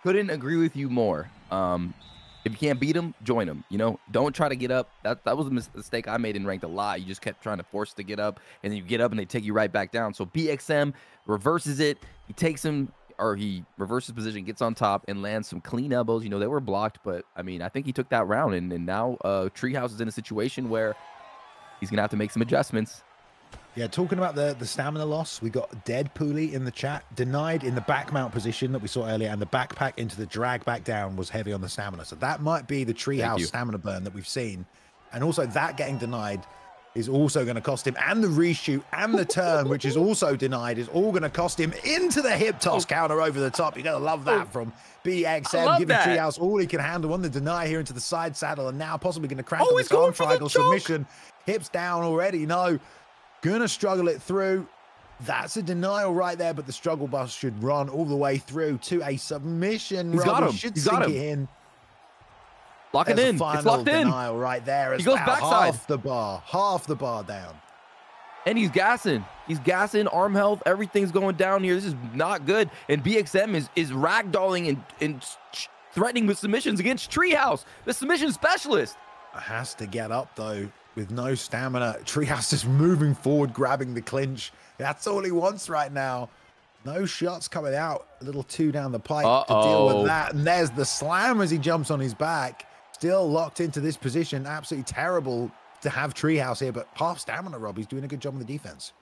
Couldn't agree with you more. If you can't beat him, join him. You know, don't try to get up. That was a mistake I made in ranked a lot. You just kept trying to force to get up, and then you get up and they take you right back down. So BXM reverses it. He takes him, or he reverses position, gets on top, and lands some clean elbows. You know, they were blocked, but I mean, I think he took that round, and now Treehouse is in a situation where he's gonna have to make some adjustments. Yeah, talking about the stamina loss, we got Dead Pooley in the chat, denied in the back mount position that we saw earlier, and the backpack into the drag back down was heavy on the stamina. So that might be the Treehouse stamina burn that we've seen. And also that getting denied is also going to cost him, and the reshoot and the turn, which is also denied, is all going to cost him into the hip toss counter over the top. You're going to love that from BXM, giving Treehouse all he can handle on the deny here into the side saddle, and now possibly going to crank on this arm triangle submission. Hips down already. No, going to struggle it through. That's a denial right there, but the struggle bus should run all the way through to a submission. He's got him. Should sink it in. Lock it in. It's locked in. Denial right there. He goes backside. Half the bar down. And he's gassing. He's gassing. Arm health. Everything's going down here. This is not good. And BXM is ragdolling and threatening with submissions against Treehouse, the submission specialist. Has to get up though with no stamina. Treehouse just moving forward, grabbing the clinch. That's all he wants right now. No shots coming out. A little two down the pipe to deal with that. And there's the slam as he jumps on his back. Still locked into this position. Absolutely terrible to have Treehouse here, but half stamina, Rob. He's doing a good job on the defense.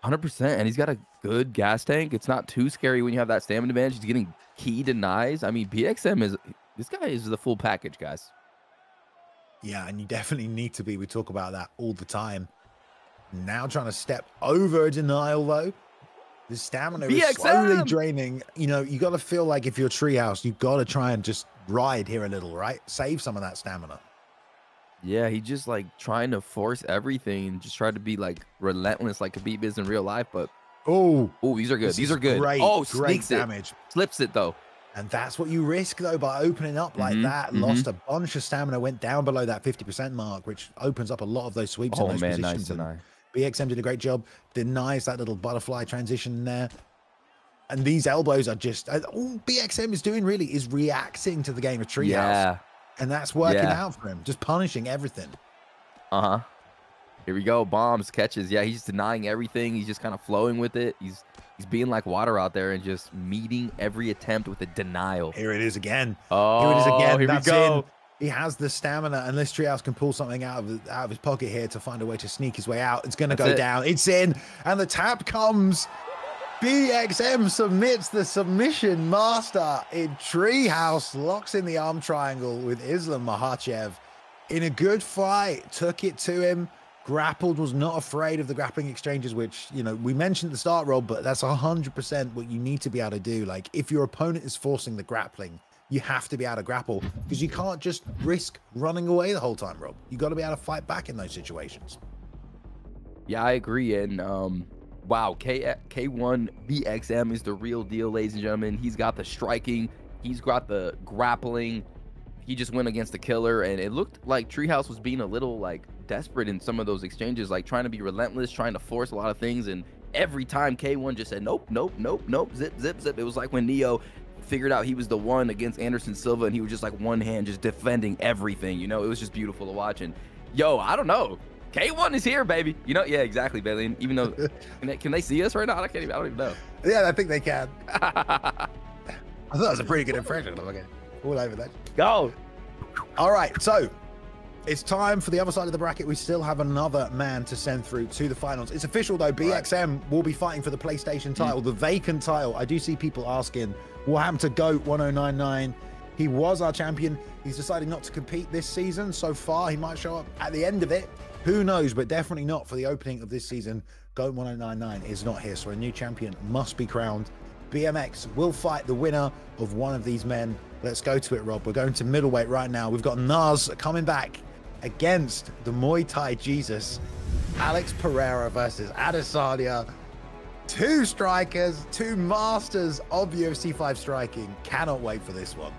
100%. And he's got a good gas tank. It's not too scary when you have that stamina advantage. He's getting key denies. I mean, BXM this guy is the full package, guys. Yeah, and you definitely need to be. We talk about that all the time. Now trying to step over a denial, though. The stamina is slowly draining. You know, you got to feel like if you're Treehouse, you've got to try and just ride here a little, right? Save some of that stamina. Yeah, he just like trying to force everything and just try to be like relentless like Khabib is in real life. But oh, these are good. These are good. Great, great damage. Slips it though. And that's what you risk though by opening up like that. Lost a bunch of stamina, went down below that 50% mark, which opens up a lot of those sweeps in those positions. Nice deny. BXM did a great job, denies that little butterfly transition there. And these elbows are just, all BXM is doing really is reacting to the game of Treehouse. Yeah. And that's working out for him, just punishing everything. Uh-huh. Here we go, bombs, catches. Yeah, he's denying everything. He's just kind of flowing with it. He's being like water out there and just meeting every attempt with a denial. Here it is again. Oh, here it is again. Here we go. He has the stamina, unless Treehouse can pull something out of his pocket here to find a way to sneak his way out. It's going to go down. It's in, and the tap comes. BXM submits the submission master in Treehouse, locks in the arm triangle with Islam Makhachev in a good fight, took it to him, grappled, was not afraid of the grappling exchanges, which, you know, we mentioned at the start, Rob, but that's 100% what you need to be able to do. Like, if your opponent is forcing the grappling, you have to be able to grapple, because you can't just risk running away the whole time, Rob. You got to be able to fight back in those situations. Yeah, I agree. And wow, K1 BXM is the real deal, ladies and gentlemen. He's got the striking, he's got the grappling. He just went against the killer, and it looked like Treehouse was being a little like desperate in some of those exchanges, like trying to be relentless, trying to force a lot of things. And every time K1 just said nope, nope, nope, nope, zip, zip, zip. It was like when Neo figured out he was the one against Anderson Silva, and he was just like one hand just defending everything. You know, it was just beautiful to watch. And yo, I don't know, K1 is here, baby. You know, yeah, exactly, Bailey. Even though can they see us right now? I don't even know. Yeah, I think they can. I thought that was a pretty good impression. Okay, all over that. Go. All right, so it's time for the other side of the bracket. We still have another man to send through to the finals. It's official though. BXM will be fighting for the PlayStation title, the vacant title. I do see people asking what happened to GOAT 1099. He was our champion. He's decided not to compete this season so far. He might show up at the end of it. Who knows, but definitely not for the opening of this season. GOAT 1099 is not here, so a new champion must be crowned. BMX will fight the winner of one of these men. Let's go to it, Rob. We're going to middleweight right now. We've got Nas coming back against the Muay Thai Jesus. Alex Pereira versus Adesanya. Two strikers, two masters of UFC 5 striking. Cannot wait for this one.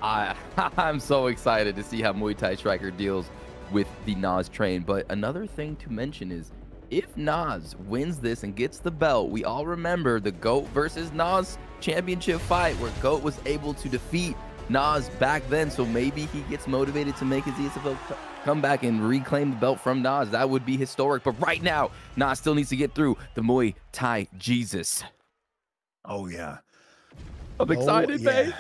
I'm so excited to see how Muay Thai Striker deals with the Nas train. But another thing to mention is, if Nas wins this and gets the belt, we all remember the GOAT versus Nas championship fight where GOAT was able to defeat Nas back then. So maybe he gets motivated to make his ESFL comeback and reclaim the belt from Nas. That would be historic. But right now, Nas still needs to get through the Muay Thai Jesus. Oh, yeah. I'm excited, babe.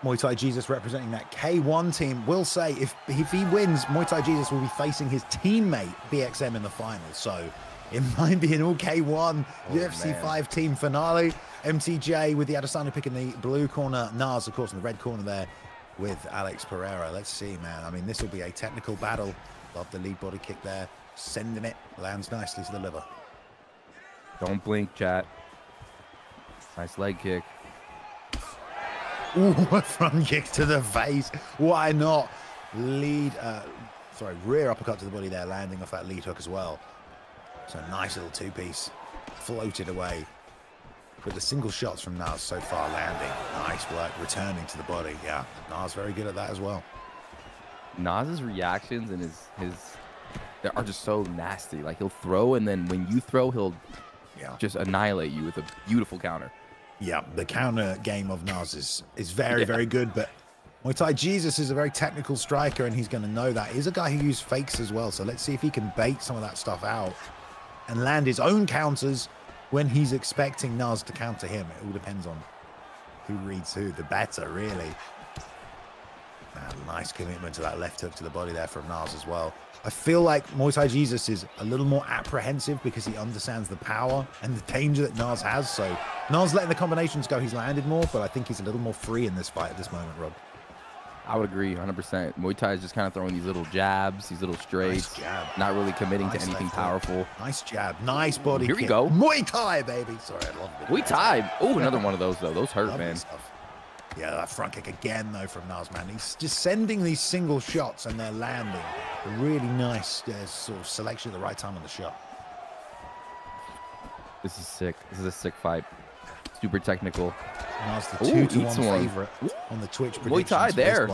Muay Thai Jesus representing that K1 team. Will say if he wins, Muay Thai Jesus will be facing his teammate BXM in the final. So it might be an all K1 UFC 5 team finale. MTJ with the Adesanya pick in the blue corner. Nas, of course, in the red corner there with Alex Pereira. Let's see, man. I mean, this will be a technical battle. Love the lead body kick there. Sending it. Lands nicely to the liver. Don't blink, chat. Nice leg kick. Ooh, a front kick to the face. Why not? Rear uppercut to the body there, landing off that lead hook as well. So a nice little two-piece. Floated away. But the single shots from Nas so far landing. Nice work, returning to the body. Yeah, Nas very good at that as well. Nas's reactions and his they are just so nasty. Like, he'll throw, and then when you throw, he'll just annihilate you with a beautiful counter. Yeah, the counter game of Nas is very, very good. But Muay Thai Jesus is a very technical striker, and he's going to know that. He's a guy who uses fakes as well. So let's see if he can bait some of that stuff out and land his own counters when he's expecting Nas to counter him. It all depends on who reads who, the better, really. Nice commitment to that left hook to the body there from Nas as well. I feel like Muay Thai Jesus is a little more apprehensive because he understands the power and the danger that Nas has. So Nas letting the combinations go, he's landed more, but I think he's a little more free in this fight at this moment, Rob. I would agree 100%. Muay Thai is just kind of throwing these little jabs, these little straights, not really committing to anything powerful. Nice jab, nice body kick. Here we go. Muay Thai, baby. Sorry, I love it. Muay Thai. Oh, another one of those, though. Those hurt, man. Yeah, that front kick again, though, from Nas, man. He's just sending these single shots, and they're landing. A really nice sort of selection at the right time on the shot. This is sick. This is a sick fight. Super technical. Nas, the 2-1 favorite on the Twitch predictions. Muay Thai there.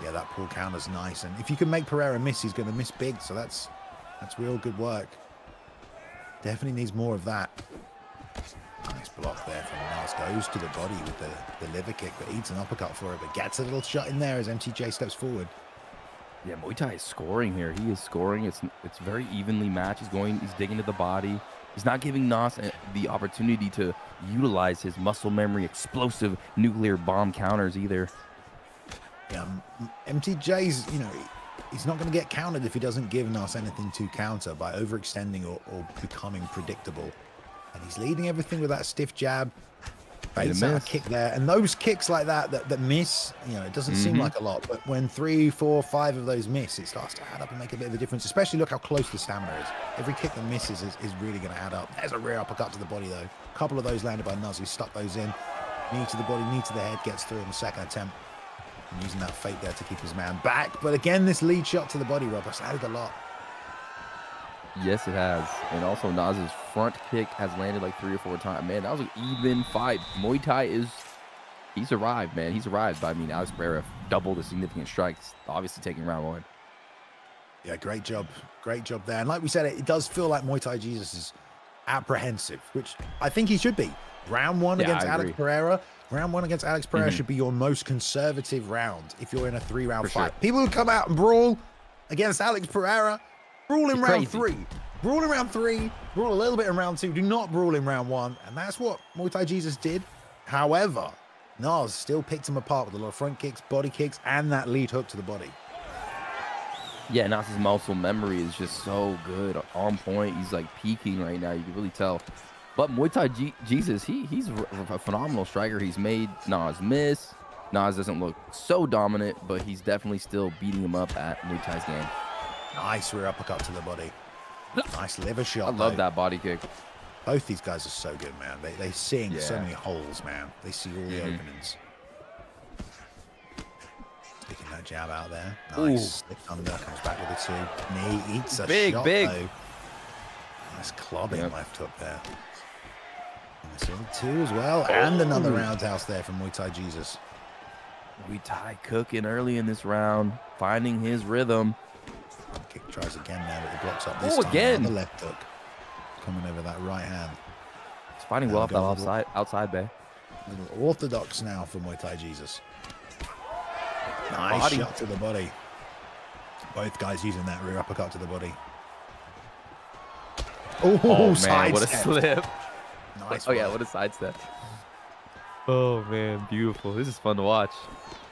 Yeah, that pull counter's nice. And if you can make Pereira miss, he's going to miss big. So that's real good work. Definitely needs more of that. Nice block there from Nas. Goes to the body with the liver kick, but eats an uppercut for it, but gets a little shot in there as MTJ steps forward. Yeah, Muay Thai is scoring here. He is scoring. It's very evenly matched. He's digging to the body. He's not giving Nas the opportunity to utilize his muscle memory, explosive nuclear bomb counters either. Yeah, MTJ's, he's not going to get countered if he doesn't give Nas anything to counter by overextending or becoming predictable. And he's leading everything with that stiff jab. Baits out a kick there. And those kicks like that miss, it doesn't seem like a lot. But when 3, 4, 5 of those miss, it starts to add up and make a bit of a difference. Especially look how close the stamina is. Every kick that misses is really going to add up. There's a rear uppercut to the body, though. A couple of those landed by Nuz. He stuck those in. Knee to the body, knee to the head. Gets through on the second attempt. And using that fake there to keep his man back. But again, this lead shot to the body, Rob, has added a lot. Yes, it has. And also, Nas's front kick has landed like 3 or 4 times. Man, that was an even fight. Muay Thai he's arrived, man. He's arrived. I mean, Alex Pereira doubled the significant strikes, obviously taking round 1. Yeah, great job. Great job there. And like we said, it does feel like Muay Thai Jesus is apprehensive, which I think he should be. Round 1 against Alex Pereira. Round 1 against Alex Pereira should be your most conservative round if you're in a 3-round fight. Sure. People who come out and brawl against Alex Pereira, brawl in round 3. Brawl in round 3, brawl a little bit in round 2. Do not brawl in round 1. And that's what Muay Thai Jesus did. However, Nas still picked him apart with a lot of front kicks, body kicks, and that lead hook to the body. Yeah, Nas's muscle memory is just so good, on point. He's like peaking right now. You can really tell. But Muay Thai Jesus, he's a phenomenal striker. He's made Nas miss. Nas doesn't look so dominant, but he's definitely still beating him up at Muay Thai's game. Nice rear uppercut to the body. Nice liver shot. I love that body kick. Both these guys are so good, man. They see so many holes, man. They see all the openings. Sticking that jab out there. Nice. Slipped under, comes back with a 2. Knee eats a shot, though. Nice clubbing left hook there. And this one 2 as well. And another roundhouse there from Muay Thai Jesus. Muay Thai cooking early in this round, finding his rhythm. Kick tries again now, but he blocks up this time. Again. The left hook coming over that right hand. He's fighting well off that outside bay. Little orthodox now for Muay Thai Jesus. Nice shot to the body. Both guys using that rear uppercut to the body. Oh man, what a slip. Nice. Oh yeah, what a sidestep. Oh man, beautiful. This is fun to watch.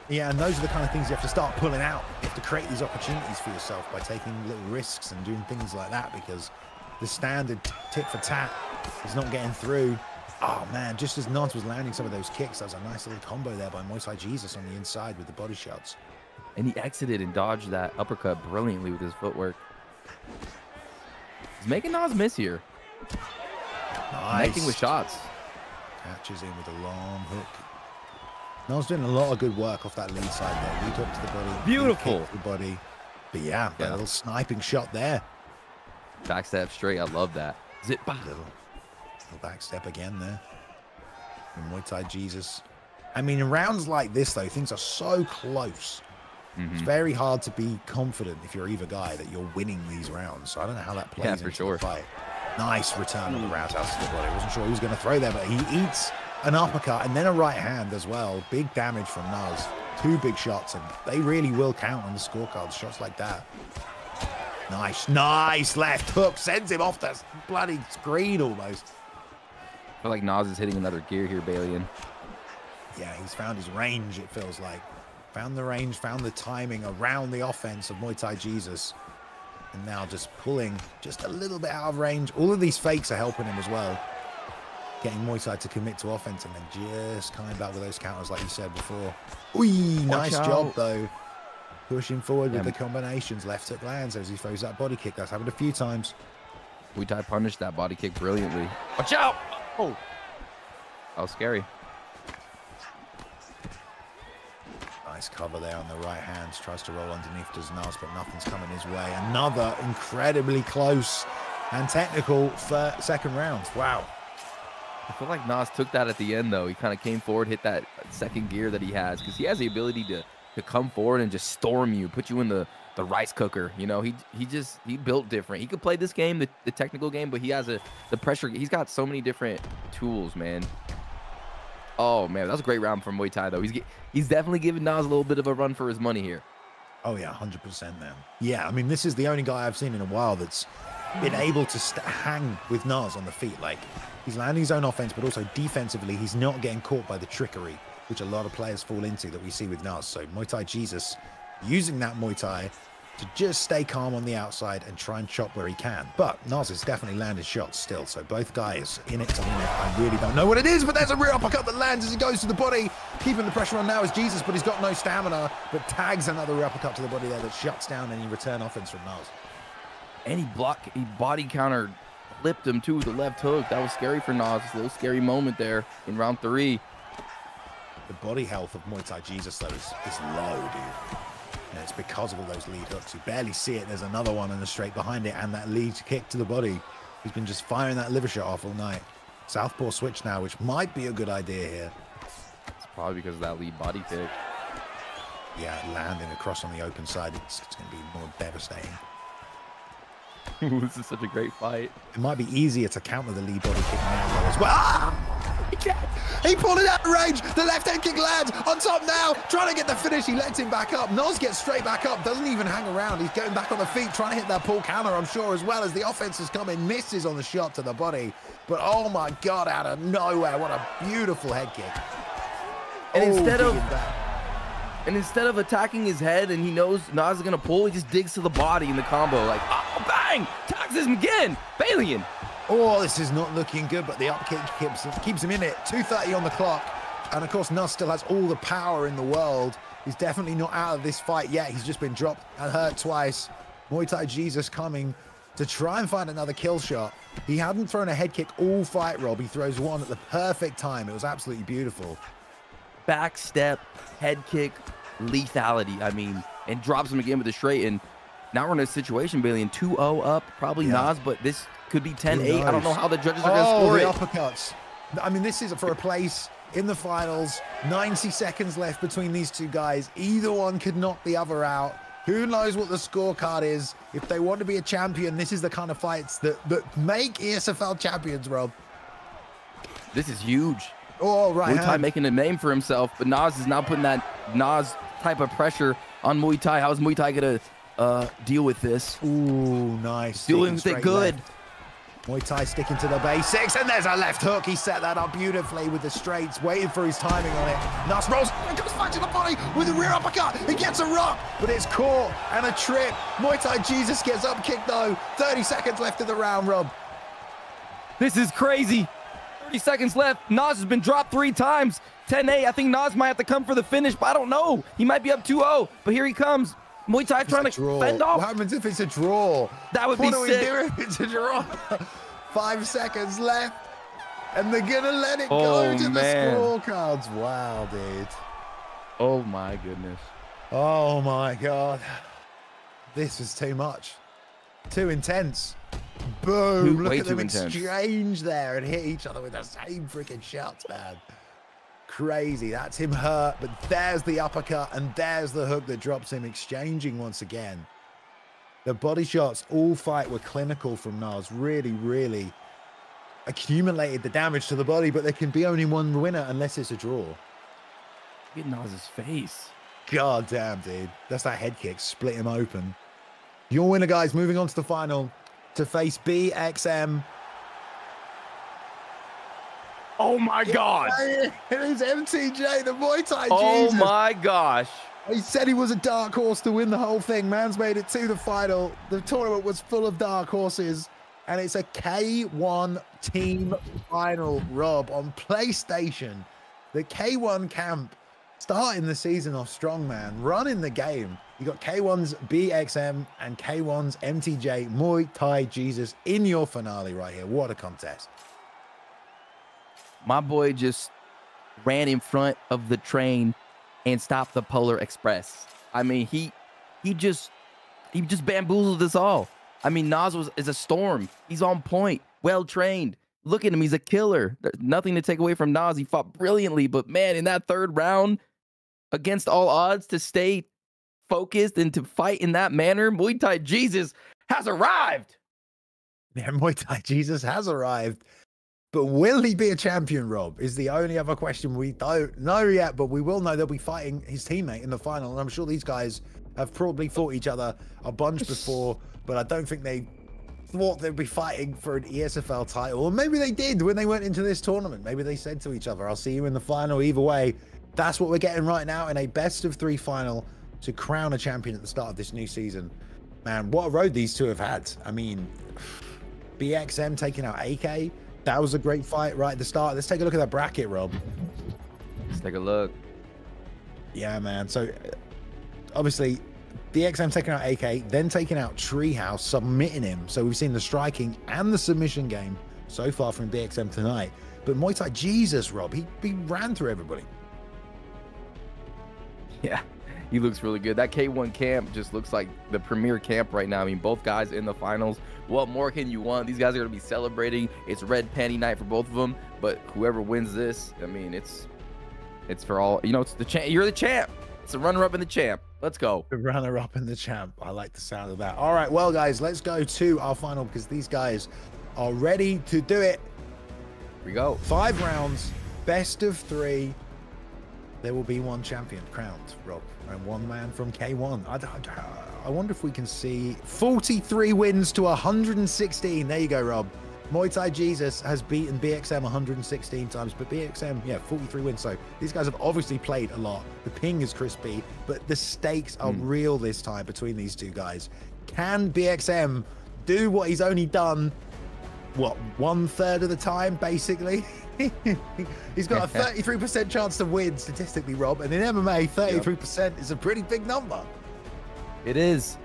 Yeah, and those are the kind of things you have to start pulling out. You have to create these opportunities for yourself by taking little risks and doing things like that, because the standard tit for tat is not getting through. Oh man, just as Nance was landing some of those kicks, that was a nice little combo there by Muay Thai Jesus on the inside with the body shots. And he exited and dodged that uppercut brilliantly with his footwork. He's making Nas miss here. Nice. Connecting with shots. Catches in with a long hook. Nas doing a lot of good work off that lead side there. Lead up to the body. Beautiful. Lead kick to the body. But yeah, that little sniping shot there. Backstep straight. I love that. Zip. Little back step again there. And Muay Thai Jesus. I mean, in rounds like this, though, things are so close. It's very hard to be confident if you're either guy that you're winning these rounds. So I don't know how that plays into the fight. Nice return on the roundhouse to the body. I wasn't sure he was going to throw there, but he eats an uppercut and then a right hand as well. Big damage from Nas. 2 big shots, and they really will count on the scorecards. Shots like that. Nice left hook. Sends him off the bloody screen almost. I feel like Nas is hitting another gear here, Balian. Yeah, he's found his range, it feels like. Found the range, found the timing around the offense of Muay Thai Jesus. And now just pulling just a little bit out of range. All of these fakes are helping him as well. Getting Muay Thai to commit to offense and then just coming back with those counters like you said before. Nice job though. Pushing forward with the combinations. Left hook lands as he throws that body kick. That's happened a few times. Muay Thai punished that body kick brilliantly. Watch out! Oh, that was scary. Nice cover there on the right hand. Tries to roll underneath, does Nas, but nothing's coming his way. Another incredibly close and technical second round. Wow. I feel like Nas took that at the end, though. He kind of came forward, hit that second gear that he has, because he has the ability to come forward and just storm you, put you in the rice cooker. You know, he built different. He could play this game, the technical game, but he has the pressure. He's got so many different tools, man. Oh, man, that was a great round from Muay Thai, though. He's definitely giving Nas a little bit of a run for his money here. Oh, yeah, 100%, man. Yeah, I mean, this is the only guy I've seen in a while that's been able to hang with Nas on the feet. Like, he's landing his own offense, but also defensively, he's not getting caught by the trickery, which a lot of players fall into that we see with Nas. So Muay Thai Jesus using that Muay Thai to just stay calm on the outside and try and chop where he can. But Nas has definitely landed shots still, so both guys in it to win it. I really don't know what it is, but there's a rear uppercut that lands as he goes to the body. Keeping the pressure on now is Jesus, but he's got no stamina, but tags another rear uppercut to the body there that shuts down any return offense from Nas. And he body counter flipped him too with the left hook. That was scary for Nas. It's a little scary moment there in round 3. The body health of Muay Thai Jesus, though, is low, dude. And it's because of all those lead hooks. You barely see it. There's another one in the straight behind it, and that lead kick to the body. He's been just firing that liver shot off all night. Southpaw switch now, which might be a good idea here. It's probably because of that lead body kick. Yeah, landing across on the open side. It's going to be more devastating. This is such a great fight. It might be easier to counter the lead body kick now though as well. Ah! He pulled it out of range. The left hand kick lands on top now. Trying to get the finish. He lets him back up. Nos gets straight back up. Doesn't even hang around. He's going back on the feet, trying to hit that pull counter, I'm sure, as well as the offense has come in. Misses on the shot to the body. But oh my God, out of nowhere. What a beautiful head kick. And instead of attacking his head and he knows Nas is going to pull, he just digs to the body in the combo. Like, oh, bang! Tags him again. Balian. Oh, this is not looking good, but the up kick keeps him in it. 2:30 on the clock. And, of course, Nas still has all the power in the world. He's definitely not out of this fight yet. He's just been dropped and hurt twice. Muay Thai Jesus coming to try and find another kill shot. He hadn't thrown a head kick all fight, Rob. He throws one at the perfect time. It was absolutely beautiful. Back step, head kick, lethality. I mean, and drops him again with the straight. And now we're in a situation, Balian, 2-0 up, probably Nas, but this could be 10-8. I don't know how the judges are going to score it. Uppercuts. I mean, this is for a place in the finals. 90 seconds left between these two guys. Either one could knock the other out. Who knows what the scorecard is? If they want to be a champion, this is the kind of fights that make ESFL champions, Rob. This is huge. Oh, right. Muay Thai making a name for himself, but Nas is now putting that Nas type of pressure on Muay Thai. How's Muay Thai going to deal with this? Ooh, nice. Dealing with it good. Left. Muay Thai sticking to the basics, and there's a left hook. He set that up beautifully with the straights, waiting for his timing on it. Nas rolls and comes back to the body with a rear uppercut. He gets a rock, but it's caught and a trip. Muay Thai Jesus gets up kicked though. 30 seconds left in the round, Rob. This is crazy. 30 seconds left. Nas has been dropped 3 times. 10-8. I think Nas might have to come for the finish, but I don't know. He might be up 2-0, but here he comes. Muay Thai trying to fend off. What happens if it's a draw? That would be sick. What do we do if it's a draw? 5 seconds left, and they're gonna let it go to the scorecards. Wow, dude. Oh my goodness. Oh my God. This was too much. Too intense. Boom. Look at them exchange there and hit each other with the same freaking shots, man. Crazy. That's him hurt, but there's the uppercut and there's the hook that drops him, exchanging once again. The body shots all fight were clinical from Nas. Really, really accumulated the damage to the body, but there can be only one winner unless it's a draw. Look at Nas's face. God damn, dude. That's that head kick. Split him open. Your winner, guys, moving on to the final to face BXM. Oh my God. It is MTJ, the Muay Thai Oh Jesus. my gosh. He said he was a dark horse to win the whole thing. Man's made it to the final. The tournament was full of dark horses, and it's a K1 team final, Rob, on PlayStation. The K1 camp starting the season off strong, man. Running the game. You got K1's BXM and K1's MTJ, Muay Thai Jesus, in your finale right here. What a contest. My boy just ran in front of the train and stopped the Polar Express. I mean, he just bamboozled us all. I mean, Nas is a storm. He's on point, well trained. Look at him, he's a killer. There's nothing to take away from Nas. He fought brilliantly, but man, in that 3rd round, against all odds, to stay focused and to fight in that manner, Muay Thai Jesus has arrived. Yeah, Muay Thai Jesus has arrived. But will he be a champion, Rob, is the only other question we don't know yet, but we will know they'll be fighting his teammate in the final. And I'm sure these guys have probably fought each other a bunch before, but I don't think they thought they'd be fighting for an ESFL title. Or maybe they did when they went into this tournament. Maybe they said to each other, I'll see you in the final. Either way, that's what we're getting right now in a best-of-3 final to crown a champion at the start of this new season. Man, what a road these two have had. I mean, BXM taking out AK. That was a great fight right at the start. Let's take a look at that bracket, Rob. Let's take a look. Yeah, man. So, obviously, BXM taking out AK, then taking out Treehouse, submitting him. So, we've seen the striking and the submission game so far from BXM tonight. But Muay Thai Jesus, Rob, he ran through everybody. Yeah, he looks really good. That K1 camp just looks like the premier camp right now. I mean, both guys in the finals. What more can you want? These guys are going to be celebrating. It's red panty night for both of them. But whoever wins this, I mean, it's for all. You know, it's the champ. You're the champ. It's the runner-up and the champ. Let's go. The runner-up and the champ. I like the sound of that. All right, well, guys, let's go to our final because these guys are ready to do it. Here we go. 5 rounds, best of 3. There will be one champion crowned, Rob, and one man from K1. I wonder if we can see 43 wins to 116. There you go, Rob. Muay Thai Jesus has beaten BXM 116 times, but BXM, yeah, 43 wins. So these guys have obviously played a lot. The ping is crispy, but the stakes are real this time between these two guys. Can BXM do what he's only done, what, 1/3 of the time, basically? He's got a 33% chance to win statistically, Rob, and in MMA 33% is a pretty big number. It is,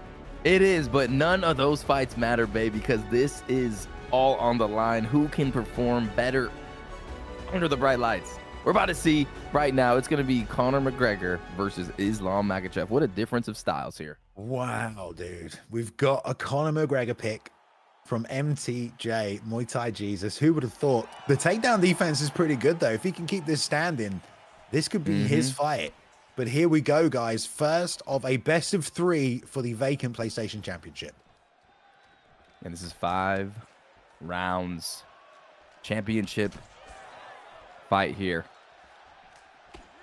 but none of those fights matter, babe, because this is all on the line. Who can perform better under the bright lights? We're about to see right now. It's going to be Conor McGregor versus Islam Makhachev. What a difference of styles here. Wow, dude, we've got a Conor McGregor pick from MTJ, Muay Thai Jesus. Who would have thought? The takedown defense is pretty good, though. If he can keep this standing, this could be his fight. But here we go, guys. First of a best of 3 for the vacant PlayStation Championship. And this is 5 rounds. Championship fight here.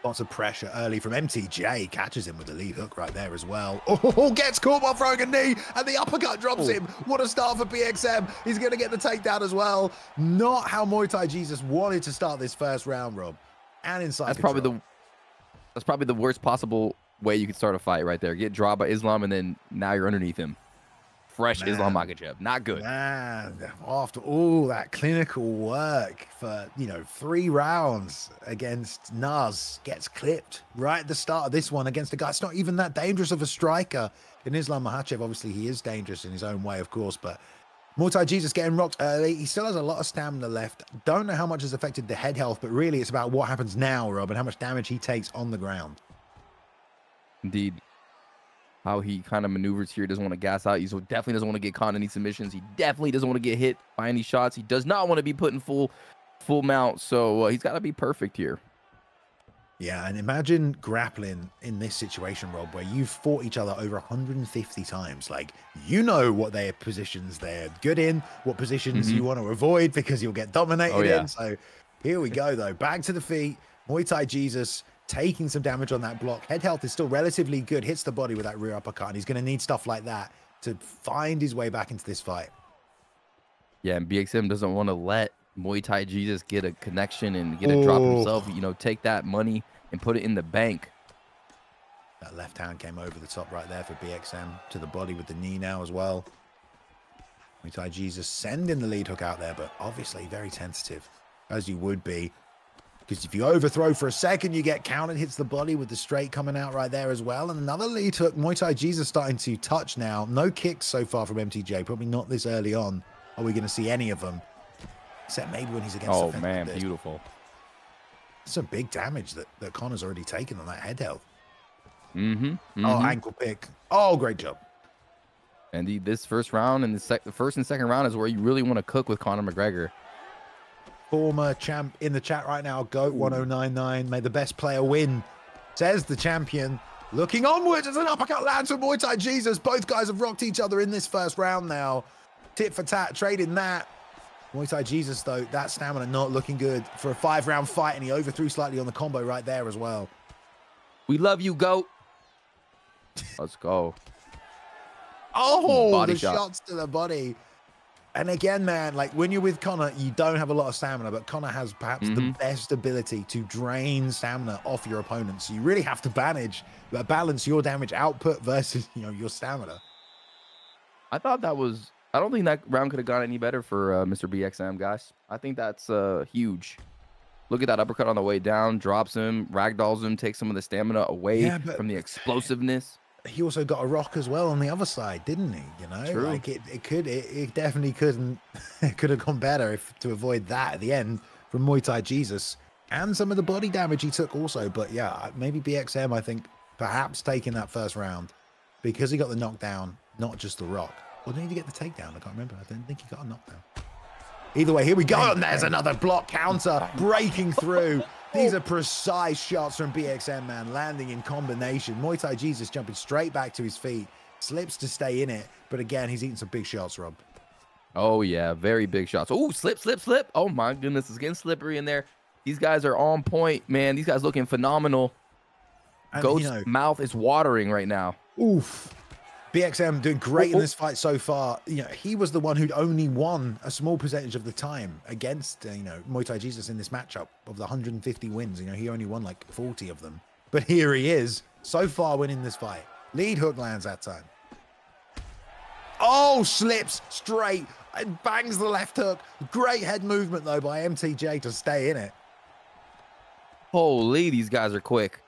Lots of pressure early from MTJ. Catches him with the lead hook right there as well. Oh, gets caught while throwing a knee, and the uppercut drops him. What a start for BXM. He's going to get the takedown as well. Not how Muay Thai Jesus wanted to start this first round, Rob. And inside That's control. probably the worst possible way you could start a fight right there. Get dropped by Islam, and then now you're underneath him. fresh Man. Islam Makhachev. Not good. Man, after all that clinical work for, 3 rounds against Nas, gets clipped right at the start of this one against a guy that's not even that dangerous of a striker. In Islam Makhachev, obviously, he is dangerous in his own way, of course, but Muay Thai Jesus getting rocked early. He still has a lot of stamina left. Don't know how much has affected the head health, but really it's about what happens now, Rob, and how much damage he takes on the ground. Indeed. How he kind of maneuvers here. Doesn't want to gas out. He definitely doesn't want to get caught in any submissions. He definitely doesn't want to get hit by any shots. He does not want to be put in full mount. So he's got to be perfect here. Yeah, and imagine grappling in this situation, Rob, where you've fought each other over 150 times. Like, you know what their positions they're good in, what positions you want to avoid because you'll get dominated in. So here we go, though. Back to the feet. Muay Thai Jesus taking some damage on that block. Head health is still relatively good. Hits the body with that rear uppercut. And he's going to need stuff like that to find his way back into this fight. Yeah, and BXM doesn't want to let Muay Thai Jesus get a connection and get a drop himself. Take that money and put it in the bank. That left hand came over the top right there for BXM to the body with the knee now as well. Muay Thai Jesus sending the lead hook out there, but obviously very tentative, as you would be. Because if you overthrow for a second, you get countered, hits the body with the straight coming out right there as well. And another lead hook. Muay Thai Jesus starting to touch now. No kicks so far from MTJ. Probably not this early on. Are we going to see any of them? Except maybe when he's against Oh, man, beautiful. Some big damage that Conor's already taken on that head health. Oh, ankle pick. Oh, great job. And this first round and the first and second round is where you really want to cook with Conor McGregor. Former champ in the chat right now, GOAT1099. May the best player win, says the champion. Looking onwards as an uppercut lands from Muay Thai Jesus. Both guys have rocked each other in this first round now. Tit for tat, trading that. Muay Thai Jesus, though, that stamina not looking good for a 5-round fight, and he overthrew slightly on the combo right there as well. We love you, GOAT. Let's go. Oh, body the shot. shots to the body. And again, man, like when you're with Conor, you don't have a lot of stamina, but Conor has perhaps the best ability to drain stamina off your opponent. So you really have to balance your damage output versus, your stamina. I don't think that round could have gone any better for Mr. BXM, guys. I think that's huge. Look at that uppercut on the way down, drops him, ragdolls him, takes some of the stamina away from the explosiveness. He also got a rock as well on the other side, didn't he? True. Like it definitely couldn't. It could have gone better to avoid that at the end from Muay Thai Jesus and some of the body damage he took also. But yeah, maybe BXM, I think, perhaps taking that first round because he got the knockdown, not just the rock. Or did he get the takedown? I can't remember. I don't think he got a knockdown. Either way, here we go. And there's another block counter breaking through. These are precise shots from BXM, man, landing in combination. Muay Thai Jesus jumping straight back to his feet. Slips to stay in it. But again, he's eating some big shots, Rob. Oh, yeah. Very big shots. Oh, slip, slip, slip. Oh, my goodness. It's getting slippery in there. These guys are on point, man. These guys looking phenomenal. And, Goat's mouth is watering right now. Oof. BXM doing great in this fight so far. He was the one who'd only won a small percentage of the time against, Muay Thai Jesus in this matchup. Of the 150 wins, he only won like 40 of them. But here he is, so far winning this fight. Lead hook lands that time. Oh, slips straight and bangs the left hook. Great head movement, though, by MTJ to stay in it. Holy, these guys are quick.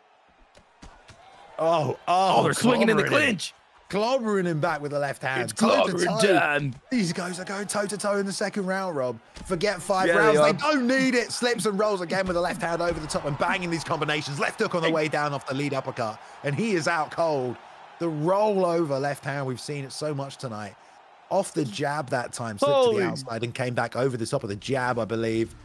Oh, they're swinging in the clinch. Clobbering him back with the left hand. It's clobbering done. These guys are going toe-to-toe in the second round, Rob. Forget 5 rounds. They don't need it. Slips and rolls again with the left hand over the top and banging these combinations. Left hook on the way down off the lead uppercut. And he is out cold. The roll over left hand, we've seen it so much tonight. Off the jab that time. Slipped to the outside and came back over the top of the jab, I believe.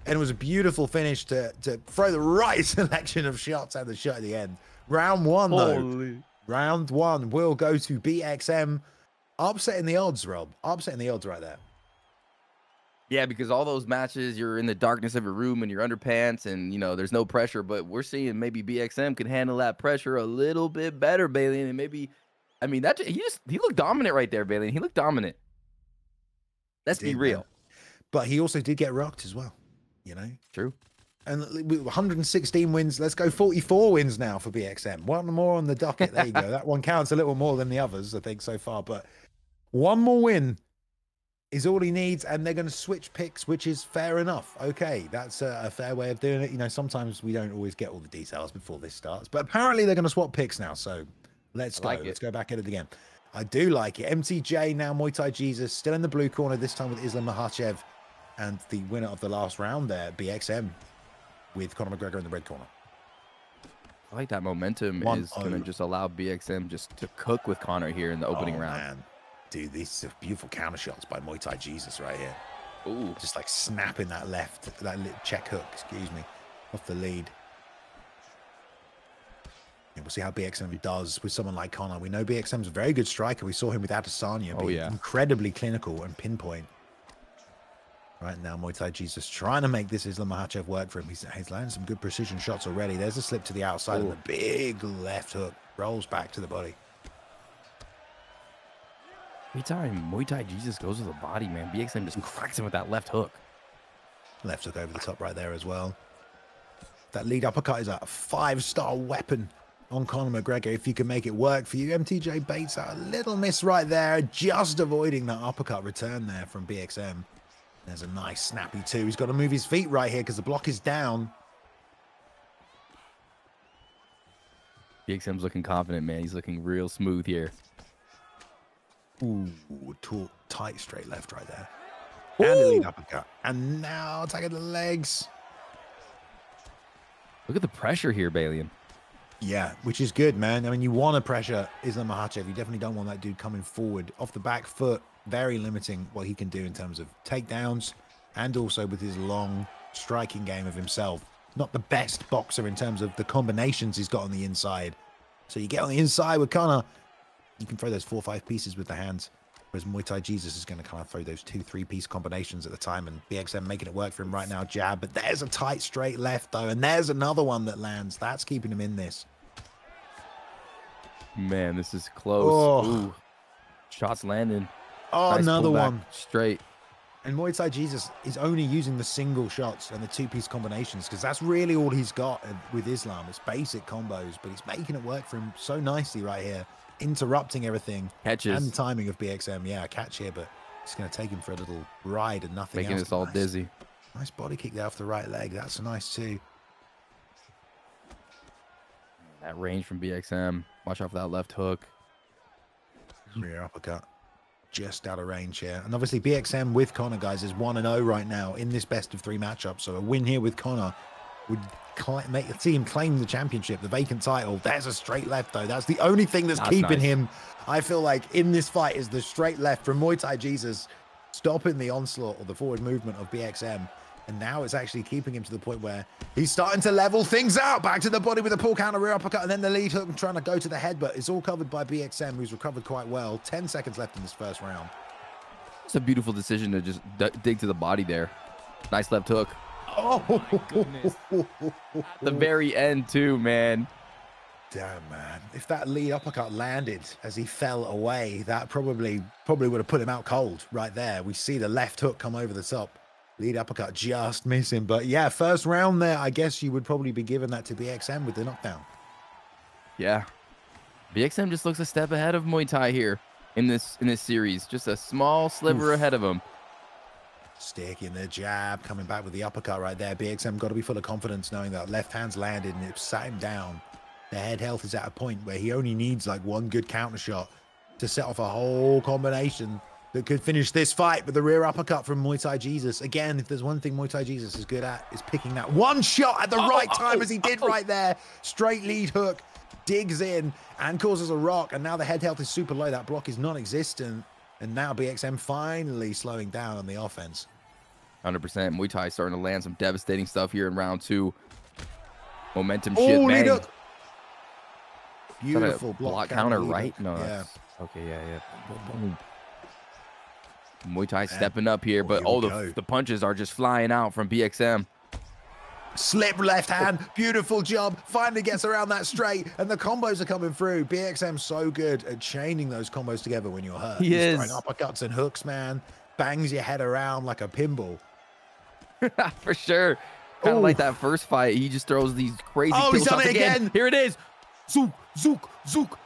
And it was a beautiful finish to throw the right selection of shots and the shot at the end. Round 1, though. Round 1 will go to BXM. Upsetting the odds, Rob. Upsetting the odds right there. Yeah, because all those matches, you're in the darkness of your room and your underpants and, there's no pressure. But we're seeing maybe BXM can handle that pressure a little bit better, Bailey. And maybe, he looked dominant right there, Bailey. He looked dominant. Let's be real. Man. But he also did get rocked as well, True. And 116 wins. Let's go 44 wins now for BXM. One more on the docket. There you go. That one counts a little more than the others, I think, so far. But One more win is all he needs, and they're going to switch picks, which is fair enough. Okay, that's a fair way of doing it. You know, sometimes we don't always get all the details before this starts, but apparently they're going to swap picks now. So let's go. Let's go back at it again. I do like it. MTJ now, Muay Thai Jesus, still in the blue corner, this time with Islam Makhachev, and the winner of the last round there, BXM, with Conor McGregor in the red corner. I like that momentum is going to just allow BXM just to cook with Conor here in the opening round. Man. Dude, these are beautiful counter shots by Muay Thai Jesus right here. Ooh. Just like snapping that left, that check hook, excuse me, off the lead. Yeah, we'll see how BXM does with someone like Conor. We know BXM's a very good striker. We saw him with Adesanya. Oh, yeah. Incredibly clinical and pinpoint. Right now, Muay Thai Jesus trying to make this Islam Makhachev work for him. He's landing some good precision shots already. There's a slip to the outside and a big left hook. Rolls back to the body. Every time Muay Thai Jesus goes to the body, man, BXM just cracks him with that left hook. Left hook over the top right there as well. That lead uppercut is a 5-star weapon on Conor McGregor. If you can make it work for you, MTJ baits out a little miss right there, just avoiding that uppercut return there from BXM. There's a nice snappy two. He's got to move his feet right here because the block is down. BXM's looking confident, man. He's looking real smooth here. Ooh, tight straight left right there. And a lead uppercut. And now attacking the legs. Look at the pressure here, Balian. Yeah, which is good, man. I mean, you want to pressure Islam Makhachev. You definitely don't want that dude coming forward. Off the back foot, very limiting what he can do in terms of takedowns and also with his long striking game of himself. Not the best boxer in terms of the combinations he's got on the inside. So you get on the inside with Conor, you can throw those 4 or 5 pieces with the hands. Whereas Muay Thai Jesus is going to kind of throw those 2-3 piece combinations at the time, and BXM making it work for him right now. Jab, but there's a tight straight left though, and there's another one that lands. That's keeping him in this. Man, this is close. Oh. Ooh. Shots landing. Oh, Nice another pullback, one. straight. And Muay Thai Jesus is only using the single shots and the 2-piece combinations because that's really all he's got with Islam. It's basic combos, but he's making it work for him so nicely right here, interrupting everything. Catches. And the timing of BXM. Yeah, catch here, but it's going to take him for a little ride and nothing Making else. us all Nice. dizzy. Nice body kick there off the right leg. That's nice too. That range from BXM. Watch out for that left hook. Rear uppercut. Just out of range here. And obviously BXM with Conor, guys, is 1-0 right now in this best of 3 matchup. So a win here with Conor would make the team claim the championship, the vacant title. There's a straight left though. That's the only thing that's keeping him, I feel like, in this fight is the straight left from Muay Thai Jesus, stopping the onslaught or the forward movement of BXM. And now it's actually keeping him to the point where he's starting to level things out. Back to the body with a pull counter rear uppercut, and then the lead hook trying to go to the head, but it's all covered by BXM, who's recovered quite well. 10 seconds left in this first round. It's a beautiful decision to just dig to the body there. Nice left hook. Oh, my goodness. At the very end too, man. Damn, man. If that lead uppercut landed as he fell away, that probably would have put him out cold right there. We see the left hook come over the top. Lead uppercut just missing. But yeah, first round there, I guess you would probably be giving that to BXM with the knockdown. Yeah. BXM just looks a step ahead of Muay Thai here in this series. Just a small sliver ahead of him. Sticking the jab, coming back with the uppercut right there. BXM got to be full of confidence knowing that left hand's landed and it sat him down. The head health is at a point where he only needs like one good counter shot to set off a whole combination that could finish this fight. With the rear uppercut from Muay Thai Jesus. Again, if there's one thing Muay Thai Jesus is good at, is picking that one shot at the right time, as he did right there. Straight lead hook, digs in and causes a rock. And now the head health is super low. That block is non-existent. And now BXM finally slowing down on the offense. 100%. Muay Thai starting to land some devastating stuff here in round 2. Momentum shit, lead bang. hook. Beautiful block counter, lead right? hook. No, yeah. Okay, yeah. Boom. Muay Thai stepping up here, but the punches are just flying out from BXM. Slip left hand, beautiful job. Finally gets around that straight, and the combos are coming through. BXM's so good at chaining those combos together when you're hurt. He's throwing uppercuts and hooks, man. Bangs your head around like a pinball. For sure. Kind of like that first fight. He just throws these crazy he's done it again. Here it is. Zook, zook, zook.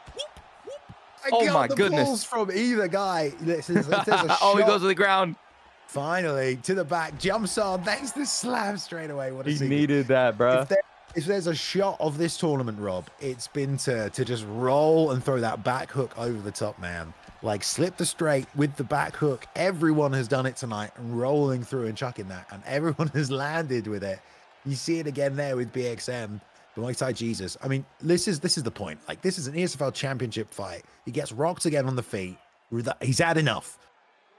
I Oh got my the goodness. balls from either guy. If there's a Oh, he shot, goes to the ground. finally to the back, jumps on, there's the slam straight away. What a He sequence. needed that, bro. If there's a shot of this tournament, Rob, it's been to just roll and throw that back hook over the top, man. Like slip the straight with the back hook. Everyone has done it tonight and rolling through and chucking that, and everyone has landed with it. You see it again there with BXM, the Muay Thai Jesus. I mean, this is the point. Like, this is an ESFL championship fight. He gets rocked again on the feet. He's had enough.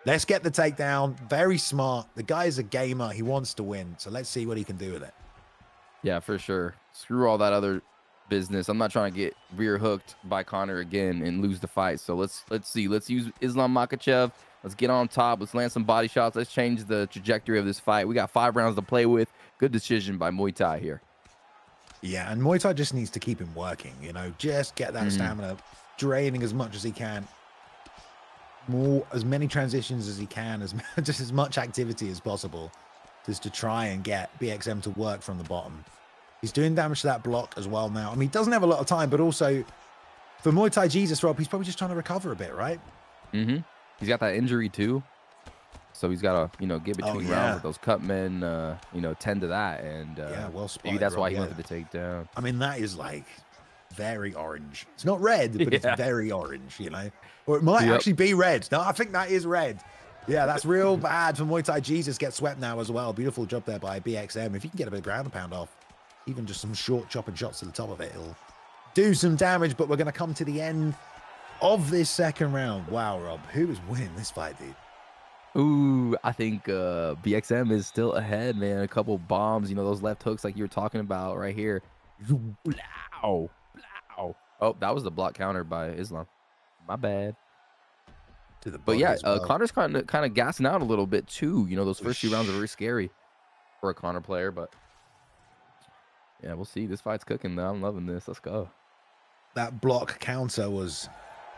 Let's get the takedown. Very smart. The guy's a gamer. He wants to win. So let's see what he can do with it. Yeah, for sure. Screw all that other business. I'm not trying to get rear hooked by Conor again and lose the fight. So let's see. Let's use Islam Makhachev. Let's get on top. Let's land some body shots. Let's change the trajectory of this fight. We got 5 rounds to play with. Good decision by Muay Thai here. Yeah, and Muay Thai just needs to keep him working, you know, just get that stamina, draining as much as he can. As many transitions as he can, just as much activity as possible, just to try and get BXM to work from the bottom. He's doing damage to that block as well now. I mean, he doesn't have a lot of time, but also for Muay Thai Jesus, Rob, he's probably just trying to recover a bit, right? He's got that injury too, so he's got to, get between rounds with those cut men, tend to that, and yeah, well spotted, maybe that's Rob, why he went for the takedown. I mean, that is like very orange. It's not red, but it's very orange, you know, or it might actually be red. No, I think that is red. Yeah, that's real bad for Muay Thai Jesus. Gets swept now as well. Beautiful job there by BXM. If you can get a bit of ground and pound off, even just some short chopping shots to the top of it, it'll do some damage. But we're going to come to the end of this second round. Wow, Rob, who is winning this fight, dude? Ooh, I think BXM is still ahead, man. A couple bombs, those left hooks like you were talking about right here. Blow, blow. Oh, that was the block counter by Islam. My bad. But yeah, Conor's kind of gassing out a little bit too. Those first 2 rounds are very scary for a Conor player, but yeah, we'll see. This fight's cooking though. I'm loving this. Let's go. That block counter was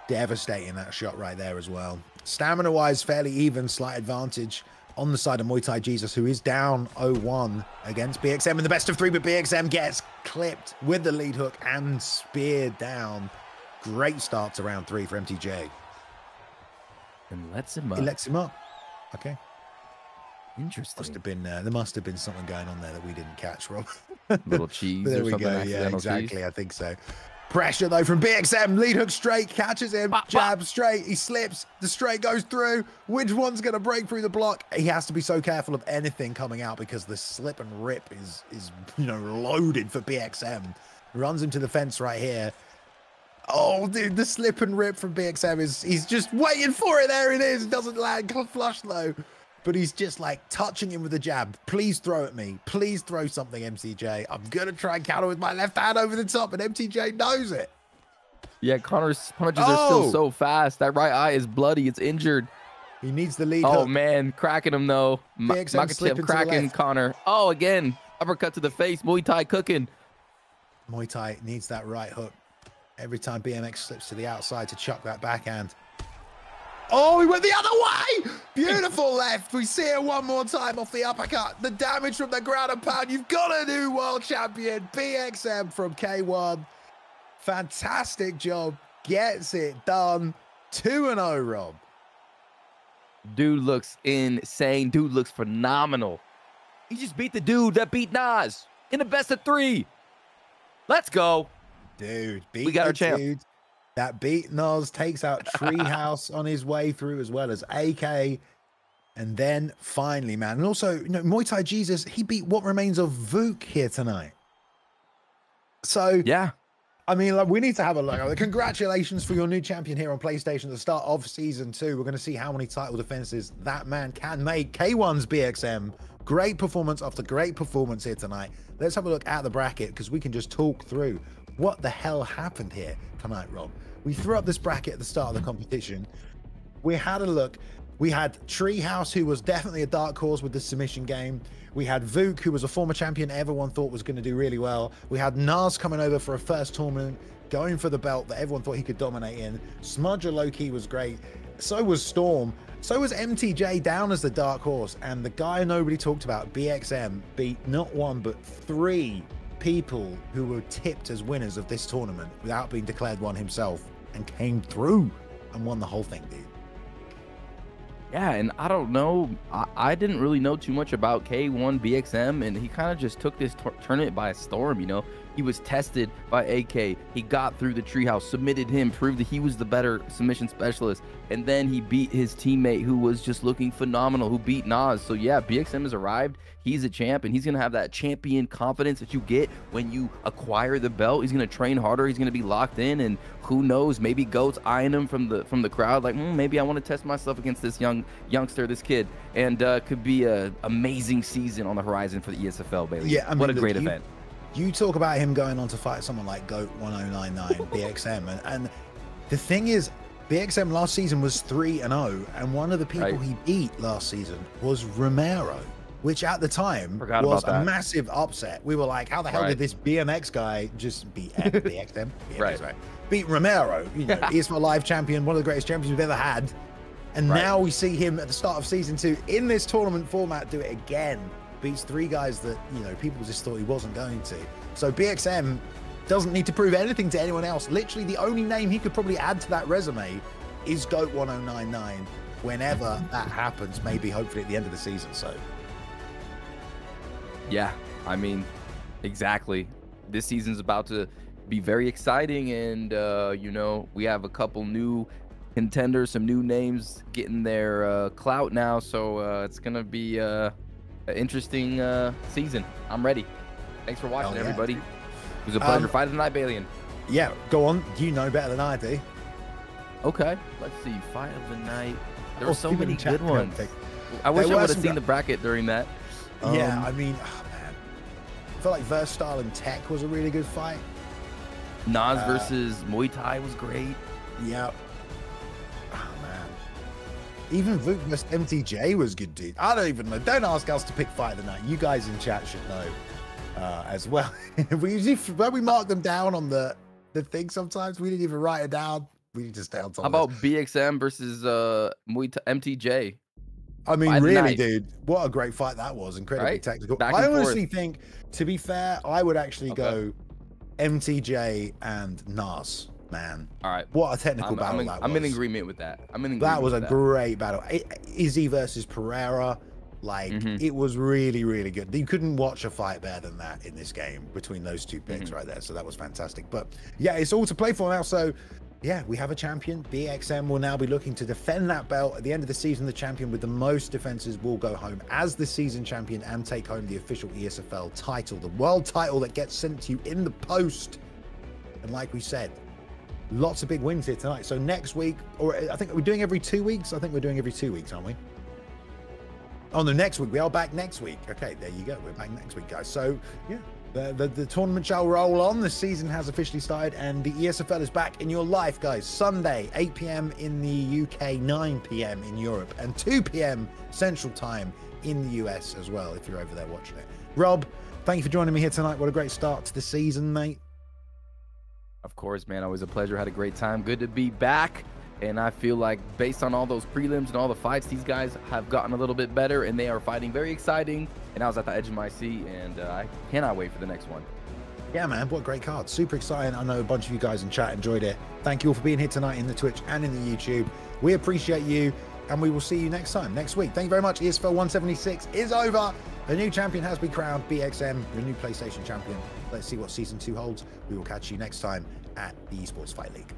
devastating, that shot right there as well. Stamina wise, fairly even, slight advantage on the side of Muay Thai Jesus, who is down 0-1 against BXM in the best of 3, but BXM gets clipped with the lead hook and speared down. Great start to round 3 for MTJ. And lets him up. He lets him up. Okay. Interesting. There must have been something going on there that we didn't catch, Rob. Little cheese there or we something. go. Yeah, exactly. Cheese. I think so. Pressure though from BXM. Lead hook straight, catches him, jab straight. He slips. The straight goes through. Which one's going to break through the block? He has to be so careful of anything coming out because the slip and rip is loaded for BXM. Runs him to the fence right here. Oh, dude, the slip and rip from BXM he's just waiting for it. There it is. Doesn't land flush though. But he's just like touching him with a jab. Please throw at me. Please throw something, MTJ. I'm going to try and counter with my left hand over the top, and MTJ knows it. Yeah, Conor's punches are still so fast. That right eye is bloody. It's injured. He needs the lead hook. hook. Man, cracking him though. Makhachev cracking Conor. Oh, again. Uppercut to the face. Muay Thai cooking. Muay Thai needs that right hook. Every time BMX slips to the outside to chuck that backhand. Oh, he went the other way. Beautiful left. We see it one more time off the uppercut. The damage from the ground and pound. You've got a new world champion, BXM from K1. Fantastic job. Gets it done. 2-0, Rob. Dude looks insane. Dude looks phenomenal. He just beat the dude that beat Nas in the best of 3. Let's go. Dude, we got our champ. That beat Nas, takes out Treehouse on his way through, as well as AK. And then finally, man. And also, Muay Thai Jesus, he beat what remains of Vuk here tonight. So, yeah. I mean, we need to have a look. Congratulations for your new champion here on PlayStation at the start of Season 2. We're going to see how many title defenses that man can make. K1's BXM. Great performance after great performance here tonight. Let's have a look at the bracket because we can just talk through what the hell happened here tonight, Rob. We threw up this bracket at the start of the competition. We had a look. We had Treehouse, who was definitely a dark horse with the submission game. We had Vuk, who was a former champion everyone thought was going to do really well. We had Nas coming over for a first tournament, going for the belt that everyone thought he could dominate in. Smudger low-key was great. So was Storm. So was MTJ down as the dark horse. And the guy nobody talked about, BXM, beat not 1 but 3 people who were tipped as winners of this tournament without being declared one himself. and came through and won the whole thing, dude. Yeah, and I don't know. I didn't really know too much about K1 BXM, and he kind of just took this tournament by storm, you know. He was tested by AK. He got through the treehouse, submitted him, proved that he was the better submission specialist, and then he beat his teammate who was just looking phenomenal, who beat Nas. So yeah, BXM has arrived. He's a champ, and he's going to have that champion confidence that you get when you acquire the belt. He's going to train harder. He's going to be locked in, and who knows, maybe GOAT's eyeing him from the crowd like, maybe I want to test myself against this youngster, this kid, and could be a amazing season on the horizon for the ESFL, Bailey. Yeah, I mean, what a look, great event. You talk about him going on to fight someone like GOAT 1099 BXM, and the thing is, BXM last season was 3-0, and one of the people he beat last season was Romero, which at the time was a massive upset. We were like, how the hell did this BMX guy just beat BXM? Beat Romero, you know, ESFL Live champion, one of the greatest champions we've ever had. And now we see him at the start of season 2 in this tournament format do it again. Beats 3 guys that, you know, people just thought he wasn't going to. So BXM doesn't need to prove anything to anyone else. Literally the only name he could probably add to that resume is GOAT 1099 whenever that happens, maybe hopefully at the end of the season. So yeah, I mean, exactly. This season's about to be very exciting, and you know, we have a couple new contenders, some new names getting their clout now, so it's gonna be an interesting season. I'm ready. Thanks for watching, everybody. It was a pleasure. Fight of the night, Balian. Yeah, go on. You know better than I do. Okay, let's see. Fight of the night. There were so many good ones. I wish I would have seen the bracket during that. Yeah, I mean, oh, man. I feel like Versatile and Tech was a really good fight. Nas versus Muay Thai was great. Yeah. Oh, man. Even Vuk vs MTJ was good, dude. I don't even know. Don't ask us to pick fight of the night. You guys in chat should know as well. We usually, when we mark them down on the thing sometimes, we didn't even write it down. We just stay on top. How about BXM versus MTJ? I mean, really, dude, what a great fight that was. Incredibly technical. I honestly think, to be fair, I would actually go MTJ and Nas, man. All right. What a technical battle that was. I'm in agreement with that. That was a great battle. Izzy versus Pereira. Like, it was really, really good. You couldn't watch a fight better than that in this game between those two picks right there. So that was fantastic. But yeah, it's all to play for now. So yeah, we have a champion. BXM will now be looking to defend that belt. At the end of the season, the champion with the most defenses will go home as the season champion and take home the official ESFL title, the world title that gets sent to you in the post. And like we said, lots of big wins here tonight. So next week, or I think we're doing every 2 weeks. I think we're doing every 2 weeks, aren't we? Oh, no, next week. We are back next week. Okay, there you go. We're back next week, guys. So yeah. The tournament shall roll on. The season has officially started, and the ESFL is back in your life, guys. Sunday, 8 p.m. in the UK, 9 p.m. in Europe, and 2 p.m. Central Time in the US as well, if you're over there watching it. Rob, thank you for joining me here tonight. What a great start to the season, mate. Of course, man. Always a pleasure. Had a great time. Good to be back. And I feel like based on all those prelims and all the fights, these guys have gotten a little bit better, and they are fighting very exciting. And I was at the edge of my seat, and I cannot wait for the next one. Yeah, man, what a great card. Super exciting. I know a bunch of you guys in chat enjoyed it. Thank you all for being here tonight in the Twitch and in the YouTube. We appreciate you, and we will see you next time, next week. Thank you very much. ESFL 176 is over. A new champion has been crowned, BXM, the new PlayStation champion. Let's see what Season 2 holds. We will catch you next time at the Esports Fight League.